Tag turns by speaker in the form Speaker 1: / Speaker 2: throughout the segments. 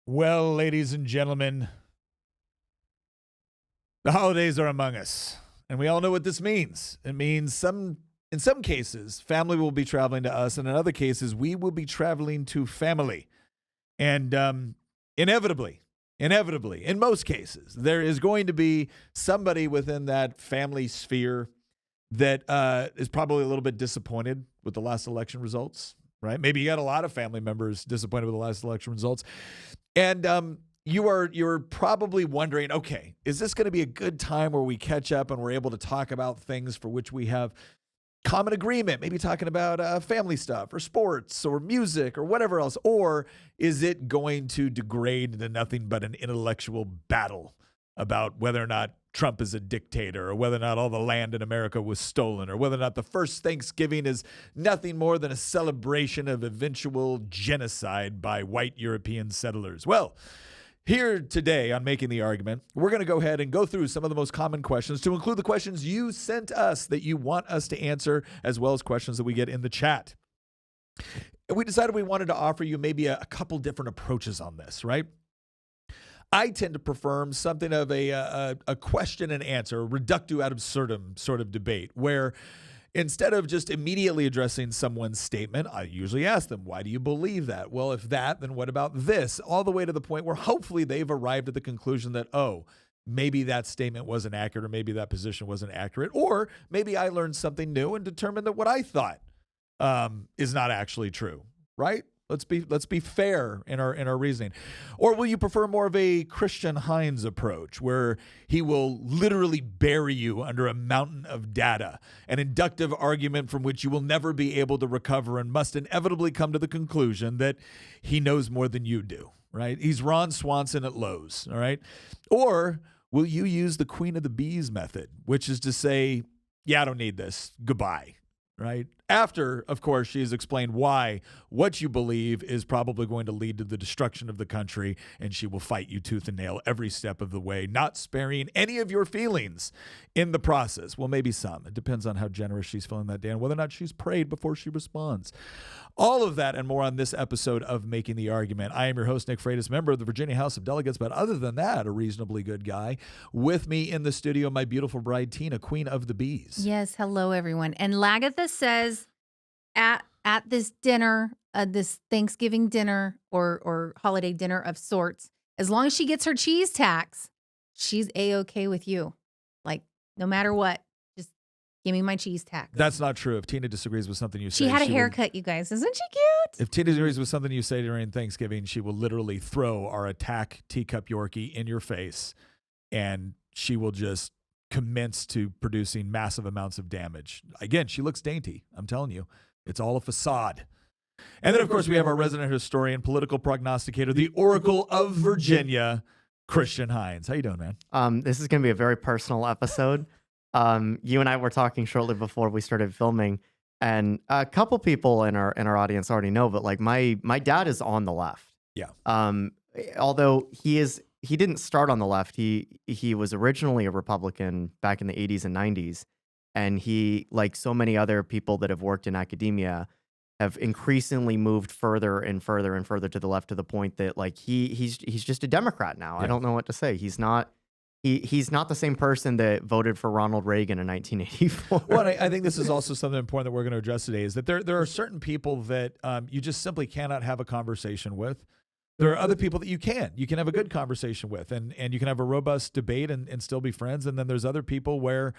Speaker 1: Well, ladies and gentlemen, the holidays are among us, and we all know what this means. It means in some cases, family will be traveling to us, and in other cases, we will be traveling to family. And inevitably, in most cases, there is going to be somebody within that family sphere that is probably a little bit disappointed with the last election results, right? Maybe you got a lot of family members disappointed with the last election results. And you're probably wondering, okay, is this going to be a good time where we catch up and we're able to talk about things for which we have common agreement, maybe talking about family stuff or sports or music or whatever else? Or is it going to degrade into nothing but an intellectual battle about whether or not Trump is a dictator or whether or not all the land in America was stolen or whether or not the first Thanksgiving is nothing more than a celebration of eventual genocide by white European settlers? Well, here today on Making the Argument, we're going to go ahead and go through some of the most common questions to include the questions you sent us that you want us to answer, as well as questions that we get in the chat. We decided we wanted to offer you maybe a couple different approaches on this, right? I tend to prefer something of a question and answer, a reductio ad absurdum sort of debate, where instead of just immediately addressing someone's statement, I usually ask them, why do you believe that? Well, if that, then what about this? All the way to the point where hopefully they've arrived at the conclusion that, oh, maybe that statement wasn't accurate, or maybe that position wasn't accurate, or maybe I learned something new and determined that what I thought is not actually true, right? Let's be fair in our reasoning. Or will you prefer more of a Christian Hines approach, where he will literally bury you under a mountain of data, an inductive argument from which you will never be able to recover and must inevitably come to the conclusion that he knows more than you do, right? He's Ron Swanson at Lowe's, all right? Or will you use the Queen of the Bees method, which is to say, yeah, I don't need this, goodbye, right? After, of course, she has explained why what you believe is probably going to lead to the destruction of the country, and she will fight you tooth and nail every step of the way, not sparing any of your feelings in the process. Well, maybe some. It depends on how generous she's feeling that day and whether or not she's prayed before she responds. All of that and more on this episode of Making the Argument. I am your host, Nick Freitas, member of the Virginia House of Delegates, but other than that, a reasonably good guy. With me in the studio, my beautiful bride, Tina, Queen of the Bees.
Speaker 2: Yes, hello, everyone. And Lagatha says at this dinner, this Thanksgiving dinner or holiday dinner of sorts, as long as she gets her cheese tax, she's A-okay with you. Like, no matter what. Give me my cheese tax.
Speaker 1: That's not true. If Tina disagrees with something you say,
Speaker 2: she had a haircut, you guys. Isn't she cute?
Speaker 1: If Tina disagrees with something you say during Thanksgiving, she will literally throw our attack teacup Yorkie in your face, and she will just commence to producing massive amounts of damage. Again, she looks dainty. I'm telling you, it's all a facade. And then, of course, we have our resident historian, political prognosticator, the Oracle of Virginia, Christian Hines. How you doing, man?
Speaker 3: This is going to be a very personal episode. You and I were talking shortly before we started filming, and a couple people in our audience already know, but like my dad is on the left.
Speaker 1: Yeah.
Speaker 3: Although he didn't start on the left. He was originally a Republican back in the 80s and 90s, and he, like so many other people that have worked in academia, have increasingly moved further and further and further to the left, to the point that like he's just a Democrat now.
Speaker 1: Yeah.
Speaker 3: I don't know what to say. He's not the same person that voted for Ronald Reagan in 1984.
Speaker 1: Well, I think this is also something important that we're going to address today, is that there are certain people that you just simply cannot have a conversation with. There are other people that you can have a good conversation with, and you can have a robust debate and still be friends. And then there's other people where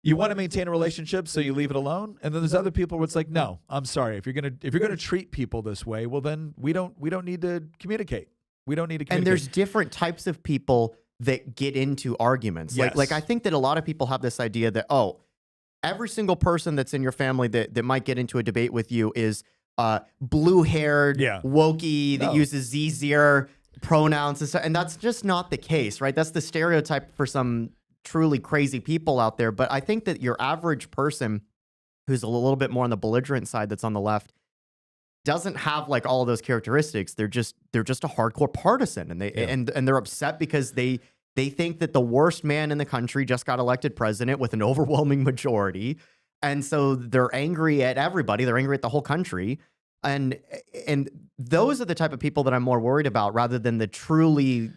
Speaker 1: you want to maintain a relationship, so you leave it alone. And then there's other people where it's like, no, I'm sorry. If you're gonna treat people this way, well, then we don't need to communicate. We don't need to communicate.
Speaker 3: And there's different types of people that get into arguments.
Speaker 1: Yes.
Speaker 3: Like I think that a lot of people have this idea that, oh, every single person that's in your family that might get into a debate with you is blue-haired, wokey, that uses zir pronouns and stuff. And that's just not the case, right? That's the stereotype for some truly crazy people out there. But I think that your average person who's a little bit more on the belligerent side, that's on the left, doesn't have like all of those characteristics. They're just a hardcore partisan, and they're upset because they think that the worst man in the country just got elected president with an overwhelming majority. And so they're angry at everybody. They're angry at the whole country. And those are the type of people that I'm more worried about rather than the truly,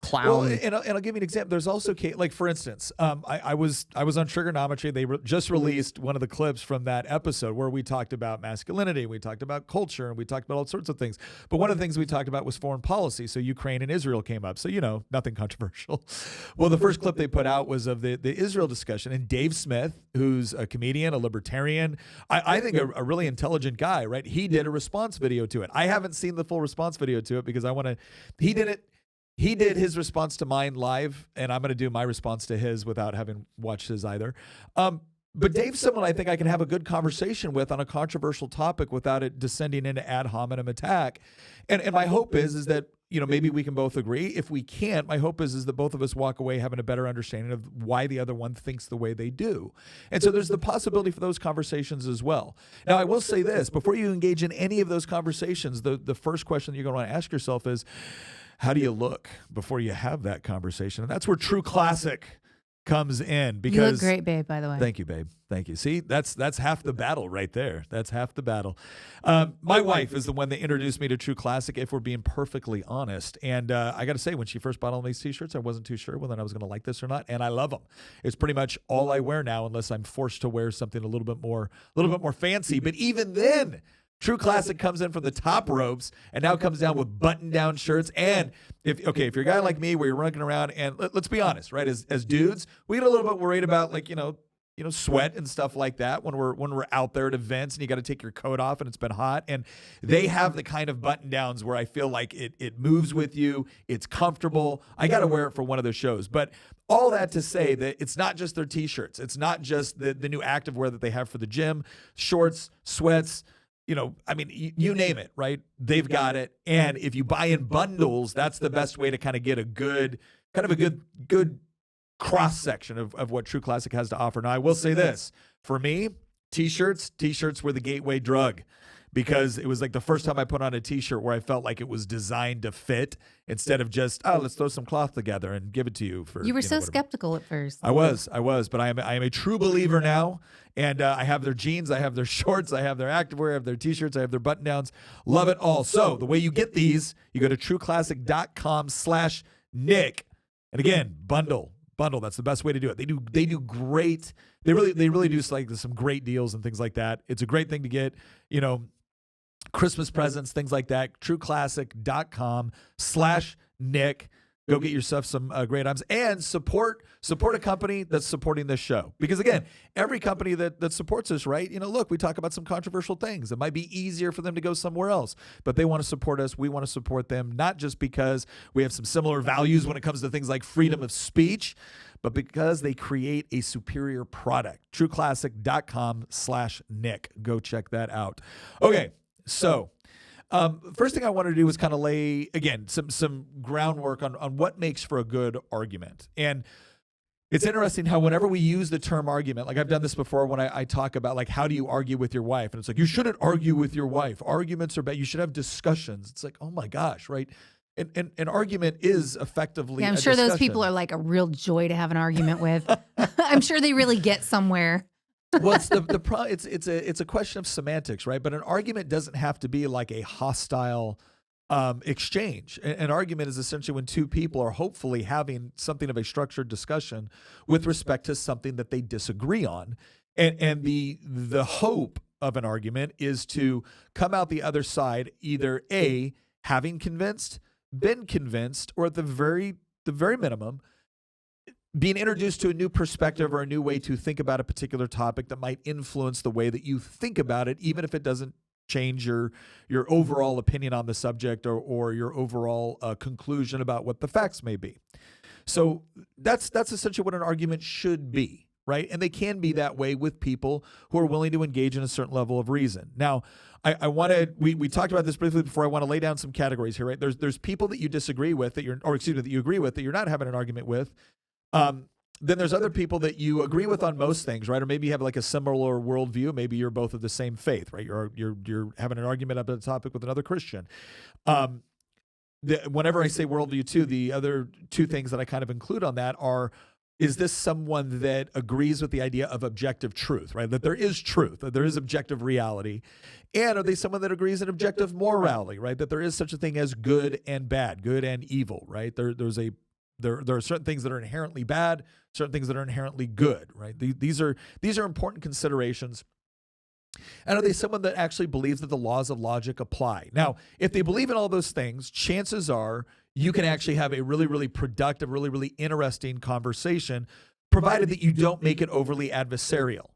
Speaker 3: clown.
Speaker 1: Well, and I'll give you an example. There's also, like for instance, I was on Trigonometry. They just released one of the clips from that episode where we talked about masculinity, we talked about culture, and we talked about all sorts of things. But one of the things we talked about was foreign policy. So Ukraine and Israel came up. So nothing controversial. Well, the first clip they put out was of the Israel discussion, and Dave Smith, who's a comedian, a libertarian, I think a really intelligent guy, right? He did a response video to it. I haven't seen the full response video to it because he did it. He did his response to mine live, and I'm going to do my response to his without having watched his either. But Dave's someone I think I can have a good conversation with on a controversial topic without it descending into ad hominem attack. And my hope is that, maybe we can both agree. If we can't, my hope is that both of us walk away having a better understanding of why the other one thinks the way they do. And so there's the possibility for those conversations as well. Now, I will say this, before you engage in any of those conversations, the first question that you're going to want to ask yourself is, how do you look before you have that conversation? And that's where True Classic comes in. Because
Speaker 2: you look great, babe, by the way.
Speaker 1: Thank you, babe. Thank you. See, that's half the battle right there. That's half the battle. My wife is the one that introduced me to True Classic, if we're being perfectly honest. And I got to say, when she first bought all these T-shirts, I wasn't too sure whether I was going to like this or not. And I love them. It's pretty much all I wear now, unless I'm forced to wear something a little bit more fancy. But even then, True Classic comes in from the top ropes and now comes down with button-down shirts. And if you're a guy like me where you're running around, and let's be honest, right? As dudes, we get a little bit worried about sweat and stuff like that when we're out there at events and you got to take your coat off and it's been hot. And they have the kind of button-downs where I feel like it moves with you, it's comfortable. I got to wear it for one of those shows. But all that to say that it's not just their T-shirts, it's not just the new activewear that they have for the gym, shorts, sweats. You name it, right? They've got it. And if you buy in bundles, that's the best way to kind of get a good cross section of what True Classic has to offer. Now, I will say this. For me, T-shirts were the gateway drug, because it was like the first time I put on a T-shirt where I felt like it was designed to fit instead of just, let's throw some cloth together and give it to you.
Speaker 2: You were so skeptical at first.
Speaker 1: I was, but I am a true believer now. And I have their jeans, I have their shorts, I have their activewear, I have their T-shirts, I have their button-downs. Love it all. So the way you get these, you go to trueclassic.com/Nick. And again, bundle. That's the best way to do it. They do great. They really do some great deals and things like that. It's a great thing to get, Christmas presents, things like that. trueclassic.com/Nick. Go get yourself some great items and support a company that's supporting this show. Because again, every company that supports us, right? Look, we talk about some controversial things. It might be easier for them to go somewhere else, but they want to support us. We want to support them, not just because we have some similar values when it comes to things like freedom of speech, but because they create a superior product. trueclassic.com/Nick. Go check that out. Okay, so first thing I wanted to do was kind of lay, again, some groundwork on what makes for a good argument. And it's interesting how whenever we use the term argument, like I've done this before when I talk about like, how do you argue with your wife? And it's like, you shouldn't argue with your wife. Arguments are bad. You should have discussions. It's like, oh my gosh, right? An argument is effectively
Speaker 2: I'm sure those people are like a real joy to have an argument with. I'm sure they really get somewhere.
Speaker 1: Well, it's a question of semantics, right? But an argument doesn't have to be like a hostile exchange. An argument is essentially when two people are hopefully having something of a structured discussion with respect to something that they disagree on, and the hope of an argument is to come out the other side either A, having been convinced, or at the very minimum, being introduced to a new perspective or a new way to think about a particular topic that might influence the way that you think about it, even if it doesn't change your overall opinion on the subject or your overall conclusion about what the facts may be. So that's essentially what an argument should be, right? And they can be that way with people who are willing to engage in a certain level of reason. Now, we talked about this briefly before. I want to lay down some categories here, right? There's people that you disagree with that you agree with that you're not having an argument with. Then there's other people that you agree with on most things, right? Or maybe you have like a similar worldview. Maybe you're both of the same faith, right? You're having an argument about a topic with another Christian. Whenever I say worldview too, the other two things that I kind of include on that are is this someone that agrees with the idea of objective truth, right? That there is truth, that there is objective reality. And are they someone that agrees in objective morality, right? That there is such a thing as good and bad, good and evil, right? There are certain things that are inherently bad, certain things that are inherently good, right? These are important considerations. And are they someone that actually believes that the laws of logic apply? Now, if they believe in all those things, chances are you can actually have a really, really productive, really, really interesting conversation, provided that you don't make it overly adversarial,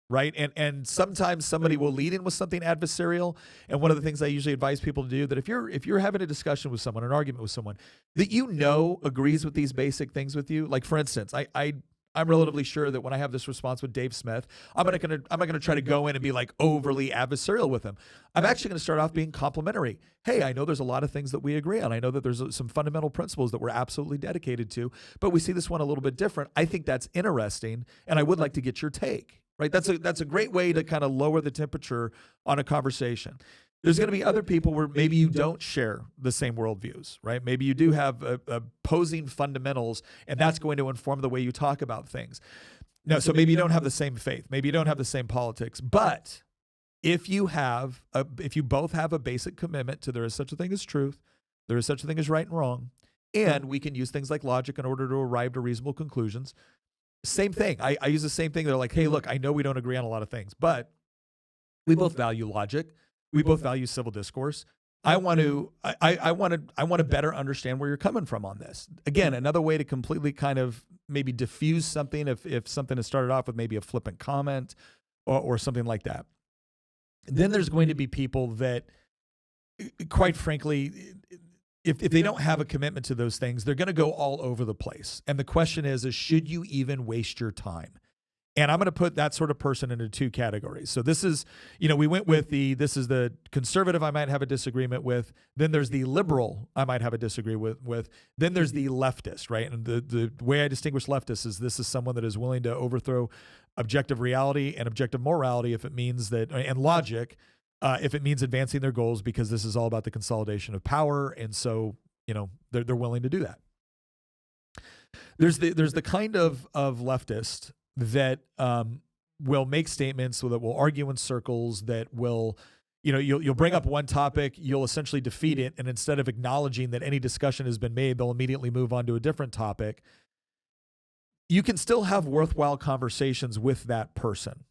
Speaker 1: right? And sometimes somebody will lead in with something adversarial. And one of the things I usually advise people to do, that if you're having a discussion with someone, an argument with someone that you know agrees with these basic things with you, like for instance, I'm relatively sure that when I have this response with Dave Smith, I'm not going to try to go in and be like overly adversarial with him. I'm actually going to start off being complimentary. Hey, I know there's a lot of things that we agree on. I know that there's some fundamental principles that we're absolutely dedicated to, but we see this one a little bit different. I think that's interesting, and I would like to get your take. Right? That's a great way to kind of lower the temperature on a conversation. There's going to be other people where maybe you don't share the same worldviews, right? Maybe you do have opposing fundamentals, and that's going to inform the way you talk about things. No, so maybe you don't have the same faith, maybe you don't have the same politics, but if you both have a basic commitment to there is such a thing as truth, there is such a thing as right and wrong, and we can use things like logic in order to arrive to reasonable conclusions. Same thing. I use the same thing. They're like, hey, look, I know we don't agree on a lot of things, but we both value logic. We both value civil discourse. I want to better understand where you're coming from on this. Again, another way to completely kind of maybe diffuse something if something has started off with maybe a flippant comment or something like that. Then there's going to be people that, quite frankly, if they don't have a commitment to those things, they're going to go all over the place. And the question is should you even waste your time? And I'm going to put that sort of person into two categories. So this is, we went with this is the conservative I might have a disagreement with. Then there's the liberal I might have a disagreement with. Then there's the leftist, right? And the way I distinguish leftists is this is someone that is willing to overthrow objective reality and objective morality if it means that, and logic, if it means advancing their goals, because this is all about the consolidation of power. And so, they're willing to do that. There's the kind of leftist that will make statements, that will argue in circles, that will, you'll bring up one topic, you'll essentially defeat it, and instead of acknowledging that any discussion has been made, they'll immediately move on to a different topic. You can still have worthwhile conversations with that person,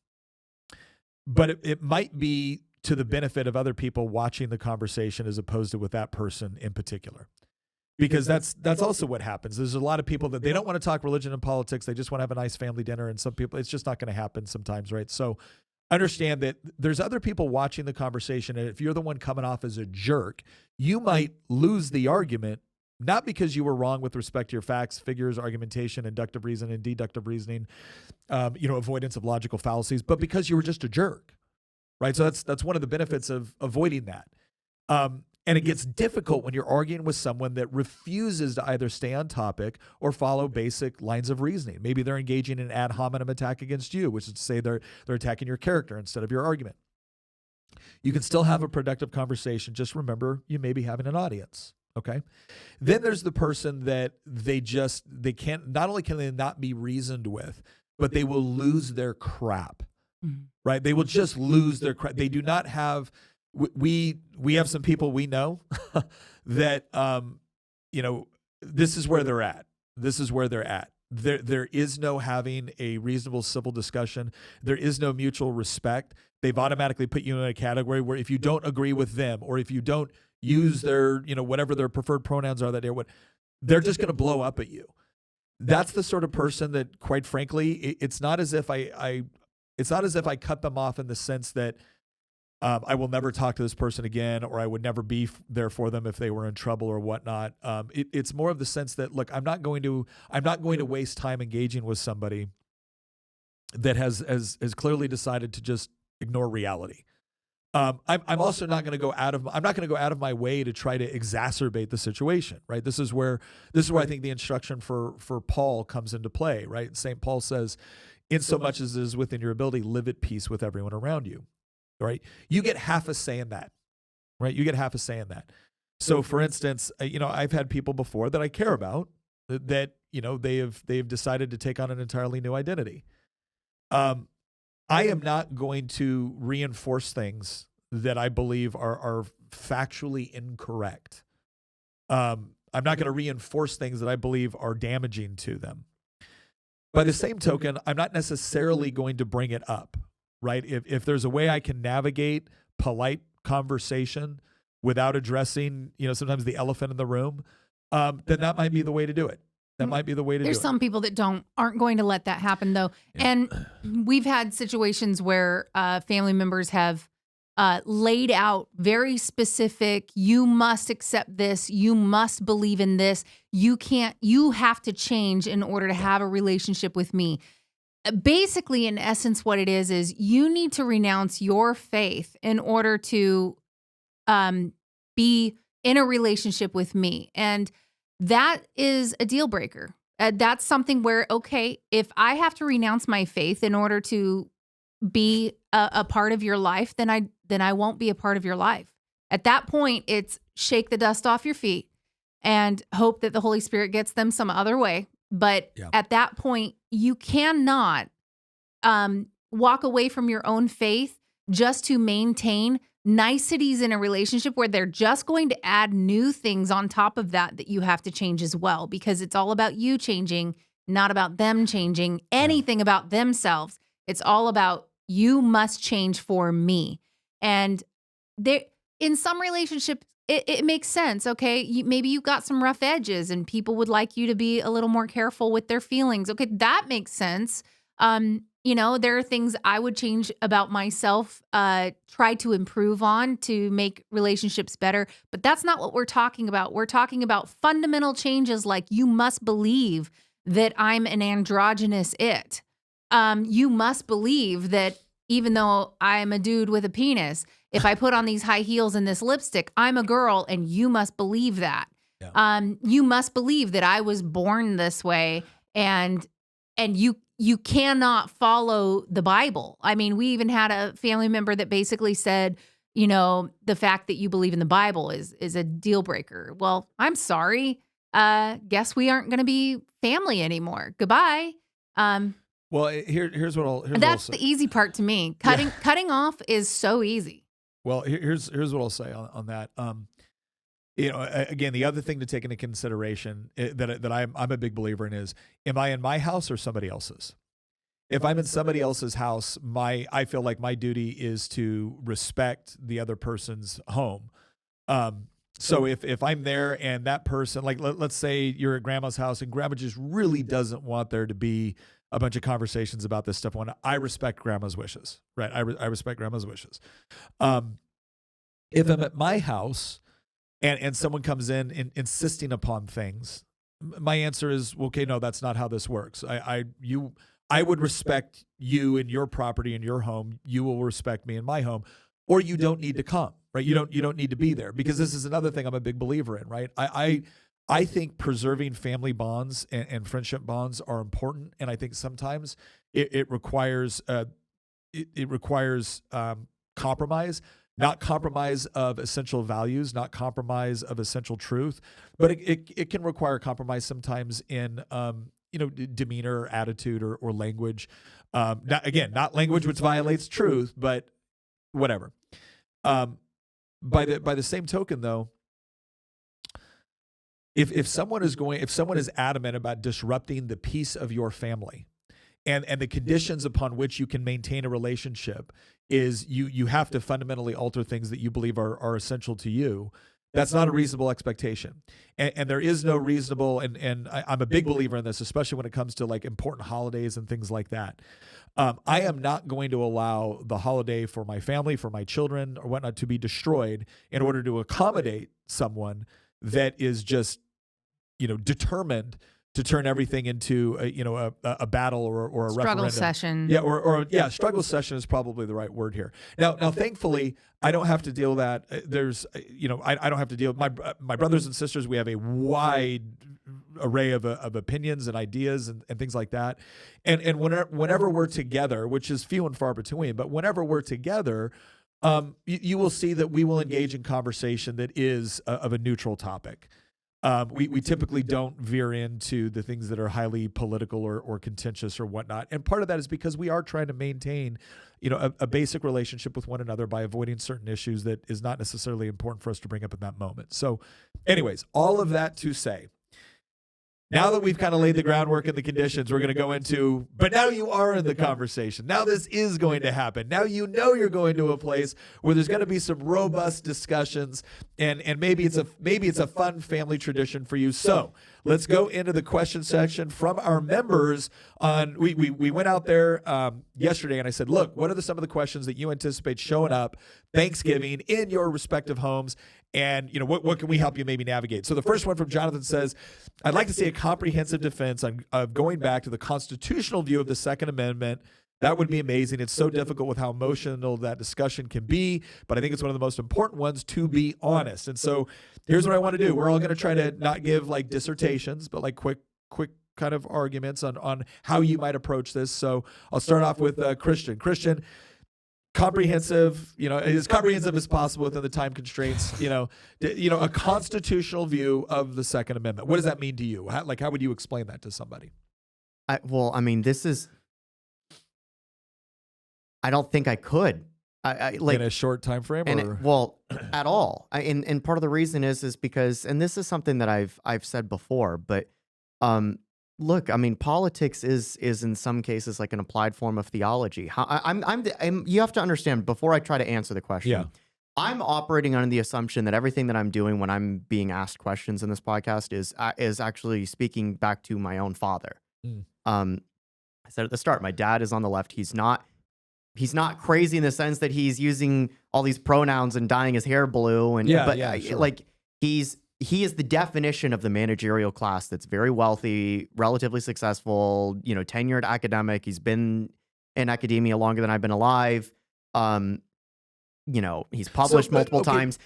Speaker 1: but it might be to the benefit of other people watching the conversation as opposed to with that person in particular. Because that's also what happens. There's a lot of people that they don't want to talk religion and politics. They just want to have a nice family dinner. And some people, it's just not going to happen sometimes, right? So understand that there's other people watching the conversation. And if you're the one coming off as a jerk, you might lose the argument, not because you were wrong with respect to your facts, figures, argumentation, inductive reasoning, and deductive reasoning, avoidance of logical fallacies, but because you were just a jerk, right? So that's one of the benefits of avoiding that. And it gets difficult when you're arguing with someone that refuses to either stay on topic or follow basic lines of reasoning. Maybe they're engaging in an ad hominem attack against you, which is to say they're attacking your character instead of your argument. You can still have a productive conversation. Just remember, you may be having an audience. Okay. Then there's the person that they can't, not only can they not be reasoned with, but they will lose their crap, right? They will just lose their crap. They do not have. We have some people we know that, this is where they're at. This is where they're at. There is no having a reasonable civil discussion. There is no mutual respect. They've automatically put you in a category where if you don't agree with them, or if you don't use their, whatever their preferred pronouns are that day, they're just going to blow up at you. That's the sort of person that, quite frankly, it's not as if I cut them off in the sense that, I will never talk to this person again, or I would never be there for them if they were in trouble or whatnot. It's more of the sense that, look, I'm not going to waste time engaging with somebody that has clearly decided to just ignore reality. I'm also not going to go out of my way to try to exacerbate the situation, right? This is where I think the instruction for Paul comes into play, right? St. Paul says, in so much as is within your ability, live at peace with everyone around you. Right? You get half a say in that, right? You get half a say in that. So for instance, I've had people before that I care about that they've decided to take on an entirely new identity. I am not going to reinforce things that I believe are factually incorrect. I'm not going to reinforce things that I believe are damaging to them. By the same token, I'm not necessarily going to bring it up, right? If there's a way I can navigate polite conversation without addressing, sometimes the elephant in the room, then that might be the way to do it. That might be the way to do it.
Speaker 2: There's some people that aren't going to let that happen, though. Yeah. And we've had situations where family members have laid out very specific, you must accept this, you must believe in this, you have to change in order to have a relationship with me. Basically, in essence, what it is you need to renounce your faith in order to be in a relationship with me. And that is a deal breaker. That's something where, okay, if I have to renounce my faith in order to be a part of your life, then I won't be a part of your life. At that point, it's shake the dust off your feet and hope that the Holy Spirit gets them some other way. But at that point, you cannot walk away from your own faith just to maintain niceties in a relationship where they're just going to add new things on top of that you have to change as well, because it's all about you changing, not about them changing anything about themselves. It's all about you must change for me. And there, in some relationships, it makes sense. Okay, maybe you've got some rough edges and people would like you to be a little more careful with their feelings. Okay, that makes sense. There are things I would change about myself, try to improve on to make relationships better. But that's not what we're talking about. We're talking about fundamental changes like you must believe that I'm an androgynous it. You must believe that even though I'm a dude with a penis, if I put on these high heels and this lipstick, I'm a girl, and you must believe that. Yeah. You must believe that I was born this way, and you cannot follow the Bible. I mean, we even had a family member that basically said, the fact that you believe in the Bible is a deal breaker. Well, I'm sorry. Guess we aren't going to be family anymore. Goodbye.
Speaker 1: Well, here's what I'll.
Speaker 2: That's the easy part to me. Cutting off is so easy.
Speaker 1: Well, here's what I'll say on that. Again, the other thing to take into consideration that I'm a big believer in is, am I in my house or somebody else's? If I'm in somebody else's house, I feel like my duty is to respect the other person's home. So if I'm there and that person, like let's say you're at grandma's house and grandma just really doesn't want there to be a bunch of conversations about this stuff, when I respect grandma's wishes, right? I respect grandma's wishes. If I'm at my house and someone comes in insisting upon things, my answer is, okay, no, that's not how this works. I would respect you in your property, in your home. You will respect me in my home, or you don't need to come, right? You don't need to be there, because this is another thing I'm a big believer in, right? I think preserving family bonds and friendship bonds are important, and I think sometimes it requires compromise. Not compromise of essential values, not compromise of essential truth, but it can require compromise sometimes in demeanor, or attitude, or language. Not language which violates truth, but whatever. By the same token, though, if someone is adamant about disrupting the peace of your family, and the conditions upon which you can maintain a relationship is you have to fundamentally alter things that you believe are essential to you, that's not a reasonable expectation. And there is no reasonable, and I'm a big believer in this, especially when it comes to like important holidays and things like that. I am not going to allow the holiday for my family, for my children or whatnot to be destroyed in order to accommodate someone that is just, determined to turn everything into a battle or a
Speaker 2: struggle
Speaker 1: referendum.
Speaker 2: Session.
Speaker 1: Yeah, struggle session is probably the right word here. Now, thankfully, I don't have to deal with that. There's, I don't have to deal with my brothers and sisters. We have a wide array of opinions and ideas and things like that. And whenever we're together, which is few and far between, but whenever we're together, you will see that we will engage in conversation that is of a neutral topic. we typically don't veer into the things that are highly political or contentious or whatnot. And part of that is because we are trying to maintain, a basic relationship with one another by avoiding certain issues that is not necessarily important for us to bring up in that moment. So anyways, all of that to say, now that we've kind of laid the groundwork and the conditions, we're going to go into, but now you are in the conversation. Now this is going to happen. Now you're going to a place where there's going to be some robust discussions, and maybe it's a fun family tradition for you. So let's go into the question section from our members. We went out there yesterday, and I said, look, what are some of the questions that you anticipate showing up Thanksgiving in your respective homes? And, what can we help you maybe navigate? So the first one from Jonathan says, I'd like to see a comprehensive defense of going back to the constitutional view of the Second Amendment. That would be amazing. It's so difficult with how emotional that discussion can be, but I think it's one of the most important ones, to be honest. And so here's what I want to do. We're all going to try to not give like dissertations, but like quick kind of arguments on how you might approach this. So I'll start off with Christian. Christian, comprehensive, as comprehensive as possible within the time constraints, a constitutional view of the Second Amendment. What does that mean to you? How would you explain that to somebody?
Speaker 3: I don't think I could.
Speaker 1: In a short time frame,
Speaker 3: at all. And part of the reason is because, and this is something that I've said before, but look, politics is in some cases like an applied form of theology. You have to understand before I try to answer the question.
Speaker 1: Yeah.
Speaker 3: I'm operating under the assumption that everything that I'm doing when I'm being asked questions in this podcast is actually speaking back to my own father. I said at the start, my dad is on the left. He's not crazy in the sense that he's using all these pronouns and dyeing his hair blue, sure. He is the definition of the managerial class that's very wealthy, relatively successful, tenured academic. He's been in academia longer than I've been alive. He's published multiple times.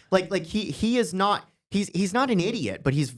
Speaker 3: He is not. He's not an idiot, but he's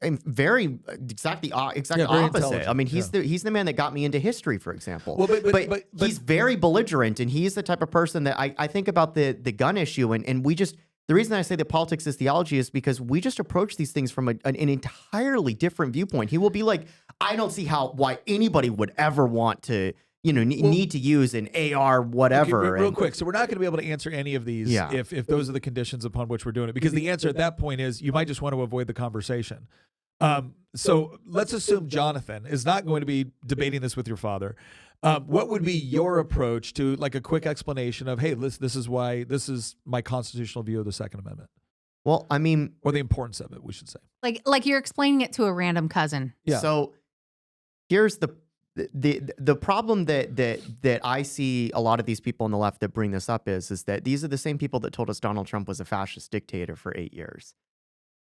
Speaker 3: very exactly opposite. He's the man that got me into history, for example.
Speaker 1: Well, but
Speaker 3: he's very belligerent, and he's the type of person that I think about the gun issue, and we just. The reason I say that politics is theology is because we just approach these things from an entirely different viewpoint. He will be like, I don't see why anybody would ever want to, need to use an AR whatever.
Speaker 1: Okay, real quick. So we're not going to be able to answer any of these if those are the conditions upon which we're doing it, because the answer at that point is you might just want to avoid the conversation. So let's assume Jonathan is not going to be debating this with your father. What would be your approach to like a quick explanation of, hey, this is my constitutional view of the Second Amendment?
Speaker 3: Well,
Speaker 1: or the importance of it, we should say.
Speaker 2: Like you're explaining it to a random cousin.
Speaker 1: Yeah.
Speaker 3: So here's the problem that I see a lot of these people on the left that bring this up is that these are the same people that told us Donald Trump was a fascist dictator for 8 years.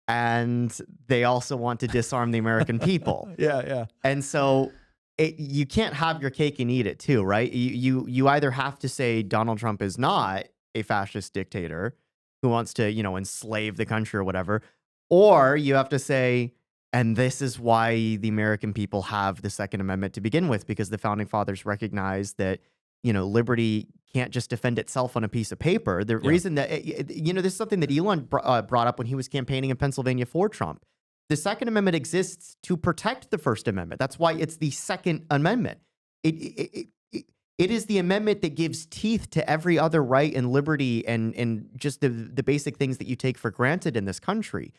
Speaker 3: And they also want to disarm the American people.
Speaker 1: Yeah.
Speaker 3: And so you can't have your cake and eat it too, right? You either have to say Donald Trump is not a fascist dictator who wants to, enslave the country or whatever, or you have to say, and this is why the American people have the Second Amendment to begin with, because the founding fathers recognized that, liberty can't just defend itself on a piece of paper. The reason that, this is something that Elon brought up when he was campaigning in Pennsylvania for Trump. The Second Amendment exists to protect the First Amendment. That's why it's the Second Amendment. It is the amendment that gives teeth to every other right and liberty and just the basic things that you take for granted in this country.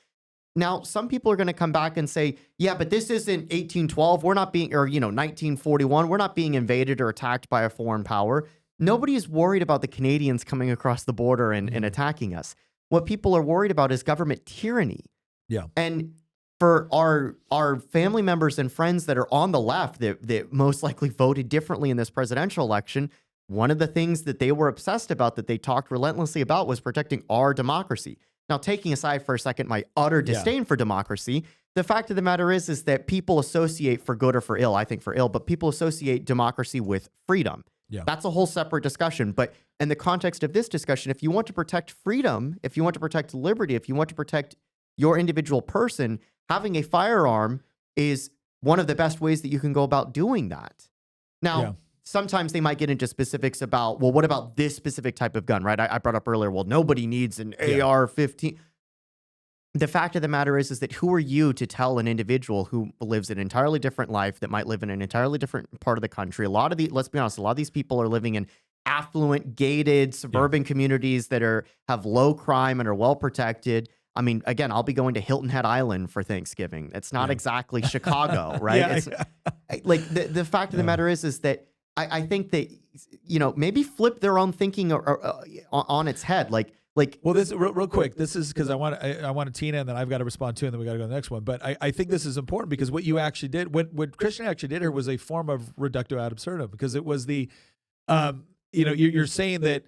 Speaker 3: Now, some people are going to come back and say, yeah, but this isn't 1812. We're not being, or 1941. We're not being invaded or attacked by a foreign power. Nobody is worried about the Canadians coming across the border and attacking us. What people are worried about is government tyranny.
Speaker 1: Yeah.
Speaker 3: And for our family members and friends that are on the left that most likely voted differently in this presidential election, one of the things that they were obsessed about, that they talked relentlessly about, was protecting our democracy. Now, taking aside for a second my utter disdain for democracy, the fact of the matter is that people associate, for good or for ill, I think for ill, but people associate democracy with freedom.
Speaker 1: Yeah.
Speaker 3: That's a whole separate discussion. But in the context of this discussion, if you want to protect freedom, if you want to protect liberty, if you want to protect your individual person, having a firearm is one of the best ways that you can go about doing that. Now, sometimes they might get into specifics about, well, what about this specific type of gun, right? I brought up earlier, well, nobody needs an AR-15. the fact of the matter is that who are you to tell an individual who lives an entirely different life, that might live in an entirely different part of the country? Let's be honest, a lot of these people are living in affluent, gated, suburban communities that have low crime and are well protected. I mean, again, I'll be going to Hilton Head Island for Thanksgiving. It's not exactly Chicago, right? It's like the fact of the matter is that I think that, maybe flip their own thinking on its head.
Speaker 1: Well, this real quick. This is because I want Tina, and then I've got to respond to, and then we got to go to the next one. But I think this is important because what you actually did, what Christian actually did here, was a form of reductio ad absurdum, because it was the, you're saying that,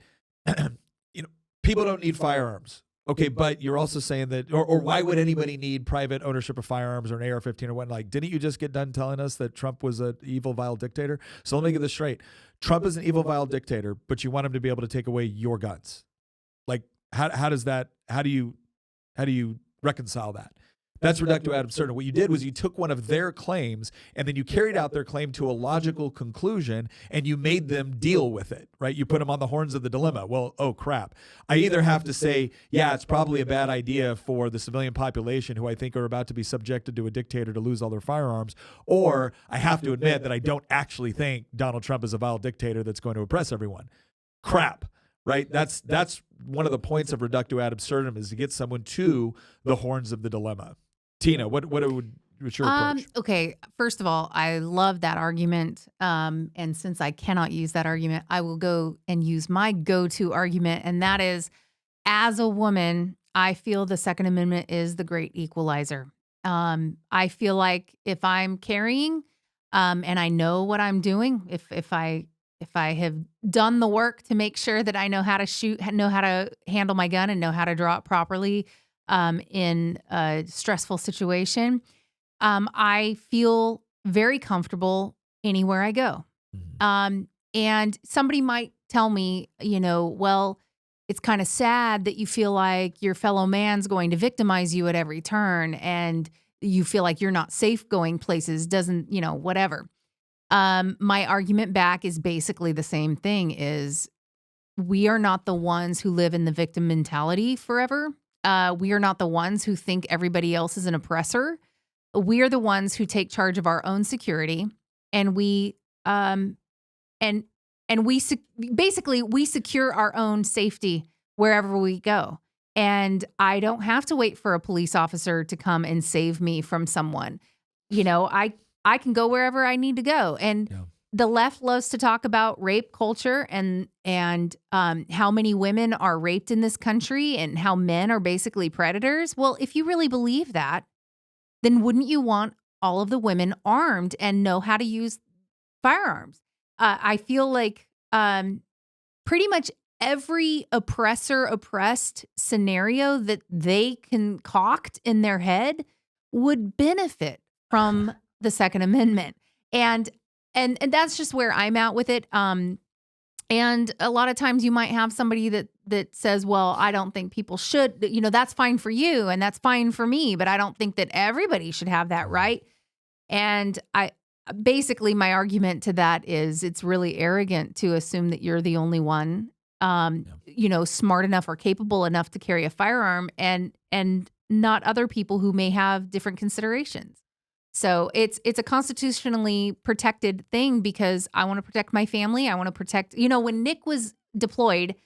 Speaker 1: people don't need firearms. Okay, but you're also saying that, or why would anybody need private ownership of firearms or an AR-15 or what? Like, didn't you just get done telling us that Trump was an evil, vile dictator? So let me get this straight. Trump is an evil, vile dictator, but you want him to be able to take away your guns. Like, how do you reconcile that? That's reductio ad absurdum. What you did was you took one of their claims and then you carried out their claim to a logical conclusion and you made them deal with it, right? You put them on the horns of the dilemma. Well, oh crap. I either have to say, yeah, it's probably a bad idea for the civilian population who I think are about to be subjected to a dictator to lose all their firearms, or I have to admit that I don't actually think Donald Trump is a vile dictator that's going to oppress everyone. Crap. Right? That's one of the points of reductio ad absurdum, is to get someone to the horns of the dilemma. Tina, what's your approach?
Speaker 2: Okay, first of all, I love that argument. And since I cannot use that argument, I will go and use my go-to argument. And that is, as a woman, I feel the Second Amendment is the great equalizer. I feel like if I'm carrying, and I know what I'm doing, if I have done the work to make sure that I know how to shoot, know how to handle my gun, and know how to draw it properly in a stressful situation, I feel very comfortable anywhere I go. And somebody might tell me, well, it's kind of sad that you feel like your fellow man's going to victimize you at every turn, and you feel like you're not safe going places, whatever. My argument back is basically the same thing: is we are not the ones who live in the victim mentality forever. We are not the ones who think everybody else is an oppressor. We are the ones who take charge of our own security, and we basically secure our own safety wherever we go. And I don't have to wait for a police officer to come and save me from someone. I can go wherever I need to go. And the left loves to talk about rape culture and how many women are raped in this country and how men are basically predators. Well, if you really believe that, then wouldn't you want all of the women armed and know how to use firearms? I feel like pretty much every oppressor-oppressed scenario that they concoct in their head would benefit from the Second Amendment. And that's just where I'm at with it. And a lot of times you might have somebody that says, well, I don't think people should, that's fine for you and that's fine for me, but I don't think that everybody should have that right. And basically my argument to that is it's really arrogant to assume that you're the only one, smart enough or capable enough to carry a firearm and not other people who may have different considerations. So it's a constitutionally protected thing because I want to protect my family. I want to protect, when Nick was deployed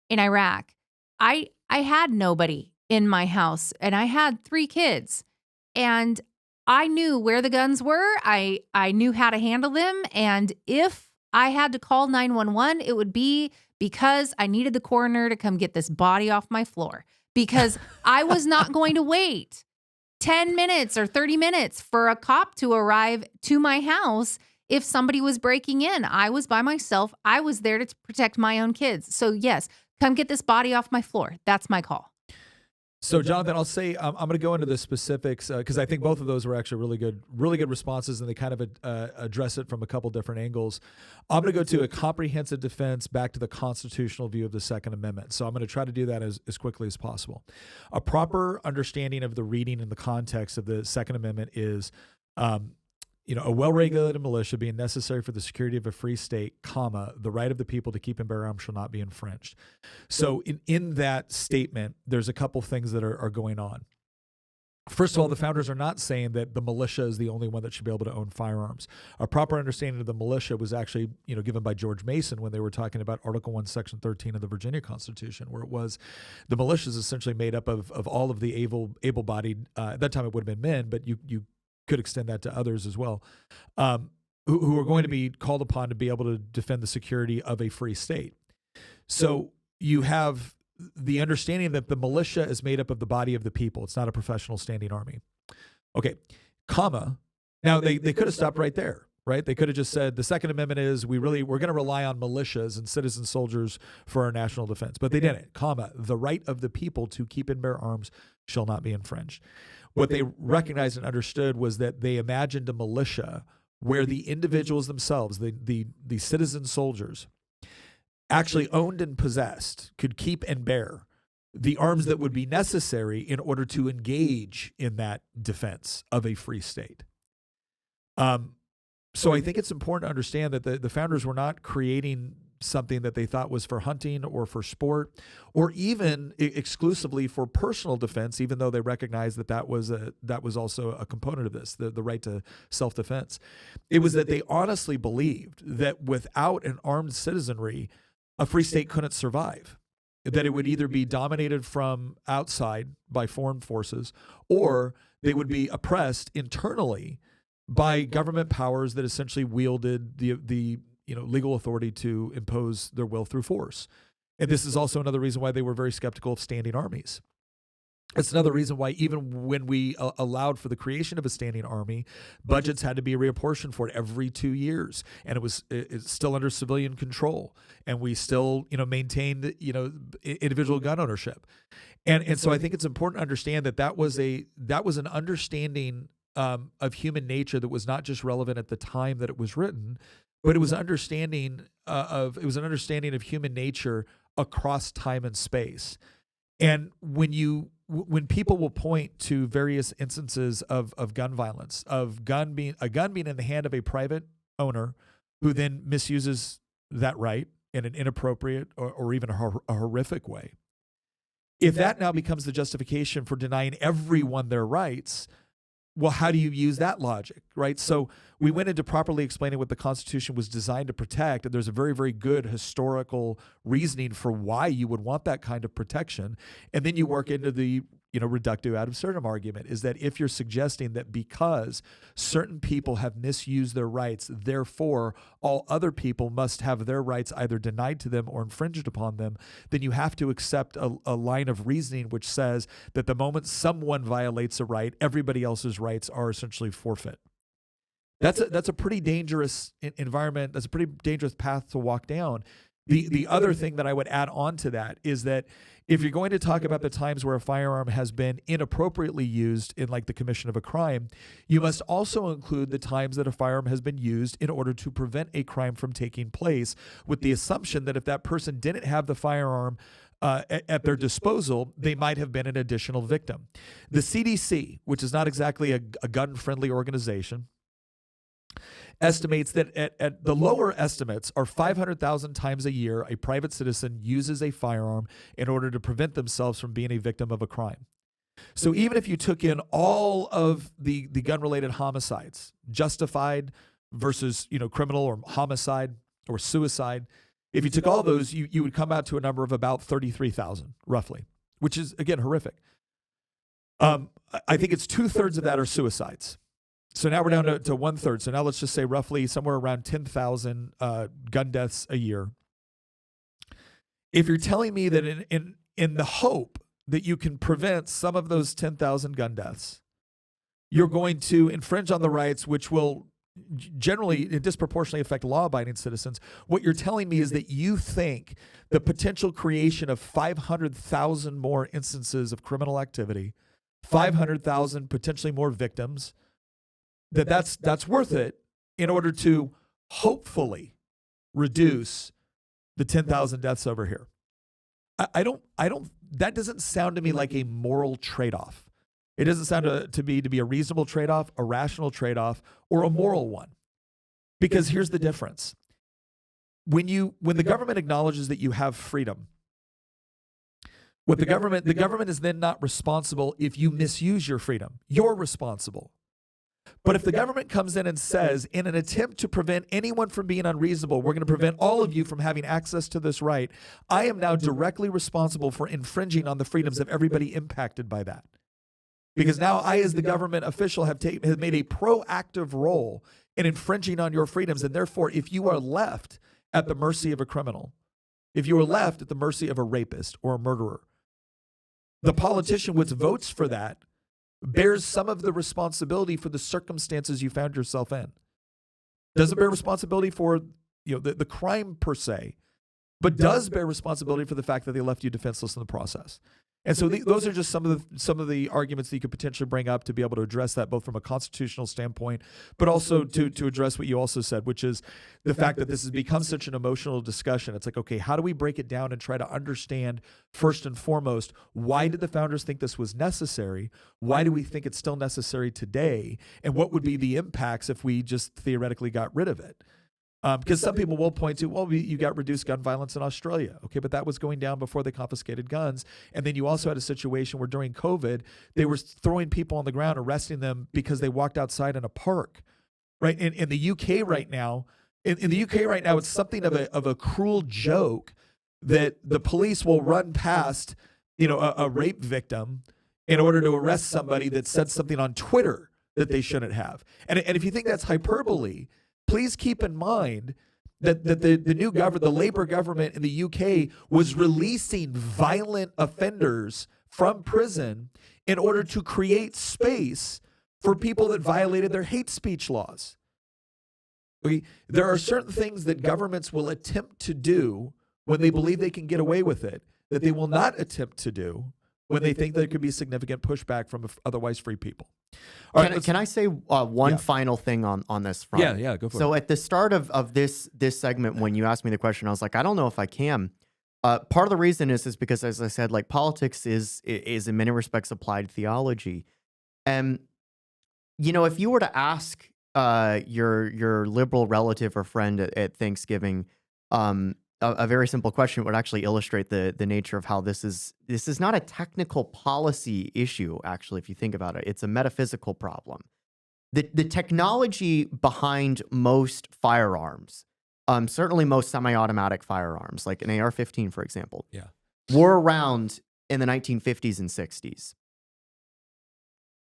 Speaker 2: in Iraq, I had nobody in my house and I had 3 kids and I knew where the guns were. I knew how to handle them. And if I had to call 911, it would be because I needed the coroner to come get this body off my floor, because I was not going to wait 10 minutes or 30 minutes for a cop to arrive to my house if somebody was breaking in. I was by myself. I was there to protect my own kids. So yes, come get this body off my floor. That's my call.
Speaker 1: So Jonathan, I'll say I'm going to go into the specifics because I think both of those were actually really good responses, and they kind of address it from a couple different angles. I'm going to go to a comprehensive defense back to the constitutional view of the Second Amendment. So I'm going to try to do that as quickly as possible. A proper understanding of the reading and the context of the Second Amendment is, a well-regulated militia being necessary for the security of a free state, the right of the people to keep and bear arms shall not be infringed. So in that statement, there's a couple things that are going on. First of all, the founders are not saying that the militia is the only one that should be able to own firearms. A proper understanding of the militia was actually, given by George Mason when they were talking about Article 1, Section 13 of the Virginia Constitution, where it was the militia is essentially made up of all of the able-bodied, at that time it would have been men, but you could extend that to others as well, who are going to be called upon to be able to defend the security of a free state. So you have the understanding that the militia is made up of the body of the people. It's not a professional standing army. Okay, comma. Now they could have stopped right there, right? They could have just said the Second Amendment is we're going to rely on militias and citizen soldiers for our national defense. But they didn't, comma. The right of the people to keep and bear arms shall not be infringed. What they recognized and understood was that they imagined a militia where the individuals themselves, the citizen soldiers, actually owned and possessed, could keep and bear the arms that would be necessary in order to engage in that defense of a free state. So I think it's important to understand that the founders were not creating something that they thought was for hunting or for sport or even exclusively for personal defense, even though they recognized that was also a component of this, the right to self-defense. It was that they honestly believed that without an armed citizenry, a free state couldn't survive, that it would either be dominated from outside by foreign forces or they would be oppressed internally by government powers that essentially wielded the legal authority to impose their will through force. And this is also another reason why they were very skeptical of standing armies. It's another reason why even when we allowed for the creation of a standing army, budgets had to be reapportioned for it every 2 years, and it's still under civilian control, and we still maintained individual gun ownership, and so I think it's important to understand that was an understanding of human nature that was not just relevant at the time that it was written, but it was an understanding of human nature across time and space. And when people will point to various instances of gun violence, of a gun being in the hand of a private owner who then misuses that right in an inappropriate or even a horrific way, if that now becomes the justification for denying everyone their rights, well, how do you use that logic, right? So we went into properly explaining what the Constitution was designed to protect, and there's a very, very good historical reasoning for why you would want that kind of protection. And then you work into the reductio ad absurdum argument, is that if you're suggesting that because certain people have misused their rights, therefore all other people must have their rights either denied to them or infringed upon them, then you have to accept a line of reasoning which says that the moment someone violates a right, everybody else's rights are essentially forfeit. That's a pretty dangerous environment. That's a pretty dangerous path to walk down. The other thing that I would add on to that is that if you're going to talk about the times where a firearm has been inappropriately used in like the commission of a crime, you must also include the times that a firearm has been used in order to prevent a crime from taking place, with the assumption that if that person didn't have the firearm at their disposal, they might have been an additional victim. The CDC, which is not exactly a gun-friendly organization, estimates that at the lower estimates are 500,000 times a year a private citizen uses a firearm in order to prevent themselves from being a victim of a crime. So even if you took in all of the gun-related homicides, justified versus criminal or homicide or suicide, if you took all those, you would come out to a number of about 33,000 roughly, which is again horrific. I think it's 2/3 of that are suicides. So now we're down to 1/3. So now let's just say roughly somewhere around 10,000 gun deaths a year. If you're telling me that in the hope that you can prevent some of those 10,000 gun deaths, you're going to infringe on the rights which will generally disproportionately affect law-abiding citizens, what you're telling me is that you think the potential creation of 500,000 more instances of criminal activity, 500,000 potentially more victims, that's worth it in order to hopefully reduce the 10,000 deaths over here. I don't, that doesn't sound to me like a moral trade-off. It doesn't sound to me to be a reasonable trade-off, a rational trade-off, or a moral one. Because here's the difference. When the government acknowledges that you have freedom, What the government is then not responsible if you misuse your freedom. You're responsible. But if the government comes in and says, in an attempt to prevent anyone from being unreasonable, we're going to prevent all of you from having access to this right, I am now directly responsible for infringing on the freedoms of everybody impacted by that. Because now I, as the government official, have made a proactive role in infringing on your freedoms. And therefore, if you are left at the mercy of a criminal, if you are left at the mercy of a rapist or a murderer, the politician which votes for that bears some of the responsibility for the circumstances you found yourself in. Doesn't bear responsibility for the crime per se, but does bear responsibility for the fact that they left you defenseless in the process. And so those are just some of the arguments that you could potentially bring up to be able to address that, both from a constitutional standpoint, but also to address what you also said, which is the fact that this has become such an emotional discussion. It's like, okay, how do we break it down and try to understand, first and foremost, why did the founders think this was necessary? Why do we think it's still necessary today? And what would be the impacts if we just theoretically got rid of it? Because some people will point to, well, you got reduced gun violence in Australia. Okay, but that was going down before they confiscated guns. And then you also had a situation where during COVID, they were throwing people on the ground, arresting them because they walked outside in a park. Right? In the UK right now, in the UK right now, it's something of a cruel joke that the police will run past, a rape victim in order to arrest somebody that said something on Twitter that they shouldn't have. And if you think that's hyperbole, please keep in mind that the new government, the Labour government in the UK, was releasing violent offenders from prison in order to create space for people that violated their hate speech laws. There are certain things that governments will attempt to do when they believe they can get away with it, that they will not attempt to do when they think there could be significant pushback from otherwise free people.
Speaker 3: Can I say one final thing on this front?
Speaker 1: Yeah, go for it.
Speaker 3: So at the start of this segment, when you asked me the question, I was like, I don't know if I can. Part of the reason is because, as I said, like, politics is in many respects applied theology. And, if you were to ask your liberal relative or friend at Thanksgiving, a very simple question would actually illustrate the nature of how this is not a technical policy issue, actually, if you think about it. It's a metaphysical problem. The technology behind most firearms, certainly most semi-automatic firearms, like an AR-15, for example, were around in the 1950s and 60s.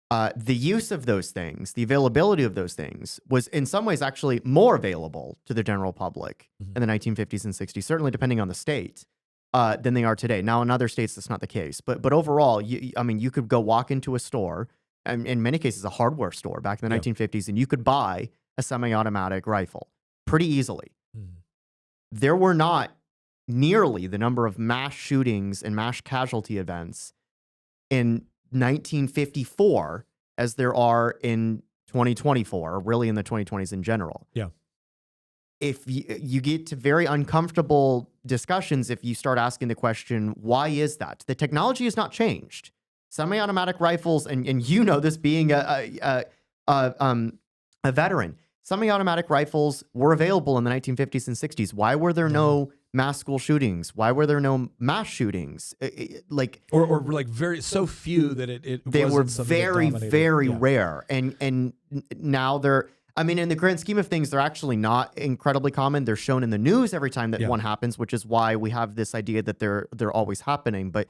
Speaker 3: The use of those things, the availability of those things, was in some ways actually more available to the general public in the 1950s and 60s, certainly depending on the state, than they are today. Now, in other states, that's not the case. But overall, you could go walk into a store, and in many cases, a hardware store back in the 1950s, and you could buy a semi-automatic rifle pretty easily. There were not nearly the number of mass shootings and mass casualty events in 1954 as there are in 2024, or really in the 2020s in general.
Speaker 1: Yeah.
Speaker 3: If you get to very uncomfortable discussions if you start asking the question, why is that? The technology has not changed. Semi-automatic rifles, and this being a veteran, semi-automatic rifles were available in the 1950s and 60s. Why were there no mass school shootings? Why were there no mass shootings?
Speaker 1: Or very so few that
Speaker 3: they were very rare, and now they're. I mean, in the grand scheme of things, they're actually not incredibly common. They're shown in the news every time that one happens, which is why we have this idea that they're always happening. But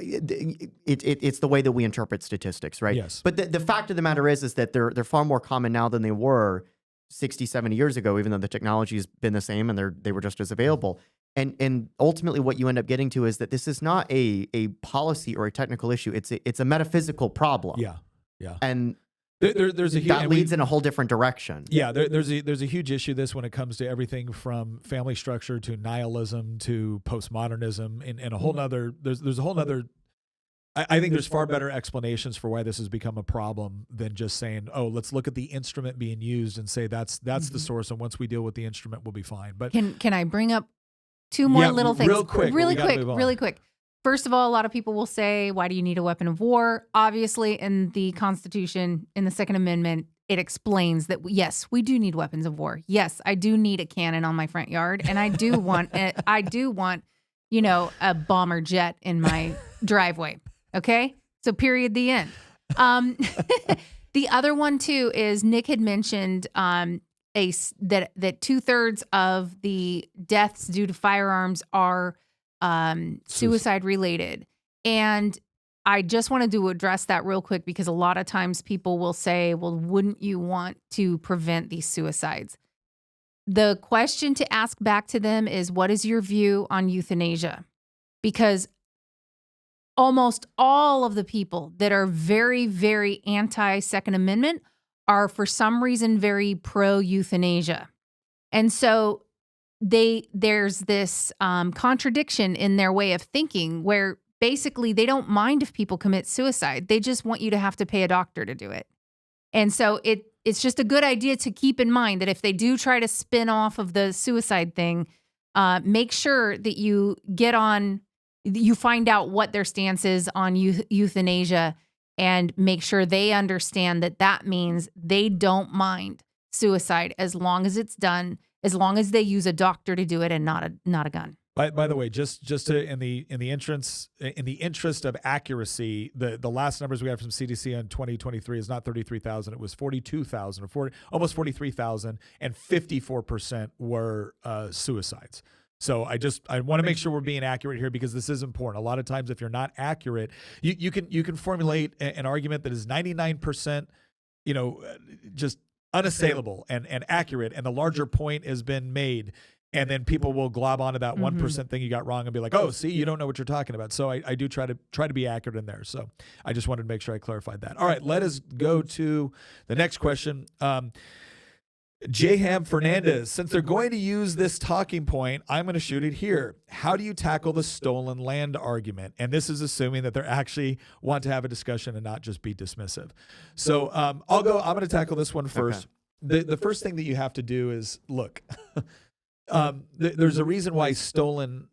Speaker 3: it's the way that we interpret statistics, right?
Speaker 1: Yes.
Speaker 3: But the fact of the matter is that they're far more common now than they were 60, 70 years ago, even though the technology has been the same and they were just as available. And ultimately, what you end up getting to is that this is not a policy or a technical issue. It's a metaphysical problem.
Speaker 1: Yeah.
Speaker 3: And
Speaker 1: there's a huge,
Speaker 3: that leads in a whole different direction.
Speaker 1: Yeah, there's a huge issue this when it comes to everything from family structure to nihilism to postmodernism and a whole nother. There's a whole nother. I think there's far better explanations for why this has become a problem than just saying, oh, let's look at the instrument being used and say that's the source, and once we deal with the instrument, we'll be fine. But
Speaker 2: can I bring up two more little things
Speaker 1: really quick?
Speaker 2: First of all, a lot of people will say, why do you need a weapon of war? Obviously, in the Constitution, in the Second Amendment, it explains that, yes, we do need weapons of war. Yes, I do need a cannon on my front yard, and I do want a bomber jet in my driveway. Okay, so period. The end. The other one too is Nick had mentioned that 2/3 of the deaths due to firearms are suicide related, and I just wanted to address that real quick because a lot of times people will say, well, wouldn't you want to prevent these suicides? The question to ask back to them is, what is your view on euthanasia? Because almost all of the people that are very, very anti-Second Amendment are for some reason very pro-euthanasia. And so there's this contradiction in their way of thinking where basically they don't mind if people commit suicide. They just want you to have to pay a doctor to do it. And so it's just a good idea to keep in mind that if they do try to spin off of the suicide thing, make sure that you find out what their stance is on euthanasia and make sure they understand that means they don't mind suicide as long as it's done, as long as they use a doctor to do it and not a gun.
Speaker 1: By the way, just to, in the interest of accuracy, the last numbers we have from CDC in 2023 is not 33,000. It was 42,000 or almost 43,000, and 54% were suicides. So I want to make sure we're being accurate here because this is important. A lot of times, if you're not accurate, you can formulate an argument that is 99%, just unassailable and accurate, and the larger point has been made. And then people will glob onto that 1% thing you got wrong and be like, oh, see, you don't know what you're talking about. So I do try to be accurate in there. So I just wanted to make sure I clarified that. All right, let us go to the next question. Jaham Fernandez, since they're going to use this talking point, I'm going to shoot it here. How do you tackle the stolen land argument? And this is assuming that they actually want to have a discussion and not just be dismissive. So I'm going to tackle this one first. Okay. The first thing that you have to do is look. There's a reason why stolen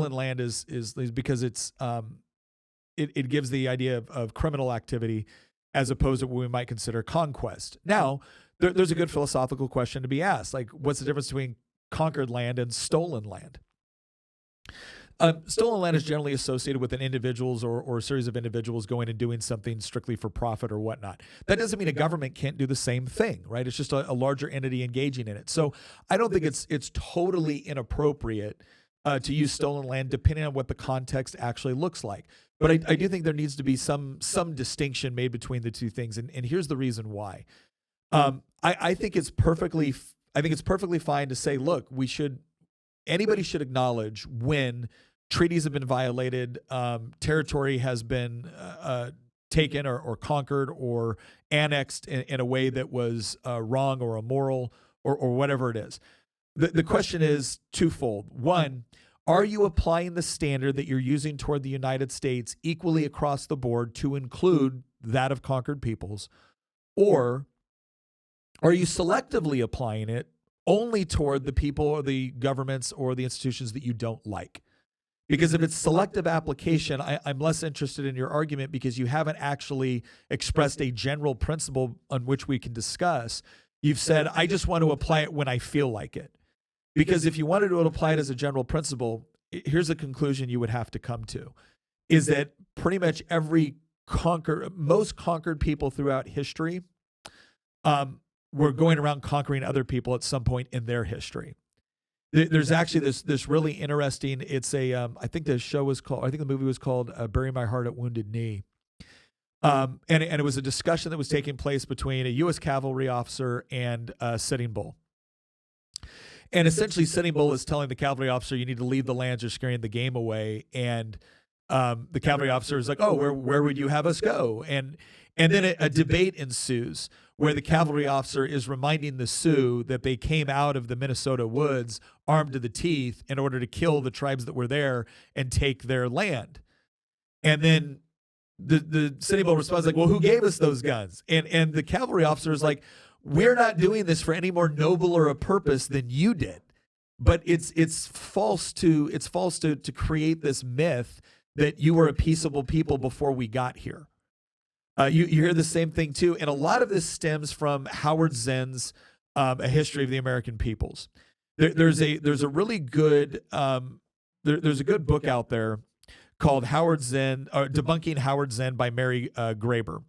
Speaker 1: land is because it gives the idea of criminal activity as opposed to what we might consider conquest. Now, there's a good philosophical question to be asked, like what's the difference between conquered land and stolen land? Stolen land is generally associated with an individual's or a series of individuals going and doing something strictly for profit or whatnot. That doesn't mean a government can't do the same thing, right? It's just a larger entity engaging in it. So I don't think it's totally inappropriate to use stolen land depending on what the context actually looks like. But I do think there needs to be some distinction made between the two things, and here's the reason why. I think it's perfectly fine to say, look, anybody should acknowledge when treaties have been violated, territory has been taken or conquered or annexed in a way that was wrong or immoral or whatever it is. The question is twofold. One, are you applying the standard that you're using toward the United States equally across the board to include that of conquered peoples? Or are you selectively applying it only toward the people or the governments or the institutions that you don't like? Because if it's selective application, I'm less interested in your argument because you haven't actually expressed a general principle on which we can discuss. You've said, I just want to apply it when I feel like it. Because if you wanted to apply it as a general principle, here's a conclusion you would have to come to, is that pretty much most conquered people throughout history were going around conquering other people at some point in their history. There's actually this really interesting, I think the movie was called Bury My Heart at Wounded Knee. And it was a discussion that was taking place between a U.S. cavalry officer and Sitting Bull. And essentially Sitting Bull is telling the cavalry officer, you need to leave the lands, you're scaring the game away. And the cavalry officer is like, oh, where would you have us go? And then a debate ensues where the cavalry officer is reminding the Sioux that they came out of the Minnesota woods armed to the teeth in order to kill the tribes that were there and take their land. And then the Sitting Bull responds like, well, who gave us those guns? And the cavalry officer is like, we're not doing this for any more nobler a purpose than you did. But it's false to create this myth that you were a peaceable people before we got here. You hear the same thing too, and a lot of this stems from Howard Zinn's A History of the American Peoples. There's a really good there's a good book out there called Howard Zen, Debunking Howard Zen by Mary Graeber.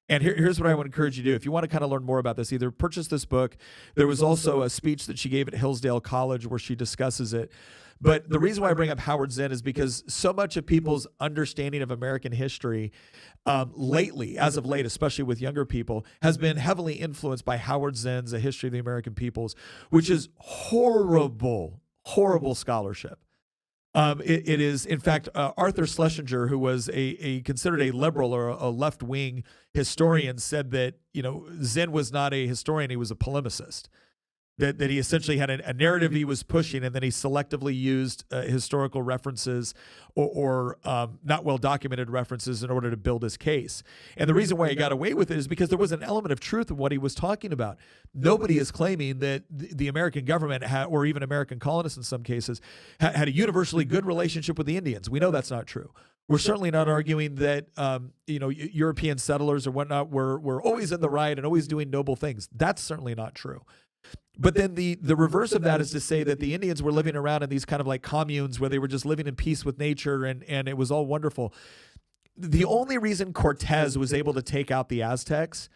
Speaker 1: And here's what I would encourage you to do. If you want to kind of learn more about this, either purchase this book. There was also a speech that she gave at Hillsdale College where she discusses it. But the reason why I bring up Howard Zen is because so much of people's understanding of American history lately, as of late, especially with younger people, has been heavily influenced by Howard Zen's A History of the American Peoples, which is horrible scholarship. It is, in fact, Arthur Schlesinger, who was considered a liberal or a left-wing historian, said that, Zen was not a historian, he was a polemicist. That he essentially had a narrative he was pushing, and then he selectively used historical references or not well-documented references in order to build his case. And the reason why he got away with it is because there was an element of truth in what he was talking about. Nobody is claiming that the American government or even American colonists in some cases had a universally good relationship with the Indians. We know that's not true. We're certainly not arguing that European settlers or whatnot were always in the right and always doing noble things. That's certainly not true. But then the reverse of that is to say that the Indians were living around in these kind of like communes where they were just living in peace with nature and it was all wonderful. The only reason Cortez was able to take out the Aztecs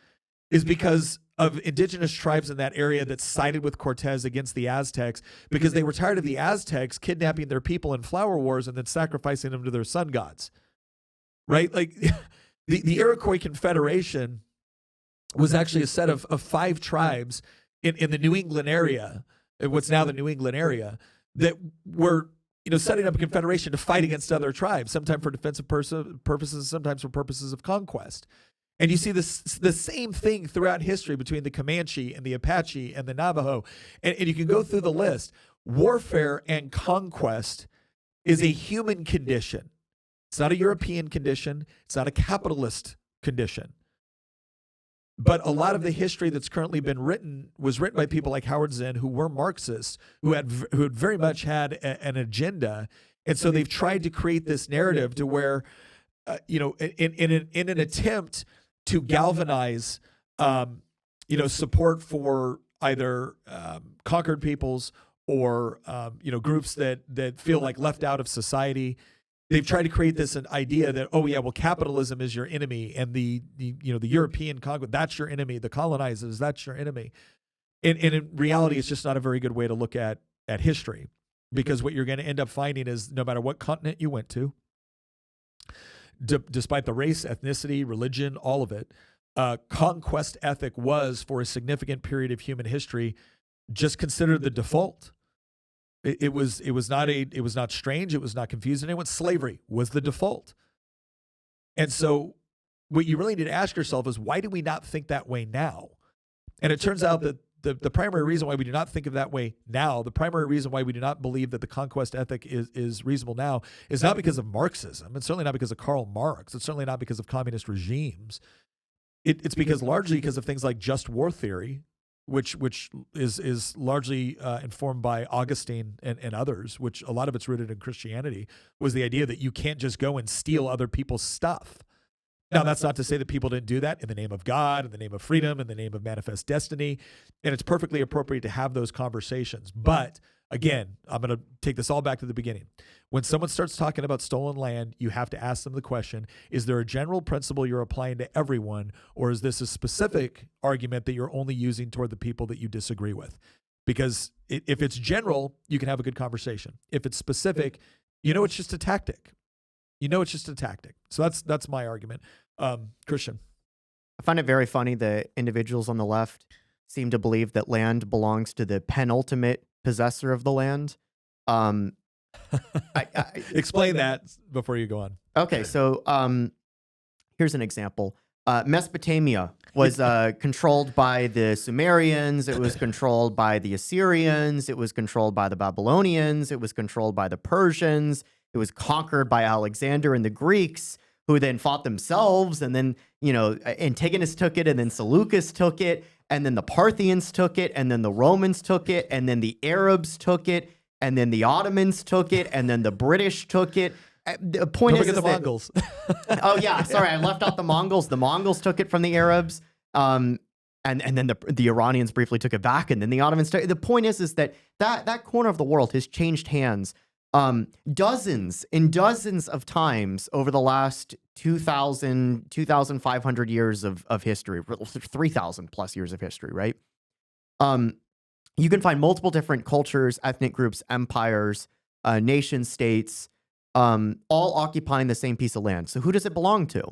Speaker 1: is because of indigenous tribes in that area that sided with Cortez against the Aztecs because they were tired of the Aztecs kidnapping their people in flower wars and then sacrificing them to their sun gods. Right? Like the Iroquois Confederation was actually a set of 5 tribes in the New England area, what's now the New England area, that were setting up a confederation to fight against other tribes, sometimes for defensive purposes, sometimes for purposes of conquest. And you see the same thing throughout history between the Comanche and the Apache and the Navajo. And you can go through the list. Warfare and conquest is a human condition. It's not a European condition. It's not a capitalist condition. But a lot of the history that's currently been written was written by people like Howard Zen, who were Marxists, who had very much had an agenda, and so they've tried to create this narrative to where, in an attempt to galvanize, support for either conquered peoples or groups that feel like left out of society. They've tried to create this idea that, capitalism is your enemy, and the European conquest, that's your enemy. The colonizers, that's your enemy. And in reality, it's just not a very good way to look at history, because what you're going to end up finding is no matter what continent you went to, despite the race, ethnicity, religion, all of it, conquest ethic was, for a significant period of human history, just considered the default. It was not strange. It was not confusing anyone. Slavery was the default. And so what you really need to ask yourself is, why do we not think that way now? And it turns out that the primary reason why we do not think of that way now, the primary reason why we do not believe that the conquest ethic is reasonable now, is not because of Marxism. It's certainly not because of Karl Marx. It's certainly not because of communist regimes. It's largely because of things like just war theory, which is largely informed by Augustine and others, which a lot of it's rooted in Christianity, was the idea that you can't just go and steal other people's stuff. Now, that's not to say that people didn't do that in the name of God, in the name of freedom, in the name of manifest destiny, and it's perfectly appropriate to have those conversations. But again, I'm going to take this all back to the beginning. When someone starts talking about stolen land, you have to ask them the question, is there a general principle you're applying to everyone, or is this a specific argument that you're only using toward the people that you disagree with? Because if it's general, you can have a good conversation. If it's specific, it's just a tactic. It's just a tactic. So that's my argument. Christian.
Speaker 3: I find it very funny that individuals on the left seem to believe that land belongs to the penultimate possessor of the land.
Speaker 1: Explain that before you go on.
Speaker 3: Okay, so here's an example. Mesopotamia was controlled by the Sumerians. It was controlled by the Assyrians. It was controlled by the Babylonians. It was controlled by the Persians. It was conquered by Alexander and the Greeks, who then fought themselves. And then, Antigonus took it, and then Seleucus took it, and then the Parthians took it, and then the Romans took it, and then the Arabs took it, and then the Ottomans took it, and then the British took it. The point
Speaker 1: is the Mongols.
Speaker 3: Oh yeah, sorry, I left out the Mongols. The Mongols took it from the Arabs, and then the Iranians briefly took it back, and then the Ottomans took it. The point is that corner of the world has changed hands dozens of times over the last 2,500 years of history, 3,000 plus years of history, right? You can find multiple different cultures, ethnic groups, empires, nation states, all occupying the same piece of land. So who does it belong to?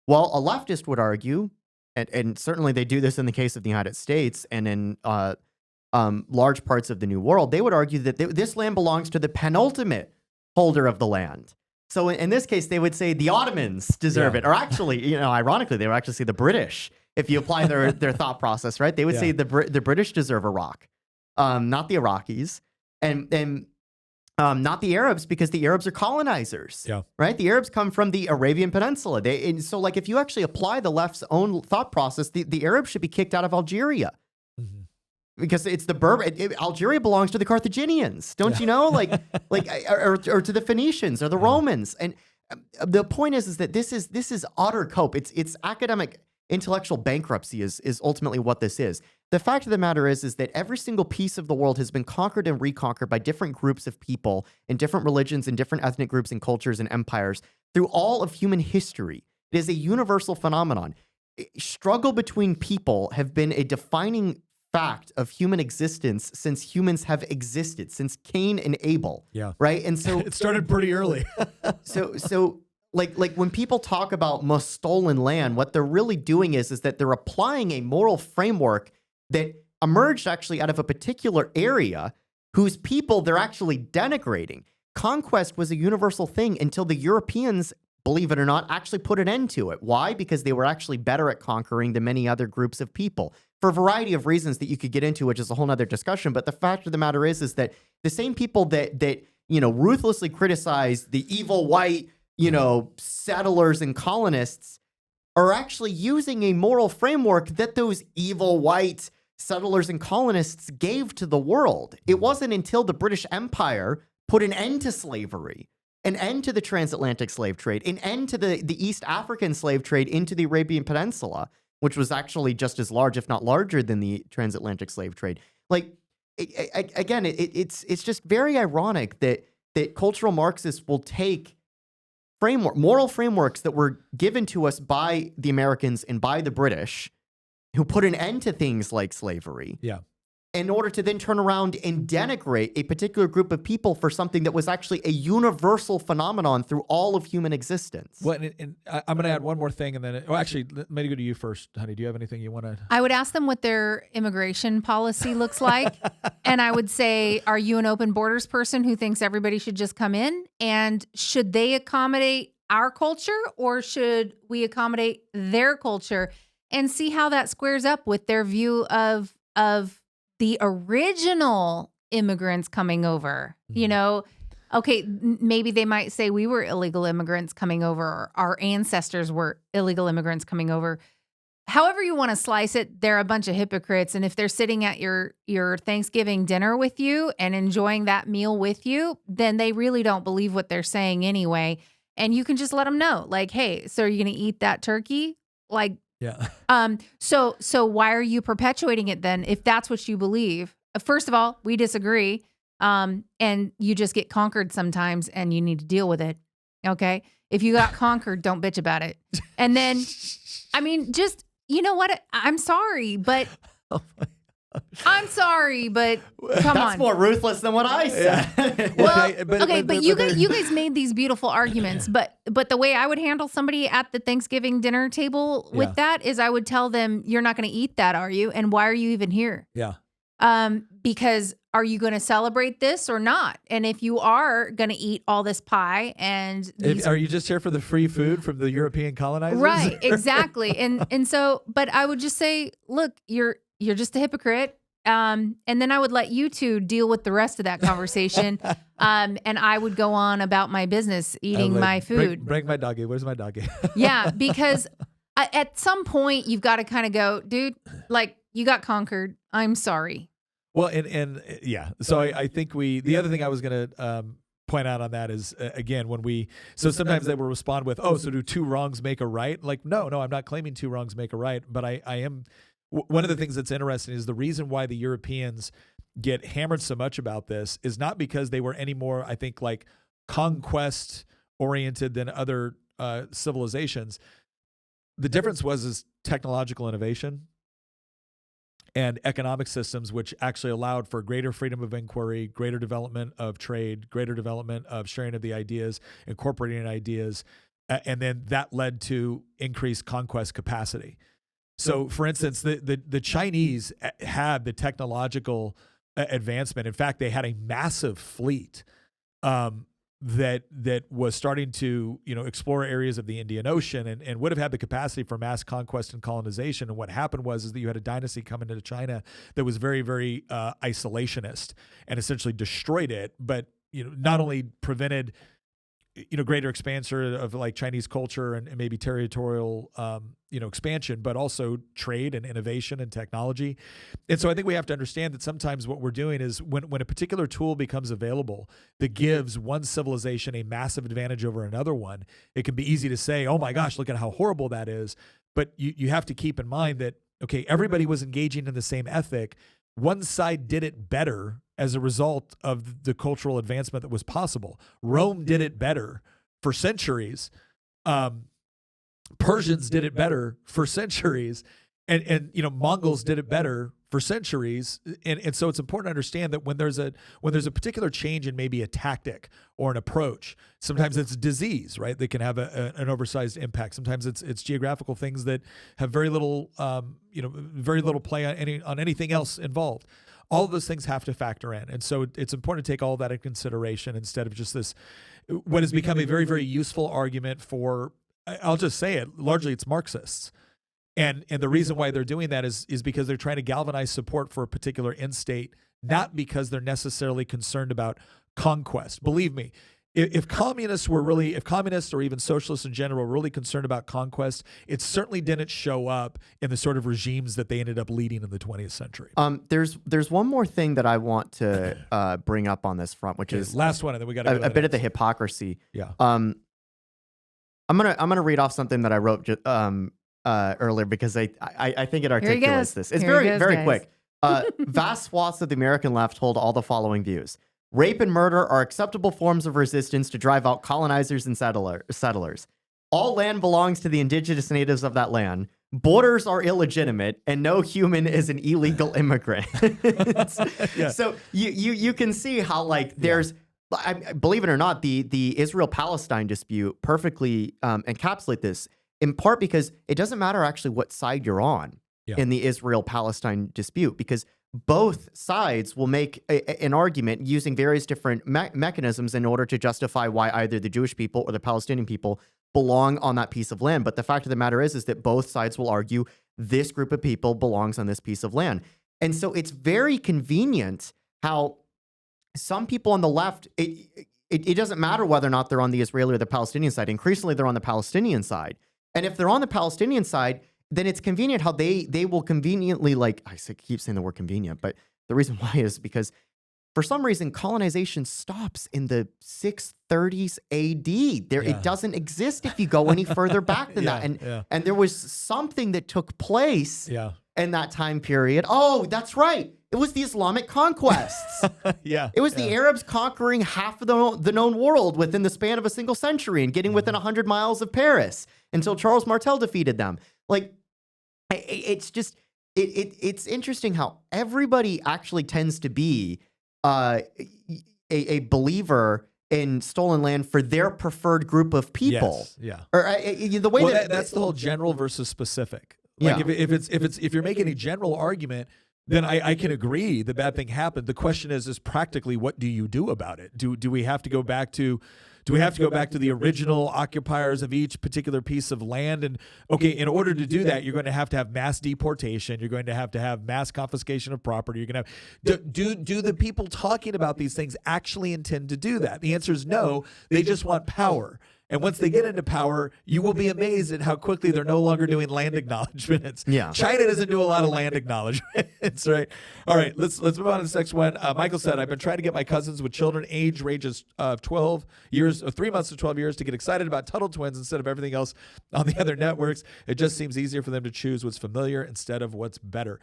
Speaker 3: Well, a leftist would argue, and certainly they do this in the case of the United States and in large parts of the New World, they would argue that this land belongs to the penultimate holder of the land. So in this case, they would say the Ottomans deserve it. Or actually, ironically, they would actually say the British, if you apply their thought process, right? They would say the British deserve Iraq, not the Iraqis, and not the Arabs, because the Arabs are colonizers, right? The Arabs come from the Arabian Peninsula. So like if you actually apply the left's own thought process, the Arabs should be kicked out of Algeria. Because it's the Algeria belongs to the Carthaginians, don't you know? Or to the Phoenicians or the Romans. And the point is that this is utter cope. It's academic intellectual bankruptcy is ultimately what this is. The fact of the matter is that every single piece of the world has been conquered and reconquered by different groups of people in different religions and different ethnic groups and cultures and empires through all of human history. It is a universal phenomenon. Struggle between people have been a defining fact of human existence since humans have existed, since Cain and Abel. Right. And so
Speaker 1: it started pretty early.
Speaker 3: so when people talk about stolen land, what they're really doing is that they're applying a moral framework that emerged actually out of a particular area whose people they're actually denigrating. Conquest was a universal thing until the Europeans, believe it or not, actually put an end to it. Why? Because they were actually better at conquering than many other groups of people, for a variety of reasons that you could get into, which is a whole nother discussion. But the fact of the matter is that the same people that ruthlessly criticize the evil white, settlers and colonists are actually using a moral framework that those evil white settlers and colonists gave to the world. It wasn't until the British Empire put an end to slavery, an end to the transatlantic slave trade, an end to the East African slave trade into the Arabian Peninsula, which was actually just as large, if not larger, than the transatlantic slave trade. It's just very ironic that cultural Marxists will take moral frameworks that were given to us by the Americans and by the British, who put an end to things like slavery, in order to then turn around and denigrate a particular group of people for something that was actually a universal phenomenon through all of human existence.
Speaker 1: Well, and I'm going to add one more thing, and then actually, let me go to you first, honey. Do you have anything you want to?
Speaker 2: I would ask them what their immigration policy looks like, and I would say, "Are you an open borders person who thinks everybody should just come in? And should they accommodate our culture, or should we accommodate their culture?" And see how that squares up with their view of the original immigrants coming over. Okay, maybe they might say we were illegal immigrants coming over, or our ancestors were illegal immigrants coming over. However you want to slice it, they're a bunch of hypocrites. And if they're sitting at your Thanksgiving dinner with you and enjoying that meal with you, then they really don't believe what they're saying anyway. And you can just let them know, like, hey, so are you going to eat that turkey? So why are you perpetuating it then, if that's what you believe? First of all, we disagree. And you just get conquered sometimes and you need to deal with it. Okay. If you got conquered, don't bitch about it. And then, you know what? I'm sorry, but come
Speaker 3: That's
Speaker 2: on.
Speaker 3: That's more ruthless than what I said.
Speaker 2: But you guys made these beautiful arguments, but the way I would handle somebody at the Thanksgiving dinner table with that is I would tell them, you're not going to eat that, are you? And why are you even here? Because are you going to celebrate this or not? And if you are going to eat all this pie and
Speaker 1: are you just here for the free food from the European colonizers?
Speaker 2: Right, exactly. and so, but I would just say, look, you're just a hypocrite. And then I would let you two deal with the rest of that conversation. And I would go on about my business, eating my food.
Speaker 1: Bring my doggy. Where's my doggy?
Speaker 2: Yeah, because at some point you've got to kind of go, dude, like, you got conquered. I'm sorry.
Speaker 1: Well, and so I think the other thing I was going to point out on that is, again, so sometimes they will respond with, oh, so do two wrongs make a right? Like, no, I'm not claiming two wrongs make a right, but I am. One of the things that's interesting is the reason why the Europeans get hammered so much about this is not because they were any more, I think, like conquest oriented than other civilizations. The difference is technological innovation and economic systems, which actually allowed for greater freedom of inquiry, greater development of trade, greater development of sharing of the ideas, incorporating ideas, and then that led to increased conquest capacity. So, for instance, the Chinese had the technological advancement. In fact, they had a massive fleet that was starting to explore areas of the Indian Ocean and would have had the capacity for mass conquest and colonization. And what happened was that you had a dynasty come into China that was very, very isolationist and essentially destroyed it, but not only prevented greater expansion of like Chinese culture and maybe territorial, expansion, but also trade and innovation and technology. And so I think we have to understand that sometimes what we're doing is when a particular tool becomes available that gives one civilization a massive advantage over another one, it can be easy to say, oh my gosh, look at how horrible that is. But you have to keep in mind that, okay, everybody was engaging in the same ethic. One side did it better as a result of the cultural advancement that was possible. Rome did it better for centuries. Persians did it better for centuries. And Mongols did it better for centuries. And so it's important to understand that when there's a particular change in maybe a tactic or an approach, sometimes it's disease, right? That can have an oversized impact. Sometimes it's geographical things that have very little play on anything else involved. All of those things have to factor in. And so it's important to take all of that in consideration instead of just what has become a very, very useful argument for, I'll just say it, largely it's Marxists. And the reason why they're doing that is because they're trying to galvanize support for a particular end state, not because they're necessarily concerned about conquest. Believe me, if communists or even socialists in general were really concerned about conquest, it certainly didn't show up in the sort of regimes that they ended up leading in the 20th century.
Speaker 3: There's one more thing that I want to bring up on this front, which is
Speaker 1: last one, and then we got
Speaker 3: a bit of the hypocrisy.
Speaker 1: Yeah.
Speaker 3: I'm gonna read off something that I wrote earlier because I think it articulates this. It's very quick. Vast swaths of the American left hold all the following views. Rape and murder are acceptable forms of resistance to drive out colonizers and settlers. All land belongs to the indigenous natives of that land. Borders are illegitimate, and no human is an illegal immigrant. Yeah. So you can see how there's, believe it or not, the Israel-Palestine dispute perfectly encapsulate this, in part because it doesn't matter actually what side you're on in the Israel-Palestine dispute, because both sides will make an argument using various different mechanisms in order to justify why either the Jewish people or the Palestinian people belong on that piece of land. But the fact of the matter is that both sides will argue this group of people belongs on this piece of land. And so it's very convenient how some people on the left, it doesn't matter whether or not they're on the Israeli or the Palestinian side. Increasingly, they're on the Palestinian side. And if they're on the Palestinian side, then it's convenient how they will conveniently, I keep saying the word convenient, but the reason why is because for some reason, colonization stops in the 630s AD. It doesn't exist if you go any further back than that. And there was something that took place in that time period. Oh, that's right. It was the Islamic conquests. It was the Arabs conquering half of the known world within the span of a single century and getting within 100 miles of Paris until Charles Martel defeated them. It's just, it's interesting how everybody actually tends to be a believer in stolen land for their preferred group of people.
Speaker 1: Yes, yeah.
Speaker 3: Or the way
Speaker 1: that's the whole general versus specific. If you're making a general argument, then I can agree the bad thing happened. The question is practically what do you do about it? Do we have to go back to the original occupiers of each particular piece of land? And okay, in order to do that, you're going to have mass deportation. You're going to have mass confiscation of property. You're going to have do the people talking about these things actually intend to do that? The answer is no. They just want power. And once they get into power, you will be amazed at how quickly they're no longer doing land acknowledgments. China doesn't do a lot of land acknowledgments, right? All right, let's move on to this next one. Michael said, I've been trying to get my cousins with children ranges of 12 years, 3 months to 12 years to get excited about Tuttle Twins instead of everything else on the other networks. It just seems easier for them to choose what's familiar instead of what's better.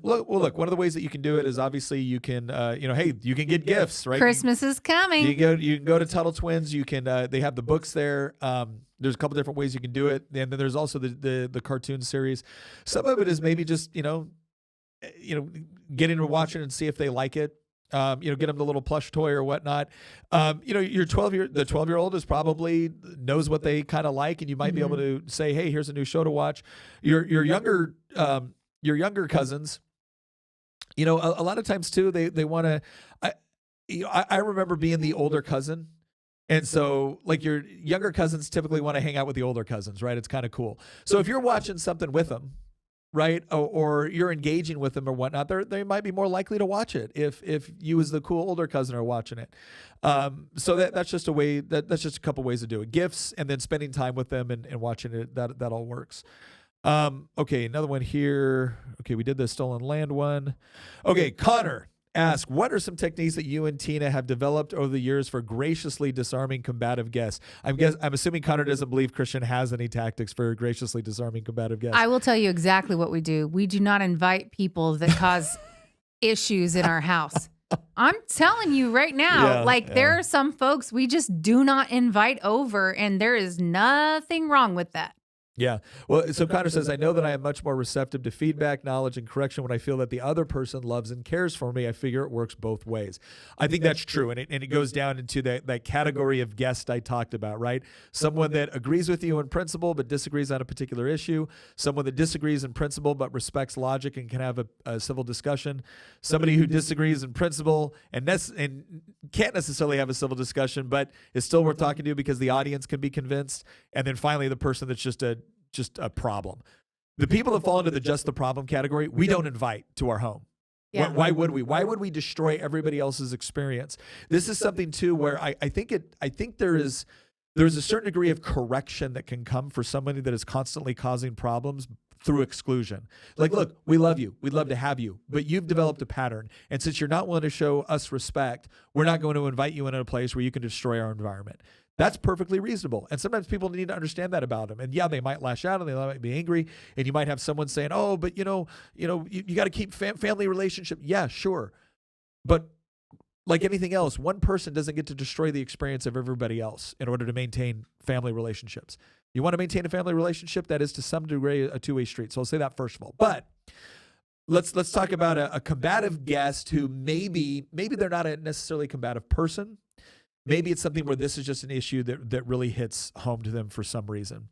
Speaker 1: Look, one of the ways that you can do it is obviously you can, hey, you can get gifts, right?
Speaker 2: Christmas is coming.
Speaker 1: You can go to Tuttle Twins. You can, they have the books there. There's a couple different ways you can do it. And then there's also the cartoon series. Some of it is maybe just, getting to watch it and see if they like it. Get them the little plush toy or whatnot. The 12-year-old is probably knows what they kind of like, and you might be able to say, hey, here's a new show to watch. Your younger cousins, a lot of times too, they want to, I remember being the older cousin. And so like your younger cousins typically want to hang out with the older cousins, right? It's kind of cool. So if you're watching something with them, right, or you're engaging with them or whatnot, they might be more likely to watch it if you as the cool older cousin are watching it. So that's just a way, that's just a couple ways to do it. Gifts and then spending time with them and watching it, that all works. Okay, another one here. Okay, we did the stolen land one. Okay, Connor asks, what are some techniques that you and Tina have developed over the years for graciously disarming combative guests? I'm assuming Connor doesn't believe Christian has any tactics for graciously disarming combative guests.
Speaker 2: I will tell you exactly what we do. We do not invite people that cause issues in our house. I'm telling you right now, there are some folks we just do not invite over, and there is nothing wrong with that.
Speaker 1: Yeah. Well, so Connor says, I know that I am much more receptive to feedback, knowledge, and correction when I feel that the other person loves and cares for me. I figure it works both ways. I think that's true. And it goes down into that category of guest I talked about, right? Someone that agrees with you in principle but disagrees on a particular issue. Someone that disagrees in principle but respects logic and can have a civil discussion. Somebody who disagrees in principle and can't necessarily have a civil discussion but is still worth talking to because the audience can be convinced. And then finally, the person that's just a problem. The people that fall into just the problem category, we don't invite to our home. Yeah. Why would we? Why would we destroy everybody else's experience? This is something too where I think there's a certain degree of correction that can come for somebody that is constantly causing problems through exclusion. Like, look, we love you. We'd love to have you, but you've developed a pattern. And since you're not willing to show us respect, we're not going to invite you into a place where you can destroy our environment. That's perfectly reasonable. And sometimes people need to understand that about them. And yeah, they might lash out and they might be angry. And you might have someone saying, oh, but you got to keep family relationship. Yeah, sure. But like anything else, one person doesn't get to destroy the experience of everybody else in order to maintain family relationships. You want to maintain a family relationship, that is to some degree a two-way street. So I'll say that first of all. But let's talk about a combative guest who maybe they're not a necessarily combative person. Maybe it's something where this is just an issue that really hits home to them for some reason.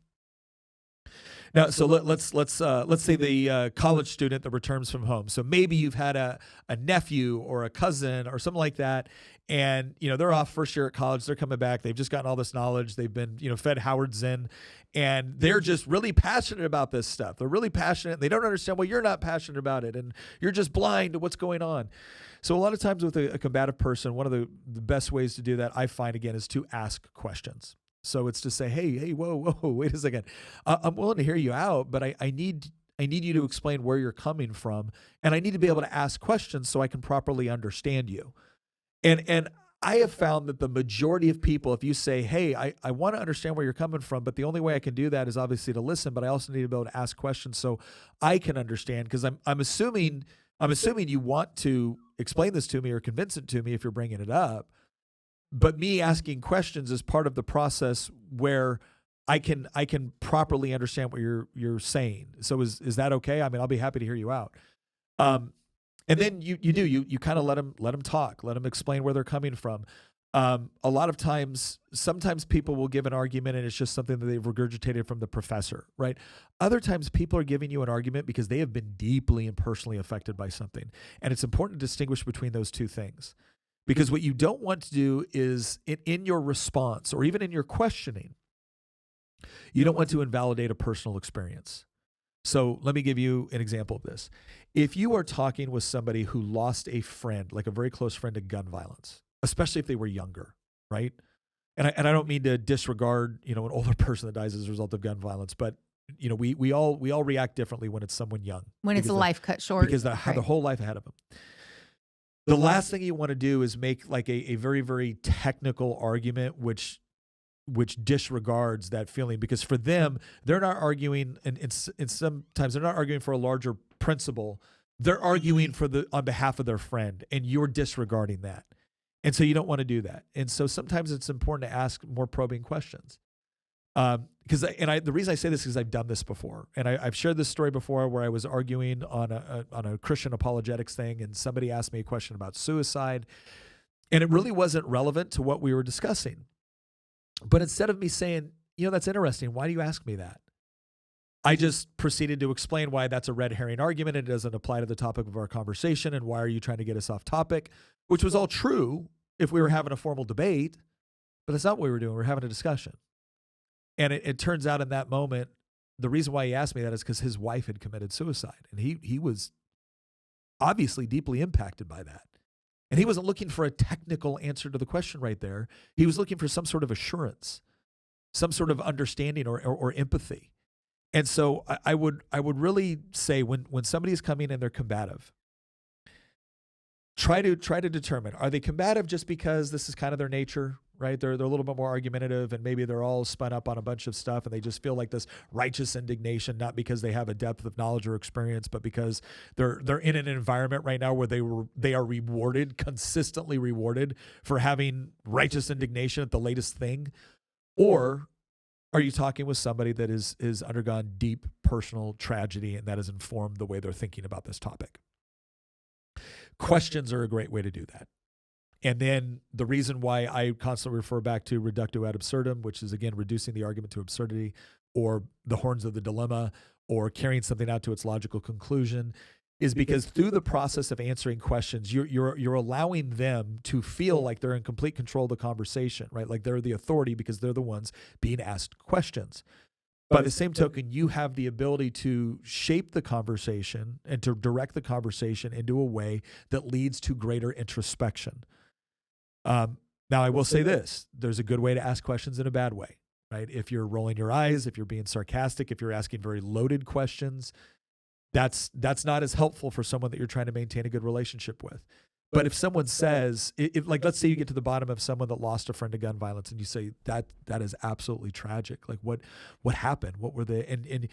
Speaker 1: Now, so let's say the college student that returns from home. So maybe you've had a nephew or a cousin or something like that, and they're off first year at college. They're coming back. They've just gotten all this knowledge. They've been fed Howard Zinn, and they're just really passionate about this stuff. They're really passionate. They don't understand why you're not passionate about it, and you're just blind to what's going on. So a lot of times with a combative person, one of the best ways to do that, I find, again, is to ask questions. So it's to say, hey, whoa, wait a second. I'm willing to hear you out, but I need you to explain where you're coming from, and I need to be able to ask questions so I can properly understand you. And I have found that the majority of people, if you say, hey, I want to understand where you're coming from, but the only way I can do that is obviously to listen, but I also need to be able to ask questions so I can understand, because I'm assuming you want to explain this to me or convince it to me if you're bringing it up. But me asking questions is part of the process where I can properly understand what you're saying. So is that okay? I mean, I'll be happy to hear you out. And then you kind of let them talk, let them explain where they're coming from. A lot of times, sometimes people will give an argument and it's just something that they've regurgitated from the professor, right? Other times people are giving you an argument because they have been deeply and personally affected by something. And it's important to distinguish between those two things. Because what you don't want to do is in your response or even in your questioning, you don't want to invalidate a personal experience. So let me give you an example of this. If you are talking with somebody who lost a friend, like a very close friend, to gun violence, especially if they were younger, right? And I don't mean to disregard, an older person that dies as a result of gun violence, but we all react differently when it's someone young.
Speaker 2: When it's a life cut short.
Speaker 1: Because they have their whole life ahead of them. The last thing you want to do is make like a very, very technical argument, which disregards that feeling, because for them, they're not arguing, and sometimes they're not arguing for a larger principle. they're arguing on behalf of their friend, and you're disregarding that. And so you don't want to do that. And so sometimes it's important to ask more probing questions. The reason I say this is I've done this before, and I've shared this story before where I was arguing on a Christian apologetics thing, and somebody asked me a question about suicide, and it really wasn't relevant to what we were discussing. But instead of me saying, that's interesting, why do you ask me that? I just proceeded to explain why that's a red herring argument. It doesn't apply to the topic of our conversation, and why are you trying to get us off topic, which was all true if we were having a formal debate, but that's not what we were doing. We were having a discussion. And it turns out in that moment, the reason why he asked me that is because his wife had committed suicide. And he was obviously deeply impacted by that. And he wasn't looking for a technical answer to the question right there. He was looking for some sort of assurance, some sort of understanding or empathy. And so I would really say when somebody is coming and they're combative, try to determine, are they combative just because this is kind of their nature, right? They're a little bit more argumentative, and maybe they're all spun up on a bunch of stuff, and they just feel like this righteous indignation, not because they have a depth of knowledge or experience, but because they're in an environment right now where they are consistently rewarded for having righteous indignation at the latest thing. Or are you talking with somebody that is undergone deep personal tragedy, and that has informed the way they're thinking about this topic? Questions are a great way to do that. And then the reason why I constantly refer back to reductio ad absurdum, which is, again, reducing the argument to absurdity, or the horns of the dilemma, or carrying something out to its logical conclusion, is because through the process of answering questions, you're allowing them to feel like they're in complete control of the conversation, right? Like they're the authority because they're the ones being asked questions. By the same token, you have the ability to shape the conversation and to direct the conversation into a way that leads to greater introspection. Now, I will say this. There's a good way to ask questions and a bad way, right? If you're rolling your eyes, if you're being sarcastic, if you're asking very loaded questions, that's not as helpful for someone that you're trying to maintain a good relationship with. But if someone says, like, let's say you get to the bottom of someone that lost a friend to gun violence, and you say that is absolutely tragic. Like, what happened? What were they? And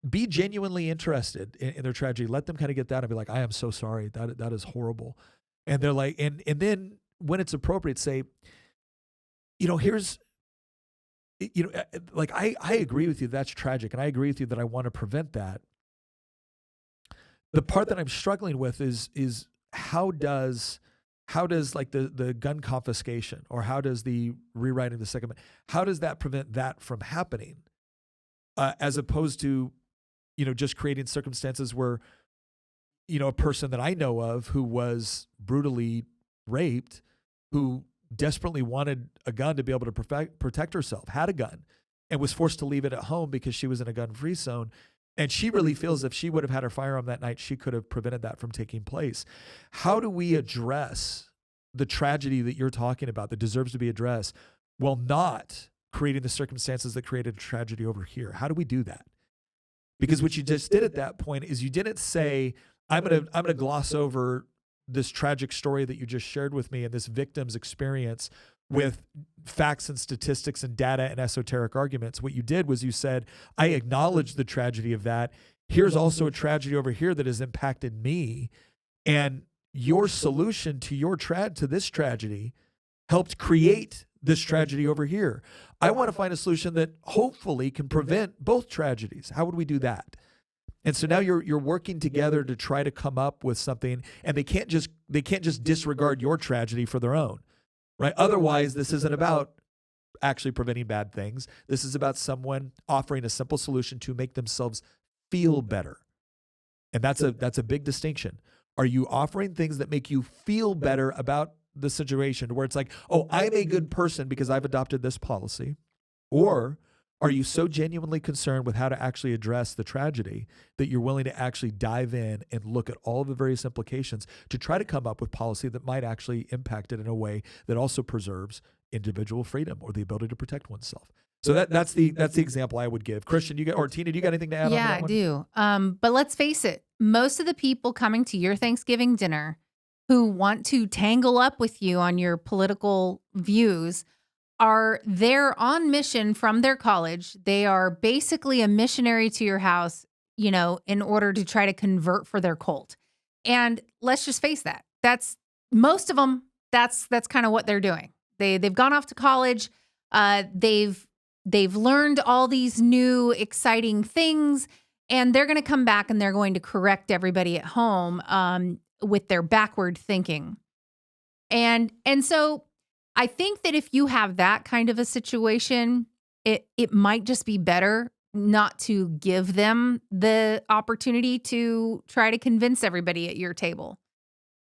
Speaker 1: be genuinely interested in their tragedy. Let them kind of get that and be like, I am so sorry. That is horrible. And they're like, and then when it's appropriate, say, here's, like, I agree with you. That's tragic. And I agree with you that I want to prevent that. The part that I'm struggling with is how does like the gun confiscation, or how does the rewriting the Second Amendment, how does that prevent that from happening, as opposed to, just creating circumstances where, a person that I know of who was brutally raped, who desperately wanted a gun to be able to protect herself, had a gun, and was forced to leave it at home because she was in a gun-free zone. And she really feels if she would have had her firearm that night, she could have prevented that from taking place. How do we address the tragedy that you're talking about that deserves to be addressed while not creating the circumstances that created a tragedy over here? How do we do that? Because what you just did at that point is you didn't say, I'm gonna gloss over this tragic story that you just shared with me and this victim's experience with facts and statistics and data and esoteric arguments. What you did was you said, I acknowledge the tragedy of that. Here's also a tragedy over here that has impacted me. And your solution to this tragedy helped create this tragedy over here. I want to find a solution that hopefully can prevent both tragedies. How would we do that? And so now you're working together to try to come up with something, and they can't just disregard your tragedy for their own. Right? Otherwise, this isn't about actually preventing bad things. This is about someone offering a simple solution to make themselves feel better. And that's a big distinction. Are you offering things that make you feel better about the situation, where it's like, oh, I'm a good person because I've adopted this policy? Or are you so genuinely concerned with how to actually address the tragedy that you're willing to actually dive in and look at all of the various implications to try to come up with policy that might actually impact it in a way that also preserves individual freedom or the ability to protect oneself? So that's the example I would give. Christian, or Tina, do you got anything to add on to that one?
Speaker 2: Yeah, I do. But let's face it, most of the people coming to your Thanksgiving dinner who want to tangle up with you on your political views are there on mission from their college. They are basically a missionary to your house, in order to try to convert for their cult. And let's just face that. That's most of them. That's kind of what they're doing. They've gone off to college. They've learned all these new exciting things, and they're going to come back and they're going to correct everybody at home with their backward thinking. And so I think that if you have that kind of a situation, it might just be better not to give them the opportunity to try to convince everybody at your table.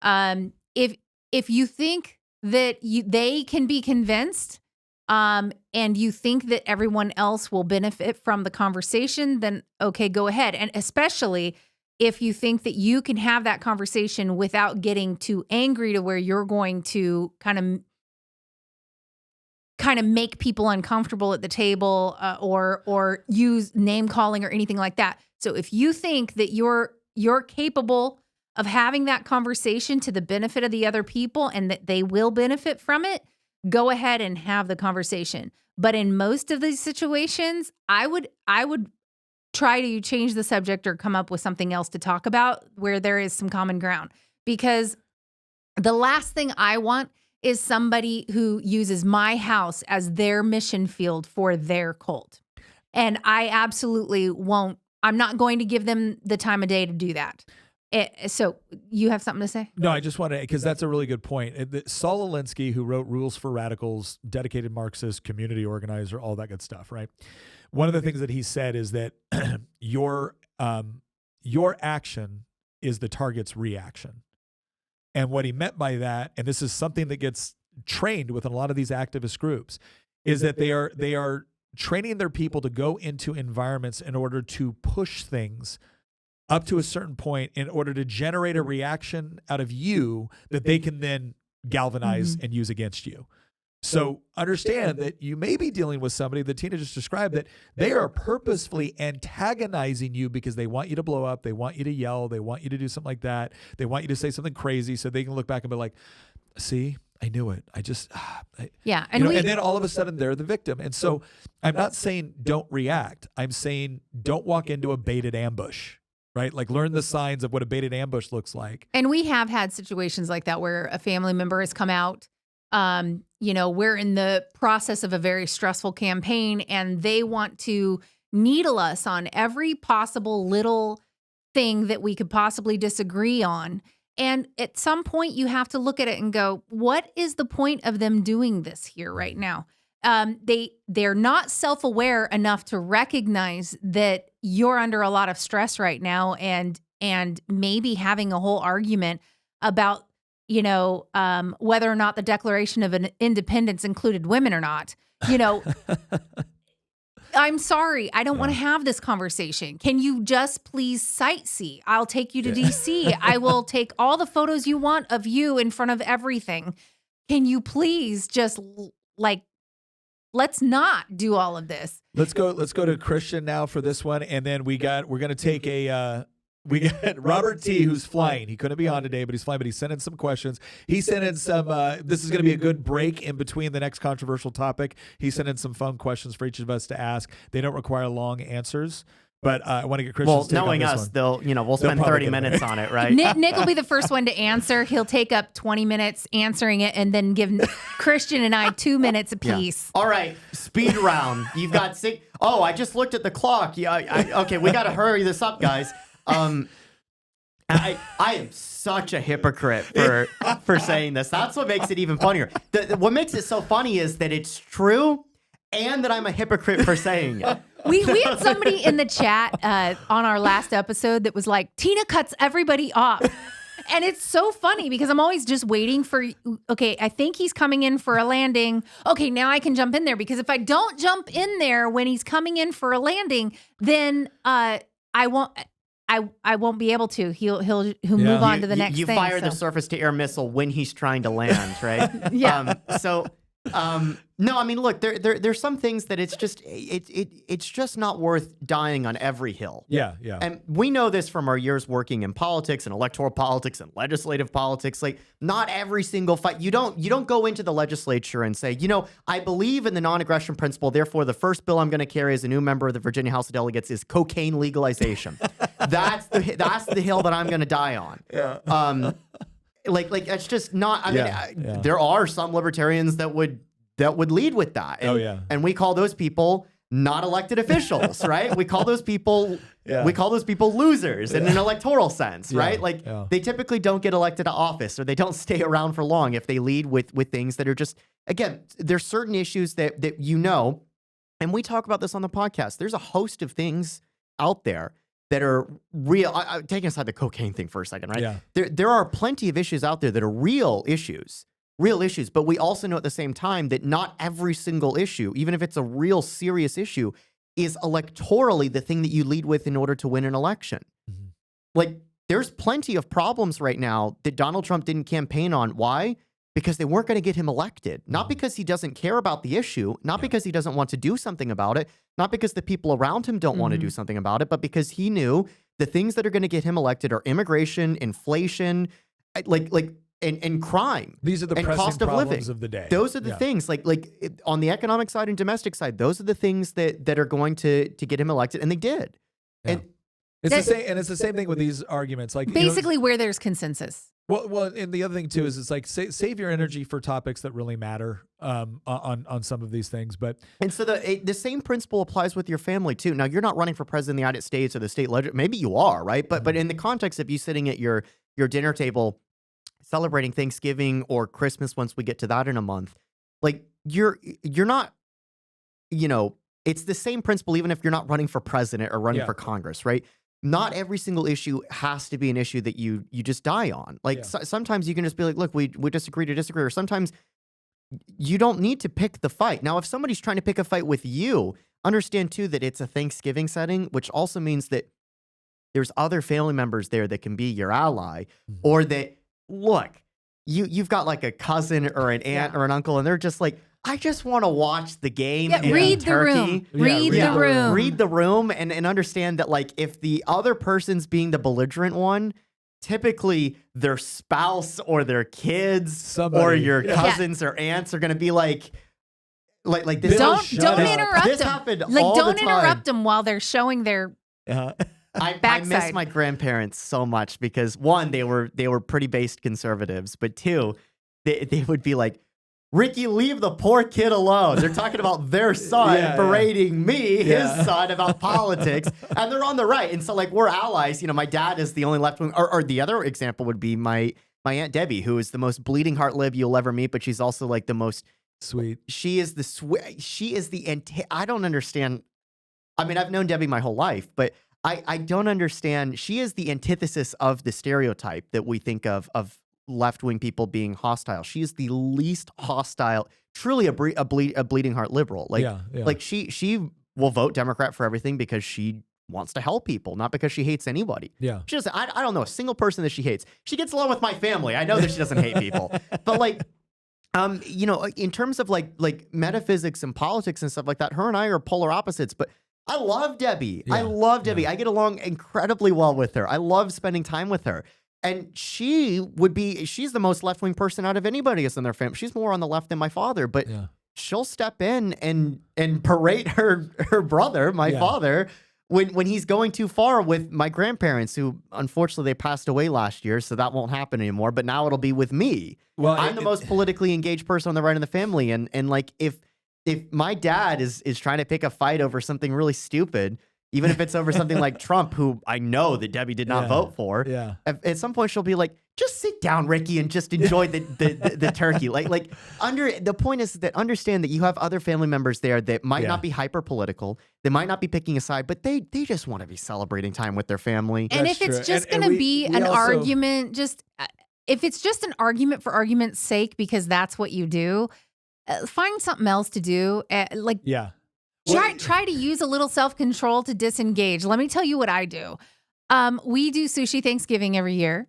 Speaker 2: If you think that they can be convinced, and you think that everyone else will benefit from the conversation, then okay, go ahead. And especially if you think that you can have that conversation without getting too angry to where you're going to kind of make people uncomfortable at the table, or use name calling or anything like that. So if you think that you're capable of having that conversation to the benefit of the other people and that they will benefit from it, go ahead and have the conversation. But in most of these situations, I would try to change the subject or come up with something else to talk about where there is some common ground. Because the last thing I want is somebody who uses my house as their mission field for their cult. And I absolutely won't. I'm not going to give them the time of day to do that. So you have something to say?
Speaker 1: No, I just want to, because that's a really good point. Saul Alinsky, who wrote Rules for Radicals, dedicated Marxist, community organizer, all that good stuff, right? One of the things that he said is that your action is the target's reaction. And what he meant by that, and this is something that gets trained within a lot of these activist groups, is that they are training their people to go into environments in order to push things up to a certain point in order to generate a reaction out of you that they can then galvanize and use against you. So understand that you may be dealing with somebody that Tina just described, that they are purposefully antagonizing you because they want you to blow up. They want you to yell. They want you to do something like that. They want you to say something crazy so they can look back and be like, see, I knew it.
Speaker 2: Yeah.
Speaker 1: And then all of a sudden they're the victim. And so I'm not saying don't react. I'm saying don't walk into a baited ambush. Right? Like learn the signs of what a baited ambush looks like.
Speaker 2: And we have had situations like that where a family member has come out. We're in the process of a very stressful campaign and they want to needle us on every possible little thing that we could possibly disagree on. And at some point you have to look at it and go, what is the point of them doing this here right now? They're not self-aware enough to recognize that you're under a lot of stress right now, and maybe having a whole argument about whether or not the Declaration of Independence included women or not. I'm sorry, I don't want to have this conversation. Can you just please sightsee? I'll take you to DC. I will take all the photos you want of you in front of everything. Can you please just let's not do all of this.
Speaker 1: Let's go to Christian now for this one. And then we're going to take we got Robert T, who's flying. He couldn't be on today, but he's flying, but he sent in some questions. He sent in some, this is going to be a good break in between the next controversial topic. He sent in some fun questions for each of us to ask. They don't require long answers. But I want to get Christian's take
Speaker 3: knowing
Speaker 1: on this
Speaker 3: us,
Speaker 1: one.
Speaker 3: we'll spend 30 minutes on it, right?
Speaker 2: Nick will be the first one to answer. He'll take up 20 minutes answering it and then give Christian and I 2 minutes apiece.
Speaker 3: Yeah. All right, speed round. You've got 6. Oh, I just looked at the clock. Yeah, okay, we got to hurry this up, guys. I am such a hypocrite for saying this. That's what makes it even funnier. What makes it so funny is that it's true and that I'm a hypocrite for saying it.
Speaker 2: We had somebody in the chat on our last episode that was like, Tina cuts everybody off. And it's so funny because I'm always just waiting for, okay, I think he's coming in for a landing. Okay, now I can jump in there, because if I don't jump in there when he's coming in for a landing, then I won't be able to. He'll move on to the next thing.
Speaker 3: You fire the surface to air missile when he's trying to land, right?
Speaker 2: Yeah.
Speaker 3: So No, I mean, look, there's some things that it's just not worth dying on every hill.
Speaker 1: Yeah.
Speaker 3: And we know this from our years working in politics and electoral politics and legislative politics. Like, not every single fight. You don't go into the legislature and say, I believe in the non-aggression principle. Therefore, the first bill I'm going to carry as a new member of the Virginia House of Delegates is cocaine legalization. That's the hill that I'm going to die on.
Speaker 1: Yeah.
Speaker 3: Like that's just not. I mean, there are some libertarians that would lead with that. And, and we call those people not elected officials, right? We call those people losers in an electoral sense, right? Like they typically don't get elected to office, or they don't stay around for long if they lead with things that are just, again, there's certain issues that and we talk about this on the podcast. There's a host of things out there that are real. Taking aside the cocaine thing for a second, right?
Speaker 1: Yeah.
Speaker 3: There are plenty of issues out there that are real issues, but we also know at the same time that not every single issue, even if it's a real serious issue, is electorally the thing that you lead with in order to win an election. Mm-hmm. Like, there's plenty of problems right now that Donald Trump didn't campaign on. Why? Because they weren't going to get him elected. Not because he doesn't care about the issue, not because he doesn't want to do something about it, not because the people around him don't want to do something about it, but because he knew the things that are going to get him elected are immigration, inflation, and crime.
Speaker 1: These are the
Speaker 3: and
Speaker 1: pressing
Speaker 3: cost of
Speaker 1: problems
Speaker 3: living.
Speaker 1: of the day.
Speaker 3: Those are the things, on the economic side and domestic side, those are the things that are going to get him elected, and they did.
Speaker 1: Yeah.
Speaker 3: And
Speaker 1: it's the same thing with these arguments. Like,
Speaker 2: basically where there's consensus.
Speaker 1: Well, and the other thing too is it's like save your energy for topics that really matter on some of these things.
Speaker 3: And so the same principle applies with your family too. Now, you're not running for president of the United States or the state legislature. Maybe you are, right? But in the context of you sitting at your dinner table celebrating Thanksgiving or Christmas, once we get to that in a month, like you're not, it's the same principle even if you're not running for president or running for Congress, right? Not every single issue has to be an issue that you just die on. Like sometimes you can just be like, look, we disagree to disagree. Or sometimes you don't need to pick the fight. Now, if somebody's trying to pick a fight with you, understand too that it's a Thanksgiving setting, which also means that there's other family members there that can be your ally, or that, look, you've got like a cousin or an aunt or an uncle, and they're just like, I just want to watch the game.
Speaker 2: Yeah, read the room. Read the room
Speaker 3: and understand that, like, if the other person's being the belligerent one, typically their spouse or their kids or your cousins or aunts are going to be like this.
Speaker 2: Don't interrupt
Speaker 3: this
Speaker 2: them.
Speaker 3: happened
Speaker 2: like,
Speaker 3: all
Speaker 2: don't
Speaker 3: the time.
Speaker 2: interrupt them while they're showing their
Speaker 3: I miss my grandparents so much because, one, they were pretty based conservatives, but two, they would be like, Ricky, leave the poor kid alone. They're talking about their son berating me, his son, about politics, and they're on the right. And so, like, we're allies. My dad is the only left wing. Or the other example would be my Aunt Debbie, who is the most bleeding heart lib you'll ever meet, but she's also like the most
Speaker 1: sweet.
Speaker 3: She is the I don't understand. I mean, I've known Debbie my whole life, but I don't understand. She is the antithesis of the stereotype that we think of left-wing people being hostile. She is the least hostile, truly a bleeding heart liberal. Like she will vote Democrat for everything because she wants to help people, not because she hates anybody.
Speaker 1: Yeah.
Speaker 3: She doesn't, I don't know a single person that she hates. She gets along with my family. I know that she doesn't hate people. But like, in terms of like metaphysics and politics and stuff like that, her and I are polar opposites, but I love Debbie.
Speaker 1: Yeah.
Speaker 3: I love Debbie. I get along incredibly well with her. I love spending time with her. And she's the most left-wing person out of anybody that's in their family. She's more on the left than my father, but she'll step in and berate her brother, my father, when he's going too far with my grandparents, who unfortunately they passed away last year, so that won't happen anymore. But now it'll be with me. Well, I'm the most politically engaged person on the right in the family. And like if my dad is trying to pick a fight over something really stupid, even if it's over something like Trump, who I know that Debbie did not vote for, at some point she'll be like, just sit down, Ricky, and just enjoy the turkey. The point is that understand that you have other family members there that might not be hyper political. They might not be picking a side, but they just want to be celebrating time with their family.
Speaker 2: And if it's just going to be an argument, if it's just an argument for argument's sake, because that's what you do, find something else to do. Try to use a little self-control to disengage. Let me tell you what I do. We do sushi Thanksgiving every year.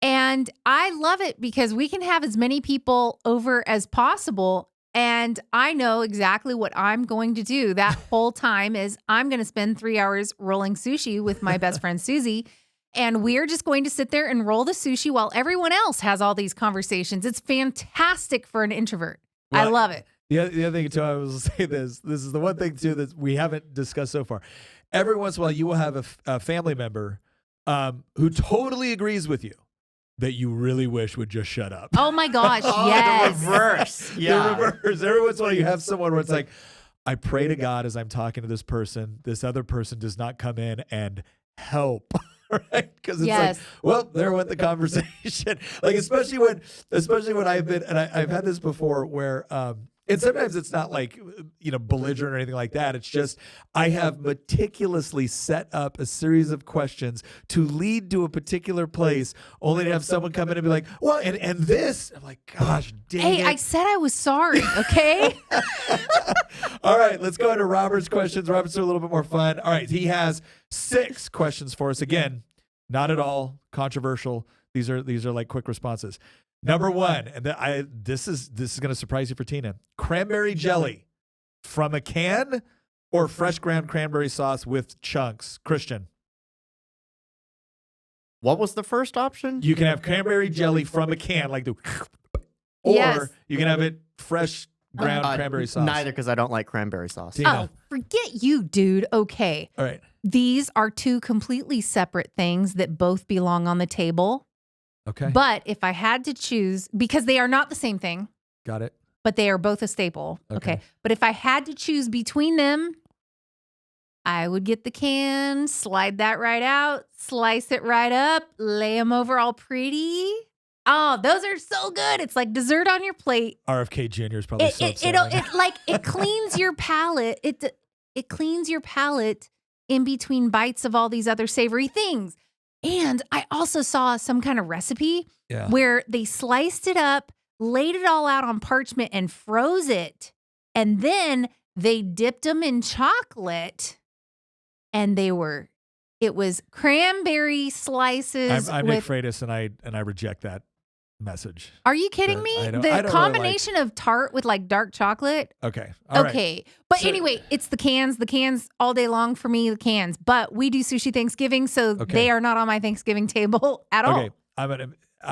Speaker 2: And I love it because we can have as many people over as possible. And I know exactly what I'm going to do that whole time is I'm going to spend 3 hours rolling sushi with my best friend, Susie. And we're just going to sit there and roll the sushi while everyone else has all these conversations. It's fantastic for an introvert.
Speaker 1: Well,
Speaker 2: I love it.
Speaker 1: The other thing, too, I will say this. This is the one thing, too, that we haven't discussed so far. Every once in a while, you will have a family member who totally agrees with you that you really wish would just shut up.
Speaker 2: Oh, my gosh. Yes.
Speaker 3: The reverse. Yeah.
Speaker 1: The reverse. Every once in a while, you have someone where it's like, I pray to God as I'm talking to this person, this other person does not come in and help. Right? Because it's like, well, there went the conversation. Like, especially when I've been, and I've had this before where, and sometimes it's not like, belligerent or anything like that. It's just, I have meticulously set up a series of questions to lead to a particular place, only to have someone come in and be like, well, and this. I'm like, gosh, dang it.
Speaker 2: Hey, I said I was sorry, okay?
Speaker 1: All right, let's go into Robert's questions. Robert's are a little bit more fun. All right, he has 6 questions for us. Again, not at all controversial. These are like quick responses. Number 1, and this is going to surprise you for Tina. Cranberry jelly from a can or fresh ground cranberry sauce with chunks? Christian.
Speaker 3: What was the first option?
Speaker 1: You can have cranberry jelly from a can, like or
Speaker 2: Yes.
Speaker 1: you can have it fresh ground cranberry sauce.
Speaker 3: Neither, because I don't like cranberry sauce.
Speaker 1: Tina.
Speaker 2: Oh, forget you, dude. Okay.
Speaker 1: All right.
Speaker 2: These are 2 completely separate things that both belong on the table.
Speaker 1: Okay.
Speaker 2: But if I had to choose, because they are not the same thing,
Speaker 1: Got it.
Speaker 2: but they are both a staple. Okay. But if I had to choose between them, I would get the can, slide that right out, slice it right up, lay them over all pretty. Oh, those are so good. It's like dessert on your plate.
Speaker 1: RFK Jr. is probably so upset right now.
Speaker 2: It cleans your palate. It cleans your palate in between bites of all these other savory things. And I also saw some kind of recipe where they sliced it up, laid it all out on parchment and froze it. And then they dipped them in chocolate and it was cranberry slices.
Speaker 1: I'm Nick Freitas and I reject that message.
Speaker 2: Are you kidding me?
Speaker 1: I don't
Speaker 2: The
Speaker 1: really
Speaker 2: combination of tart with like dark chocolate.
Speaker 1: Okay. All right.
Speaker 2: Okay. But anyway, it's the cans all day long for me, the cans. But we do sushi Thanksgiving, so they are not on my Thanksgiving table at all.
Speaker 1: Okay.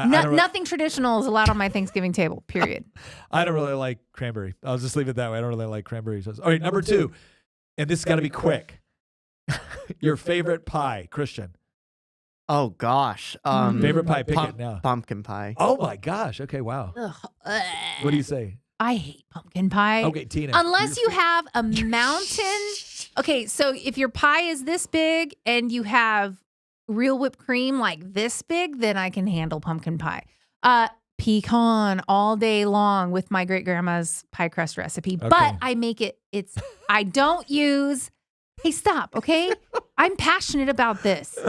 Speaker 2: Nothing traditional is allowed on my Thanksgiving table, period.
Speaker 1: I don't really like cranberry. I'll just leave it that way. I don't really like cranberry sauce. All right, number 2. And this has got to be quick. Your favorite pie, Christian.
Speaker 3: Oh, gosh.
Speaker 1: Favorite pie, pick it now.
Speaker 3: Pumpkin pie.
Speaker 1: Oh, my gosh. Okay, wow.
Speaker 2: Ugh.
Speaker 1: What do you say?
Speaker 2: I hate pumpkin pie.
Speaker 1: Okay, Tina.
Speaker 2: Unless you have a mountain. Okay, so if your pie is this big and you have real whipped cream like this big, then I can handle pumpkin pie. Pecan all day long with my great grandma's pie crust recipe.
Speaker 1: Okay.
Speaker 2: But I make I don't use, hey, stop, okay? I'm passionate about this.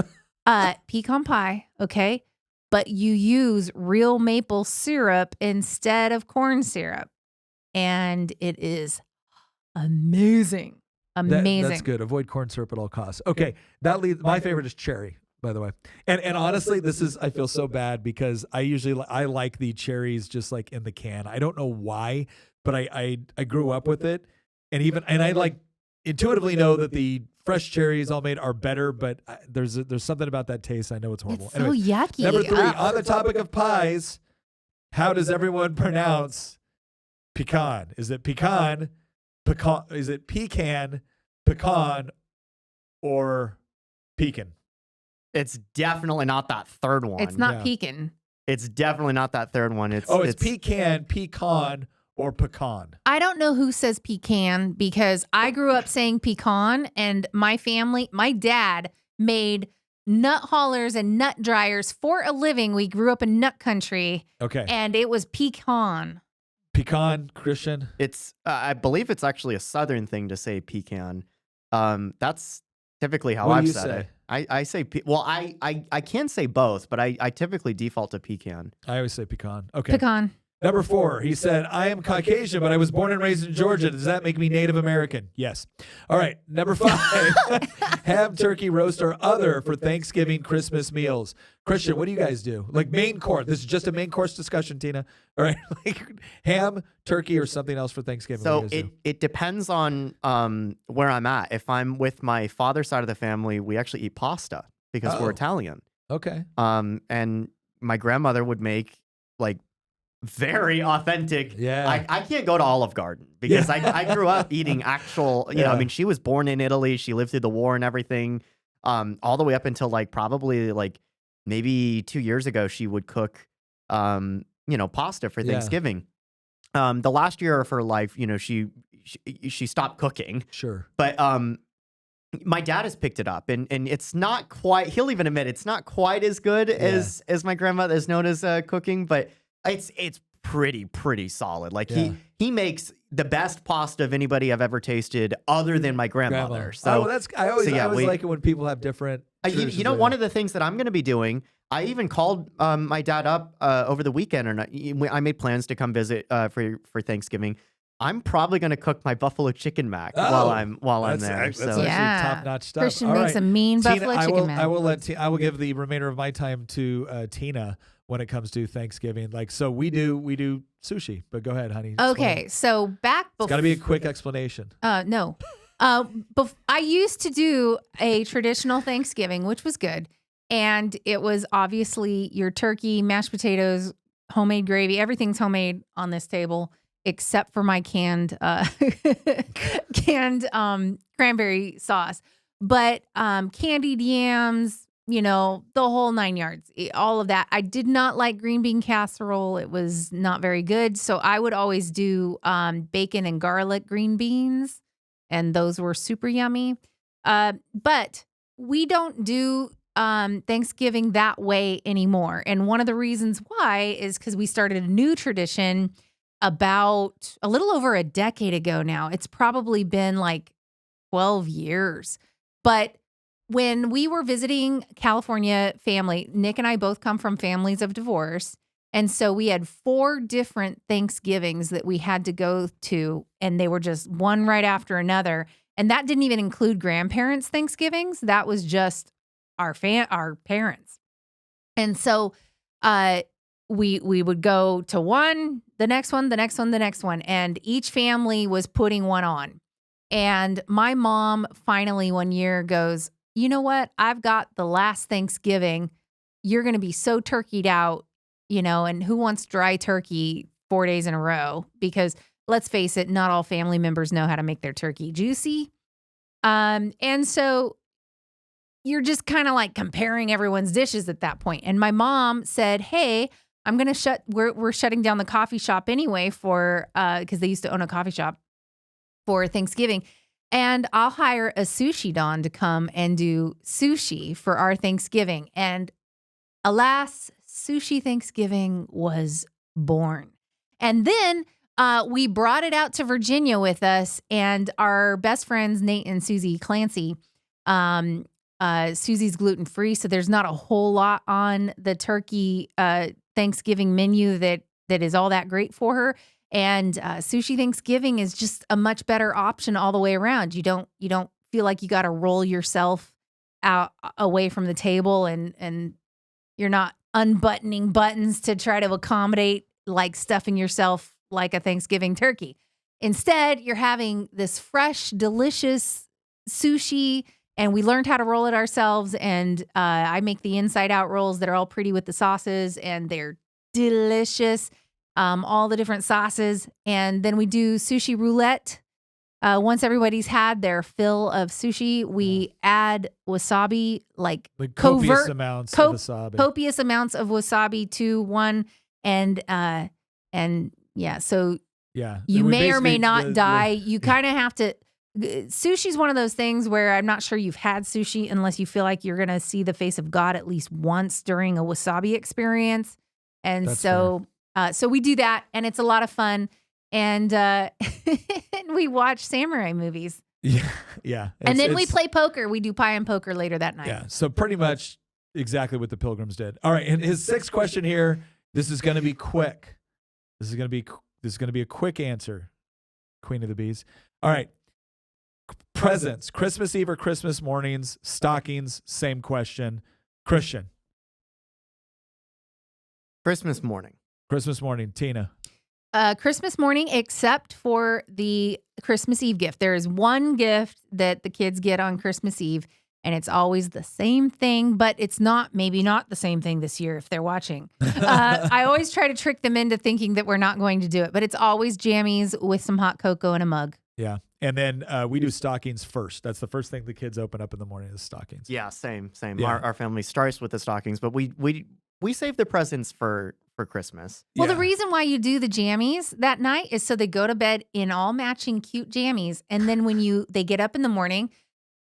Speaker 2: Pecan pie, okay? But you use real maple syrup instead of corn syrup. And it is amazing. Amazing.
Speaker 1: That's good. Avoid corn syrup at all costs. Okay, that leads. My favorite is cherry, by the way. And honestly, I feel so bad because I like the cherries just like in the can. I don't know why, but I grew up with it, and I like intuitively know that the fresh cherries all made are better, but there's something about that taste. I know it's horrible.
Speaker 2: It's so yucky.
Speaker 1: Number 3, on the topic of pies, how does everyone pronounce pecan? Is it pecan? Is it pecan, pecan, or pecan?
Speaker 3: It's definitely not that third one.
Speaker 2: It's not pecan.
Speaker 3: It's definitely not that third one. It's
Speaker 1: pecan, pecan, or pecan.
Speaker 2: I don't know who says pecan because I grew up saying pecan, and my dad made nut haulers and nut dryers for a living. We grew up in nut country.
Speaker 1: Okay.
Speaker 2: And it was pecan.
Speaker 1: Pecan, Christian?
Speaker 3: It's I believe it's actually a southern thing to say pecan. That's typically how I've said it. I say I can say both, but I typically default to pecan.
Speaker 1: I always say pecan. Okay.
Speaker 2: Pecan.
Speaker 1: Number 4, he said, I am Caucasian, but I was born and raised in Georgia. Does that make me Native American? Yes. All right. Number 5, ham, turkey, roast, or other for Thanksgiving, Christmas meals. Christian, what do you guys do? Like main course. This is just a main course discussion, Tina. All right. Like ham, turkey, or something else for Thanksgiving.
Speaker 3: So it depends on where I'm at. If I'm with my father's side of the family, we actually eat pasta because we're Italian.
Speaker 1: Okay.
Speaker 3: And my grandmother would make like very authentic.
Speaker 1: Yeah.
Speaker 3: I can't go to Olive Garden because I grew up eating actual, you know, I mean, she was born in Italy. She lived through the war and everything. All the way up until like probably like maybe 2 years ago, she would cook, you know, pasta for Thanksgiving. The last year of her life, you know, she stopped cooking.
Speaker 1: Sure.
Speaker 3: But my dad has picked it up, and it's not quite. He'll even admit it's not quite as good as my grandmother is known as cooking, but it's pretty solid. Like he makes the best pasta of anybody I've ever tasted, other than my grandmother. So
Speaker 1: I always like it when people have different.
Speaker 3: You know, one of the things that I'm going to be doing. I even called my dad up over the weekend, and I made plans to come visit for Thanksgiving. I'm probably going to cook my buffalo chicken mac while I'm there.
Speaker 1: That's actually top-notch stuff.
Speaker 2: Christian
Speaker 1: All
Speaker 2: makes a mean
Speaker 1: Tina,
Speaker 2: buffalo chicken mac.
Speaker 1: I will give the remainder of my time to Tina when it comes to Thanksgiving. Like, so we do sushi, but go ahead, honey.
Speaker 2: Okay, so back before.
Speaker 1: It's got to be a quick explanation.
Speaker 2: No. I used to do a traditional Thanksgiving, which was good. And it was obviously your turkey, mashed potatoes, homemade gravy. Everything's homemade on this table, except for my canned cranberry sauce. But candied yams, you know, the whole 9 yards, all of that. I did not like green bean casserole. It was not very good. So I would always do bacon and garlic green beans, and those were super yummy. But we don't do Thanksgiving that way anymore. And one of the reasons why is because we started a new tradition about a little over a decade ago now. It's probably been like 12 years. But when we were visiting California family, Nick and I both come from families of divorce. And so we had 4 different Thanksgivings that we had to go to, and they were just one right after another. And that didn't even include grandparents' Thanksgivings. That was just our parents. And so we would go to one, the next one, the next one, the next one. And each family was putting one on. And my mom finally one year goes, you know what? I've got the last Thanksgiving. You're going to be so turkeyed out, you know, and who wants dry turkey 4 days in a row? Because let's face it, not all family members know how to make their turkey juicy. And so you're just kind of like comparing everyone's dishes at that point. And my mom said, hey, I'm going to we're shutting down the coffee shop anyway for, because they used to own a coffee shop for Thanksgiving. And I'll hire a sushi don to come and do sushi for our Thanksgiving. And alas, Sushi Thanksgiving was born. And then we brought it out to Virginia with us, and our best friends, Nate and Susie Clancy, Susie's gluten-free, so there's not a whole lot on the turkey Thanksgiving menu that is all that great for her. And Sushi Thanksgiving is just a much better option all the way around. You don't feel like you got to roll yourself out away from the table, and you're not unbuttoning buttons to try to accommodate like stuffing yourself like a Thanksgiving turkey. Instead, you're having this fresh, delicious sushi, and we learned how to roll it ourselves. And I make the inside out rolls that are all pretty with the sauces, and they're delicious. All the different sauces. And then we do sushi roulette. Once everybody's had their fill of sushi, we add wasabi, like
Speaker 1: copious amounts of wasabi.
Speaker 2: Copious amounts of wasabi to one. And yeah, so you may or may not die. You kind of have to. Sushi's one of those things where I'm not sure you've had sushi unless you feel like you're going to see the face of God at least once during a wasabi experience. And
Speaker 1: That's
Speaker 2: so we do that, and it's a lot of fun. And we watch samurai movies.
Speaker 1: Yeah.
Speaker 2: And then we play poker. We do pie and poker later that night.
Speaker 1: Yeah. So pretty much exactly what the Pilgrims did. All right. And his 6th question here, this is going to be quick. This is gonna be a quick answer, Queen of the Bees. All right. Presents, Christmas Eve or Christmas mornings, stockings, same question. Christian.
Speaker 3: Christmas morning.
Speaker 1: Christmas morning. Tina.
Speaker 2: Christmas morning, except for the Christmas Eve gift. There is one gift that the kids get on Christmas Eve, and it's always the same thing, but it's maybe not the same thing this year if they're watching. I always try to trick them into thinking that we're not going to do it, but it's always jammies with some hot cocoa and a mug.
Speaker 1: Yeah. And then we do stockings first. That's the first thing the kids open up in the morning is stockings.
Speaker 3: Yeah, same.
Speaker 1: Yeah.
Speaker 3: Our family starts with the stockings, but we save the presents for Christmas.
Speaker 2: Well, the reason why you do the jammies that night is so they go to bed in all matching cute jammies, and then when they get up in the morning,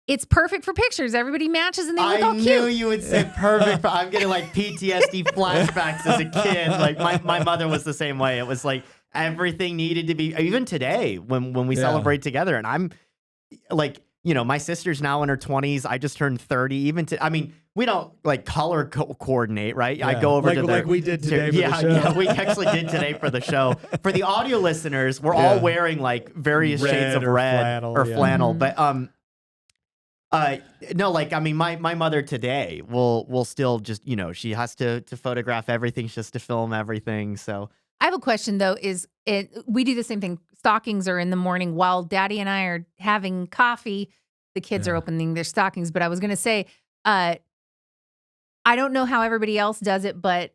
Speaker 2: it's perfect for pictures. Everybody matches and they look all cute.
Speaker 3: I knew you would say perfect, but I'm getting like PTSD flashbacks as a kid. Like my mother was the same way. It was like everything needed to be, even today when we celebrate together, and I'm like, my sister's now in her 20s. I just turned 30. We don't like color coordinate, right?
Speaker 1: Yeah.
Speaker 3: I go over
Speaker 1: like we did today for the show.
Speaker 3: Yeah, we actually did today for the show. For the audio listeners, we're all wearing like various shades of red or flannel. But no, my mother today will still just, she has to photograph everything. She has to film everything. So
Speaker 2: I have a question though, we do the same thing. Stockings are in the morning while Daddy and I are having coffee. The kids are opening their stockings. But I was going to say, I don't know how everybody else does it, but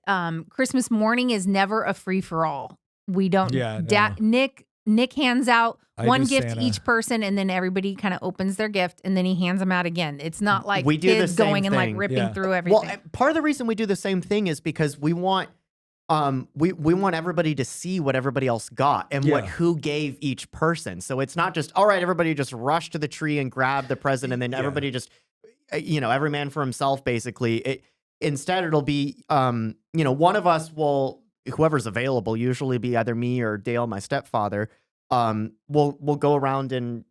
Speaker 2: Christmas morning is never a free for all. We don't.
Speaker 1: Yeah,
Speaker 2: Nick hands out one gift
Speaker 1: Santa.
Speaker 2: to each person, and then everybody kind of opens their gift, and then he hands them out again. It's not like
Speaker 3: we do
Speaker 2: kids
Speaker 3: the same
Speaker 2: going and like
Speaker 3: thing.
Speaker 2: ripping through everything.
Speaker 3: Well, part of the reason we do the same thing is because we want we want everybody to see what everybody else got and who gave each person. So it's not just, all right, everybody just rush to the tree and grab the present, and then everybody just, every man for himself, basically. Instead, it'll be, one of us will, whoever's available, usually be either me or Dale, my stepfather, we'll go around and,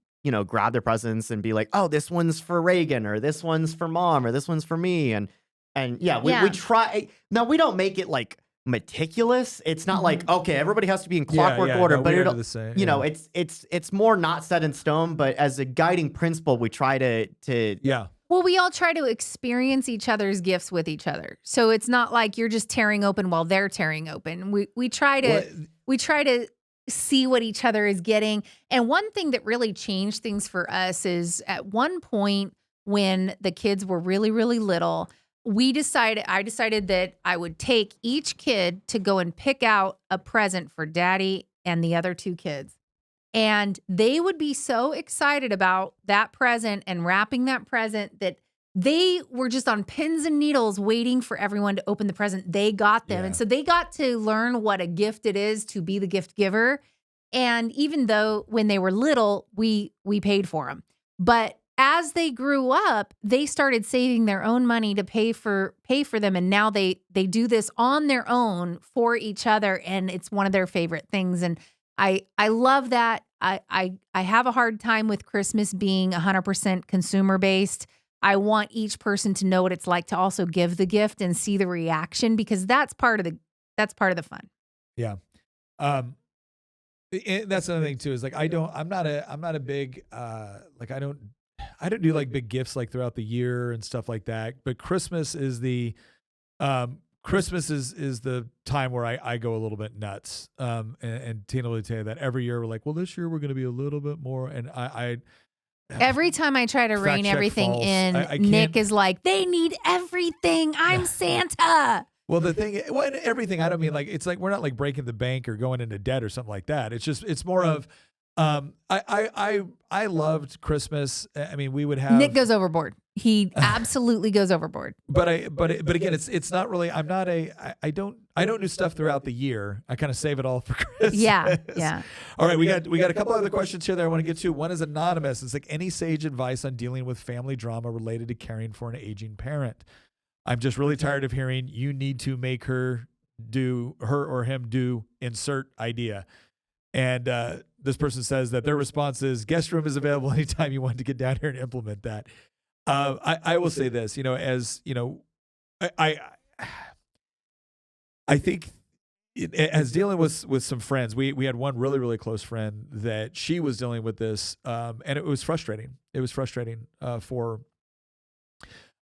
Speaker 3: grab their presents and be like, oh, this one's for Reagan, or this one's for Mom, or this one's for me. And we try. Now, we don't make it like meticulous. It's not like, okay, everybody has to be in clockwork order, but it'll, it's more not set in stone, but as a guiding principle, we try to
Speaker 2: Well, we all try to experience each other's gifts with each other. So it's not like you're just tearing open while they're tearing open. We try to see what each other is getting. And one thing that really changed things for us is at one point when the kids were really, really little, I decided that I would take each kid to go and pick out a present for Daddy and the other two kids. And they would be so excited about that present and wrapping that present that they were just on pins and needles waiting for everyone to open the present. They got them. And so they got to learn what a gift it is to be the gift giver. And even though when they were little, we paid for them. But as they grew up, they started saving their own money to pay for them. And now they do this on their own for each other. And it's one of their favorite things. And I love that. I have a hard time with Christmas being 100% consumer based. I want each person to know what it's like to also give the gift and see the reaction, because that's part of the fun.
Speaker 1: Yeah. That's another thing too, is like, I'm not a big, like, I don't do like big gifts like throughout the year and stuff like that. But Christmas is the time where I go a little bit nuts. And Tina will tell you that every year we're like, well, this year we're going to be a little bit more. And
Speaker 2: every time I try to rein everything in, Nick is like, they need everything. I'm Santa.
Speaker 1: Well, the thing, everything, I don't mean like, it's like, we're not like breaking the bank or going into debt or something like that. It's just, it's more of, I loved Christmas. I mean, we would have.
Speaker 2: Nick goes overboard. He absolutely goes overboard.
Speaker 1: But again, it's not really. I don't do stuff throughout the year. I kind of save it all for Christmas.
Speaker 2: Yeah.
Speaker 1: All right, we got a couple other questions here that I want to get to. One is anonymous. It's like, any sage advice on dealing with family drama related to caring for an aging parent? I'm just really tired of hearing you need to make her or him do insert idea. And this person says that their response is, guest room is available anytime you want to get down here and implement that. I will say this, as I think as dealing with some friends, we had one really, really close friend that she was dealing with this, and it was frustrating. It was frustrating for.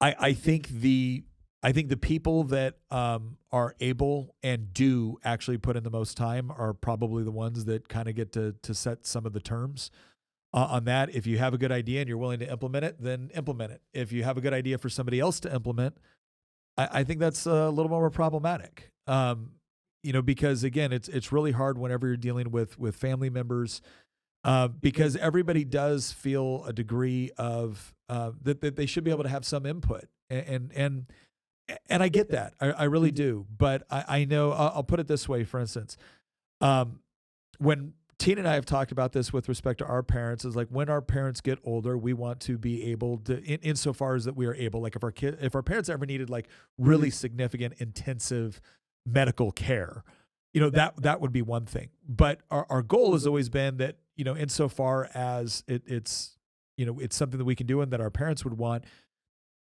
Speaker 1: I think the people that are able and do actually put in the most time are probably the ones that kind of get to set some of the terms on that. If you have a good idea and you're willing to implement it, then implement it. If you have a good idea for somebody else to implement, I think that's a little more problematic. Because again, it's really hard whenever you're dealing with family members, because everybody does feel a degree of that they should be able to have some input, and I get that, I really do. But I know I'll put it this way. For instance, when Tina and I have talked about this with respect to our parents, is like when our parents get older, we want to be able to, insofar as that we are able, like if our parents ever needed like really significant, intensive medical care, that would be one thing. But our goal has always been that, insofar as it's something that we can do and that our parents would want,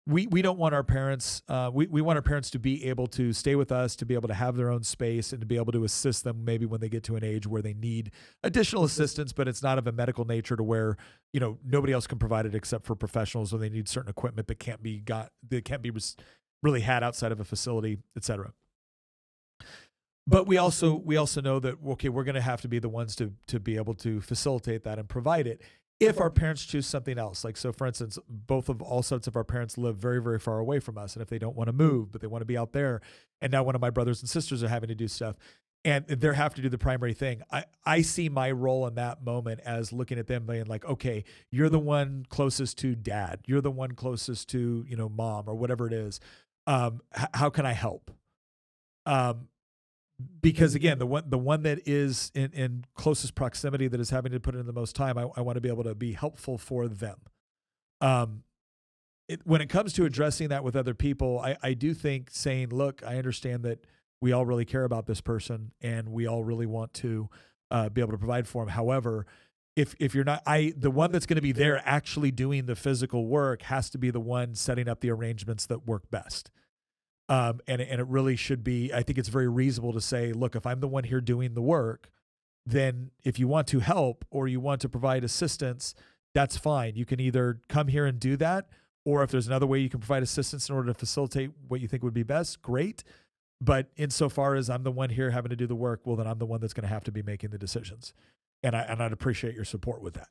Speaker 1: we don't want our parents, we want our parents to be able to stay with us, to be able to have their own space and to be able to assist them maybe when they get to an age where they need additional assistance, but it's not of a medical nature to where, nobody else can provide it except for professionals, or they need certain equipment that can't be really had outside of a facility, et cetera. But we also know that, okay, we're going to have to be the ones to be able to facilitate that and provide it if our parents choose something else. Like, so for instance, all sorts of our parents live very, very far away from us. And if they don't want to move, but they want to be out there, and now one of my brothers and sisters are having to do stuff and they have to do the primary thing. I see my role in that moment as looking at them being like, okay, you're the one closest to dad. You're the one closest to, mom or whatever it is. How can I help? Because again, the one that is in closest proximity, that is having to put in the most time, I want to be able to be helpful for them. When it comes to addressing that with other people, I do think saying, look, I understand that we all really care about this person and we all really want to be able to provide for them. However, if you're not, the one that's going to be there actually doing the physical work has to be the one setting up the arrangements that work best. And it really should be, I think it's very reasonable to say, look, if I'm the one here doing the work, then if you want to help or you want to provide assistance, that's fine. You can either come here and do that, or if there's another way you can provide assistance in order to facilitate what you think would be best, great. But insofar as I'm the one here having to do the work, well, then I'm the one that's going to have to be making the decisions. And I'd appreciate your support with that.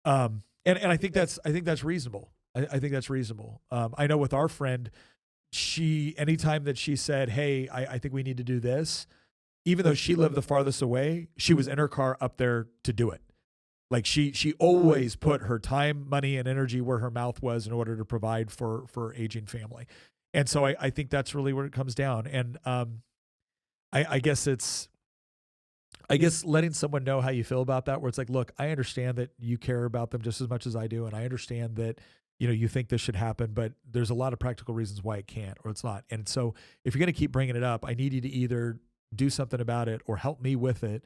Speaker 1: And I think that's reasonable. I think that's reasonable. I know with our friend, anytime that she said, hey, I think we need to do this, even though she lived the farthest away, she was in her car up there to do it. Like she always put her time, money, and energy where her mouth was in order to provide for aging family. And so I think that's really where it comes down. And I guess letting someone know how you feel about that, where it's like, look, I understand that you care about them just as much as I do, and I understand that you think this should happen, but there's a lot of practical reasons why it can't or it's not. And so if you're going to keep bringing it up, I need you to either do something about it or help me with it,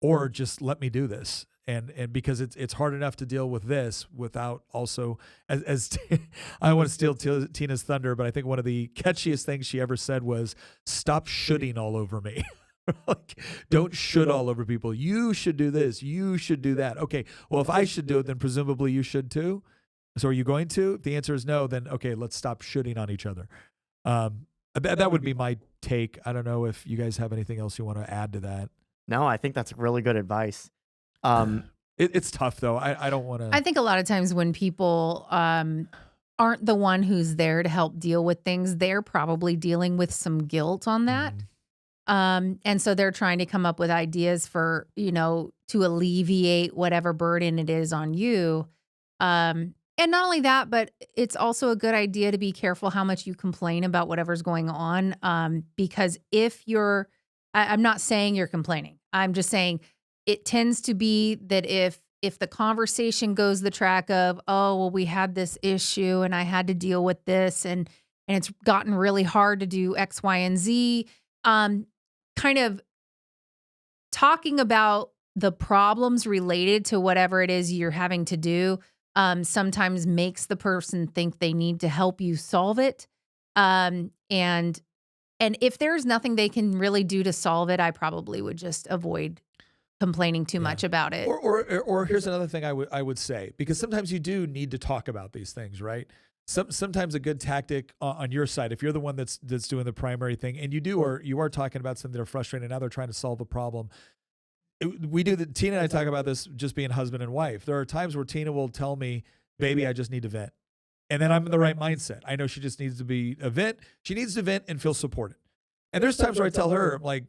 Speaker 1: or just let me do this. And because it's hard enough to deal with this without also, as I want to steal Tina's thunder, but I think one of the catchiest things she ever said was, stop shooting all over me. Like, don't should all over people. You should do this. You should do that. Okay, well, if I should do it, then presumably you should too. So are you going to? If the answer is no, then okay, let's stop shooting on each other. That would be my take. I don't know if you guys have anything else you want to add to that.
Speaker 3: No, I think that's really good advice.
Speaker 1: It's tough though. I don't want to.
Speaker 2: I think a lot of times when people aren't the one who's there to help deal with things, they're probably dealing with some guilt on that. And so they're trying to come up with ideas for, to alleviate whatever burden it is on you. And not only that, but it's also a good idea to be careful how much you complain about whatever's going on. Because if I'm not saying you're complaining. I'm just saying it tends to be that if the conversation goes the track of, oh, well, we had this issue and I had to deal with this and it's gotten really hard to do X, Y, and Z, kind of talking about the problems related to whatever it is you're having to do sometimes makes the person think they need to help you solve it. And And if there's nothing they can really do to solve it, I probably would just avoid complaining too much about it.
Speaker 1: Or here's another thing I would say, because sometimes you do need to talk about these things, right? Sometimes a good tactic on your side, if you're the one that's doing the primary thing, and you are talking about something they're frustrated, and now they're trying to solve a problem. Tina and I talk about this just being husband and wife. There are times where Tina will tell me, baby, I just need to vent. And then I'm in the right mindset. I know she just needs to vent. She needs to vent and feel supported. And there's times where I tell her, I'm like,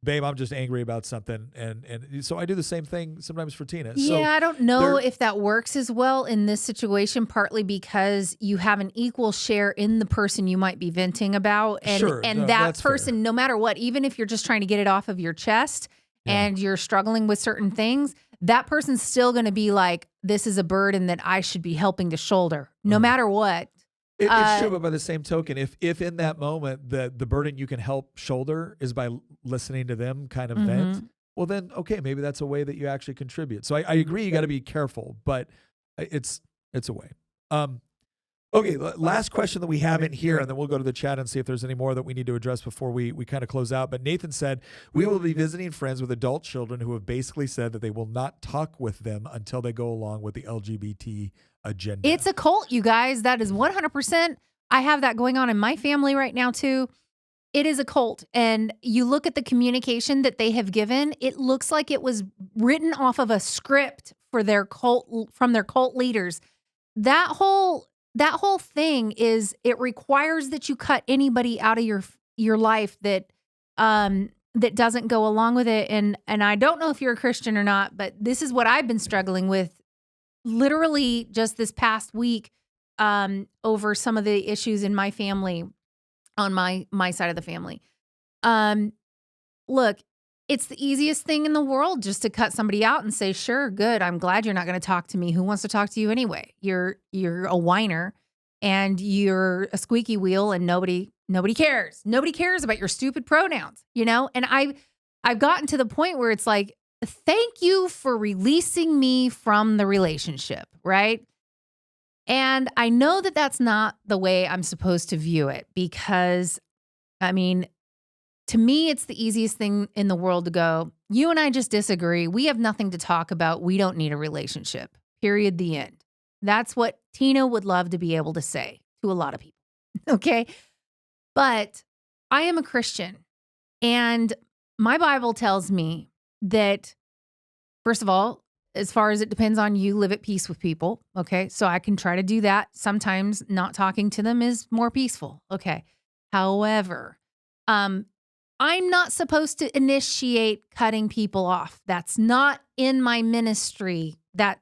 Speaker 1: babe, I'm just angry about something. And so I do the same thing sometimes for Tina.
Speaker 2: Yeah, I don't know if that works as well in this situation, partly because you have an equal share in the person you might be venting about. And that person, fair. No matter what, even if you're just trying to get it off of your chest and you're struggling with certain things, that person's still going to be like, this is a burden that I should be helping to shoulder, no matter what.
Speaker 1: It's true, but by the same token, if in that moment the burden you can help shoulder is by listening to them kind of vent, well then, okay, maybe that's a way that you actually contribute. So I agree, you got to be careful, but it's a way. Okay, last question that we have in here, and then we'll go to the chat and see if there's any more that we need to address before we kind of close out. But Nathan said, we will be visiting friends with adult children who have basically said that they will not talk with them until they go along with the LGBT agenda.
Speaker 2: It's a cult, you guys. That is 100%. I have that going on in my family right now, too. It is a cult. And you look at the communication that they have given, it looks like it was written off of a script for their cult, from their cult leaders. That whole thing is, it requires that you cut anybody out of your life that doesn't go along with it. And I don't know if you're a Christian or not, but this is what I've been struggling with literally just this past week over some of the issues in my family, on my side of the family. Look, it's the easiest thing in the world just to cut somebody out and say, sure, good. I'm glad you're not going to talk to me. Who wants to talk to you anyway? You're a whiner and you're a squeaky wheel and nobody cares. Nobody cares about your stupid pronouns, And I've gotten to the point where it's like, thank you for releasing me from the relationship, right? And I know that that's not the way I'm supposed to view it, because, to me, it's the easiest thing in the world to go, you and I just disagree. We have nothing to talk about. We don't need a relationship. Period. The end. That's what Tina would love to be able to say to a lot of people. Okay. But I am a Christian, and my Bible tells me that, first of all, as far as it depends on you, live at peace with people. Okay. So I can try to do that. Sometimes not talking to them is more peaceful. Okay. However, I'm not supposed to initiate cutting people off. That's not in my ministry. That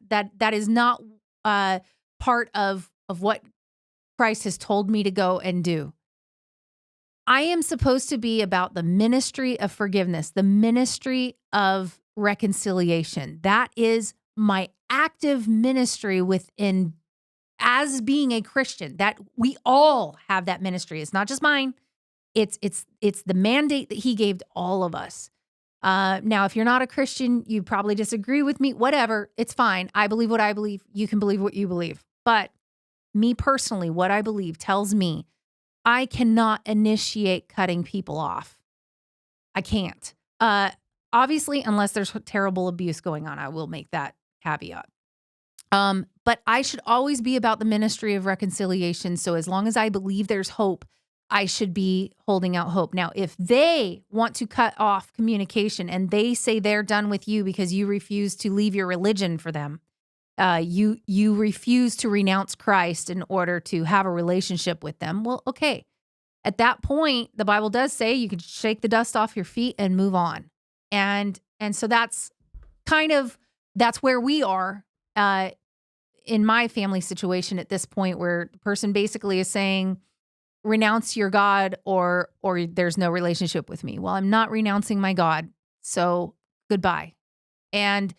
Speaker 2: is not part of what Christ has told me to go and do. I am supposed to be about the ministry of forgiveness, the ministry of reconciliation. That is my active ministry within, as being a Christian, that we all have that ministry. It's not just mine. It's the mandate that he gave to all of us. Now, if you're not a Christian, you probably disagree with me, whatever, it's fine. I believe what I believe. You can believe what you believe. But me personally, what I believe tells me I cannot initiate cutting people off. I can't. Obviously, unless there's terrible abuse going on, I will make that caveat. But I should always be about the ministry of reconciliation. So as long as I believe there's hope, I should be holding out hope. Now, if they want to cut off communication and they say they're done with you because you refuse to leave your religion for them, you refuse to renounce Christ in order to have a relationship with them, well, okay. At that point, the Bible does say you can shake the dust off your feet and move on. And so that's where we are in my family situation at this point, where the person basically is saying, renounce your God or there's no relationship with me. Well, I'm not renouncing my God. So goodbye. And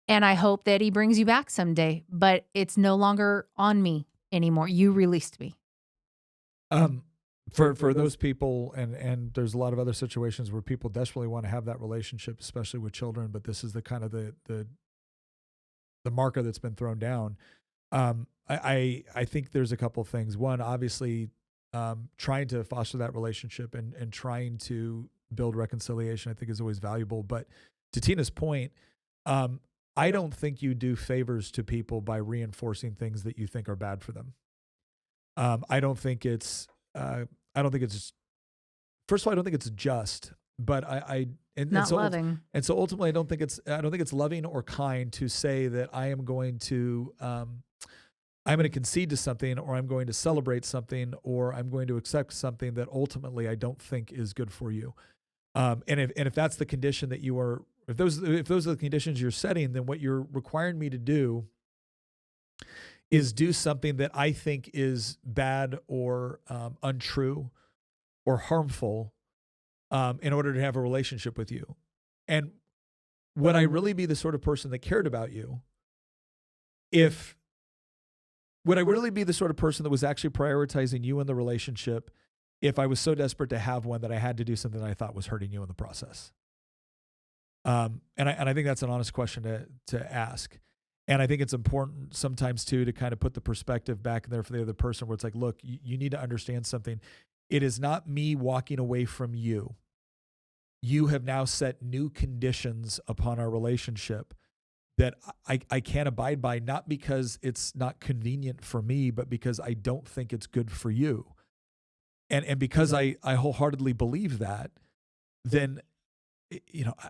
Speaker 2: I hope that he brings you back someday, but it's no longer on me anymore. You released me.
Speaker 1: For those people, and there's a lot of other situations where people desperately want to have that relationship, especially with children, but this is the kind of the marker that's been thrown down. I think there's a couple of things. One, obviously, trying to foster that relationship and trying to build reconciliation, I think is always valuable. But to Tina's point, I don't think you do favors to people by reinforcing things that you think are bad for them. I don't think it's first of all, I don't think it's just, but
Speaker 2: Not loving.
Speaker 1: And so ultimately I don't think it's loving or kind to say that I'm going to concede to something, or I'm going to celebrate something, or I'm going to accept something that ultimately I don't think is good for you. And if that's the condition that you are, if those are the conditions you're setting, then what you're requiring me to do is do something that I think is bad or untrue or harmful in order to have a relationship with you. And would I really be the sort of person that cared about you would I really be the sort of person that was actually prioritizing you in the relationship if I was so desperate to have one that I had to do something that I thought was hurting you in the process? And I think that's an honest question to ask. And I think it's important sometimes too to kind of put the perspective back in there for the other person, where it's like, look, you need to understand something. It is not me walking away from you. You have now set new conditions upon our relationship that I can't abide by, not because it's not convenient for me, but because I don't think it's good for you. And because I wholeheartedly believe that, then,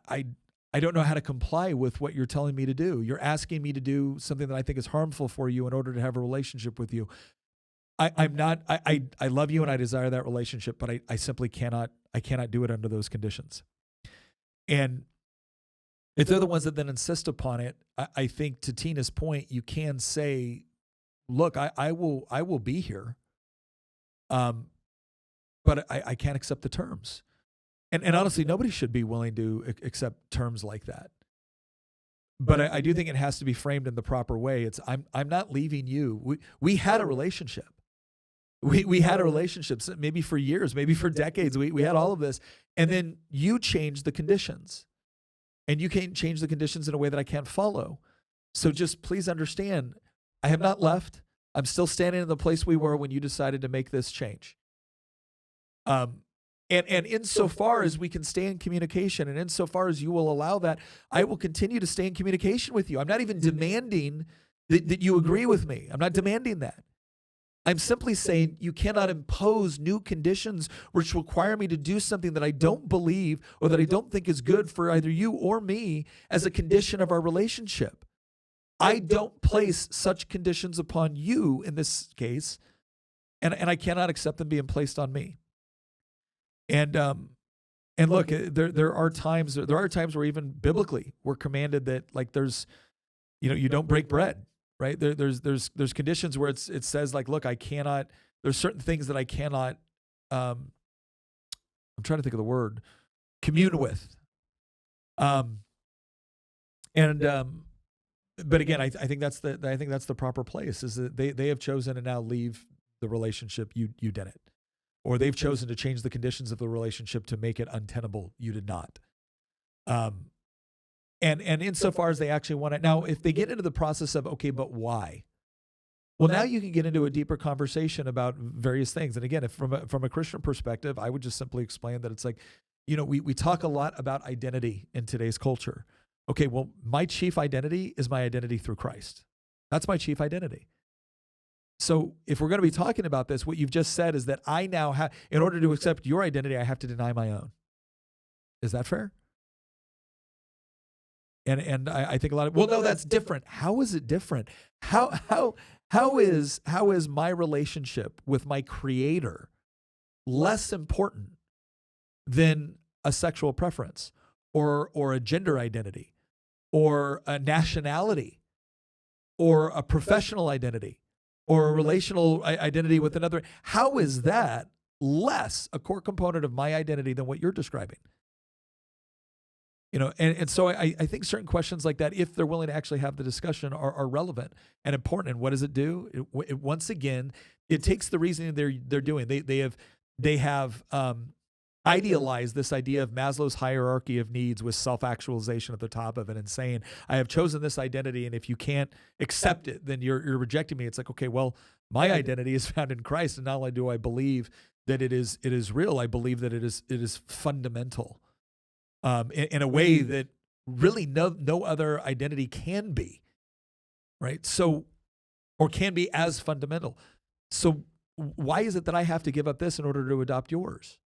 Speaker 1: I don't know how to comply with what you're telling me to do. You're asking me to do something that I think is harmful for you in order to have a relationship with you. I love you and I desire that relationship, but I simply cannot do it under those conditions. And if they're the ones that then insist upon it, I think to Tina's point, you can say, look, I will be here. But I can't accept the terms. And honestly, nobody should be willing to accept terms like that. But I do think it has to be framed in the proper way. It's I'm not leaving you. We had a relationship. We had a relationship maybe for years, maybe for decades. We had all of this. And then you changed the conditions. And you can't change the conditions in a way that I can't follow. So just please understand, I have not left. I'm still standing in the place we were when you decided to make this change. And insofar as we can stay in communication, and insofar as you will allow that, I will continue to stay in communication with you. I'm not even demanding that you agree with me. I'm not demanding that. I'm simply saying you cannot impose new conditions which require me to do something that I don't believe or that I don't think is good for either you or me as a condition of our relationship. I don't place such conditions upon you in this case, and I cannot accept them being placed on me. And look, there are times where even biblically we're commanded that, like, there's, you don't break bread. Right? There's conditions where it says, like, look, I cannot, there's certain things that I cannot, I'm trying to think of the word, commune with. But again, I think that's the proper place, is that they have chosen to now leave the relationship. You didn't. Or they've chosen to change the conditions of the relationship to make it untenable. You did not. And insofar as they actually want it. Now, if they get into the process of, okay, but why? Well, now you can get into a deeper conversation about various things. And again, if from a Christian perspective, I would just simply explain that it's like, we talk a lot about identity in today's culture. Okay, well, my chief identity is my identity through Christ. That's my chief identity. So if we're going to be talking about this, what you've just said is that I now have, in order to accept your identity, I have to deny my own. Is that fair? And I think a lot of, well, no, that's different. How is it different? How is my relationship with my Creator less important than a sexual preference or a gender identity or a nationality or a professional identity or a relational identity with another? How is that less a core component of my identity than what you're describing? And so I think certain questions like that, if they're willing to actually have the discussion, are relevant and important. And what does it do? Once again, it takes the reasoning they're doing. They have idealize this idea of Maslow's hierarchy of needs with self-actualization at the top of it and saying, I have chosen this identity, and if you can't accept it, then you're rejecting me. It's like, okay, well, my identity is found in Christ, and not only do I believe that it is real, I believe that it is fundamental in a way that really no other identity can be, right? So, or can be as fundamental. So why is it that I have to give up this in order to adopt yours?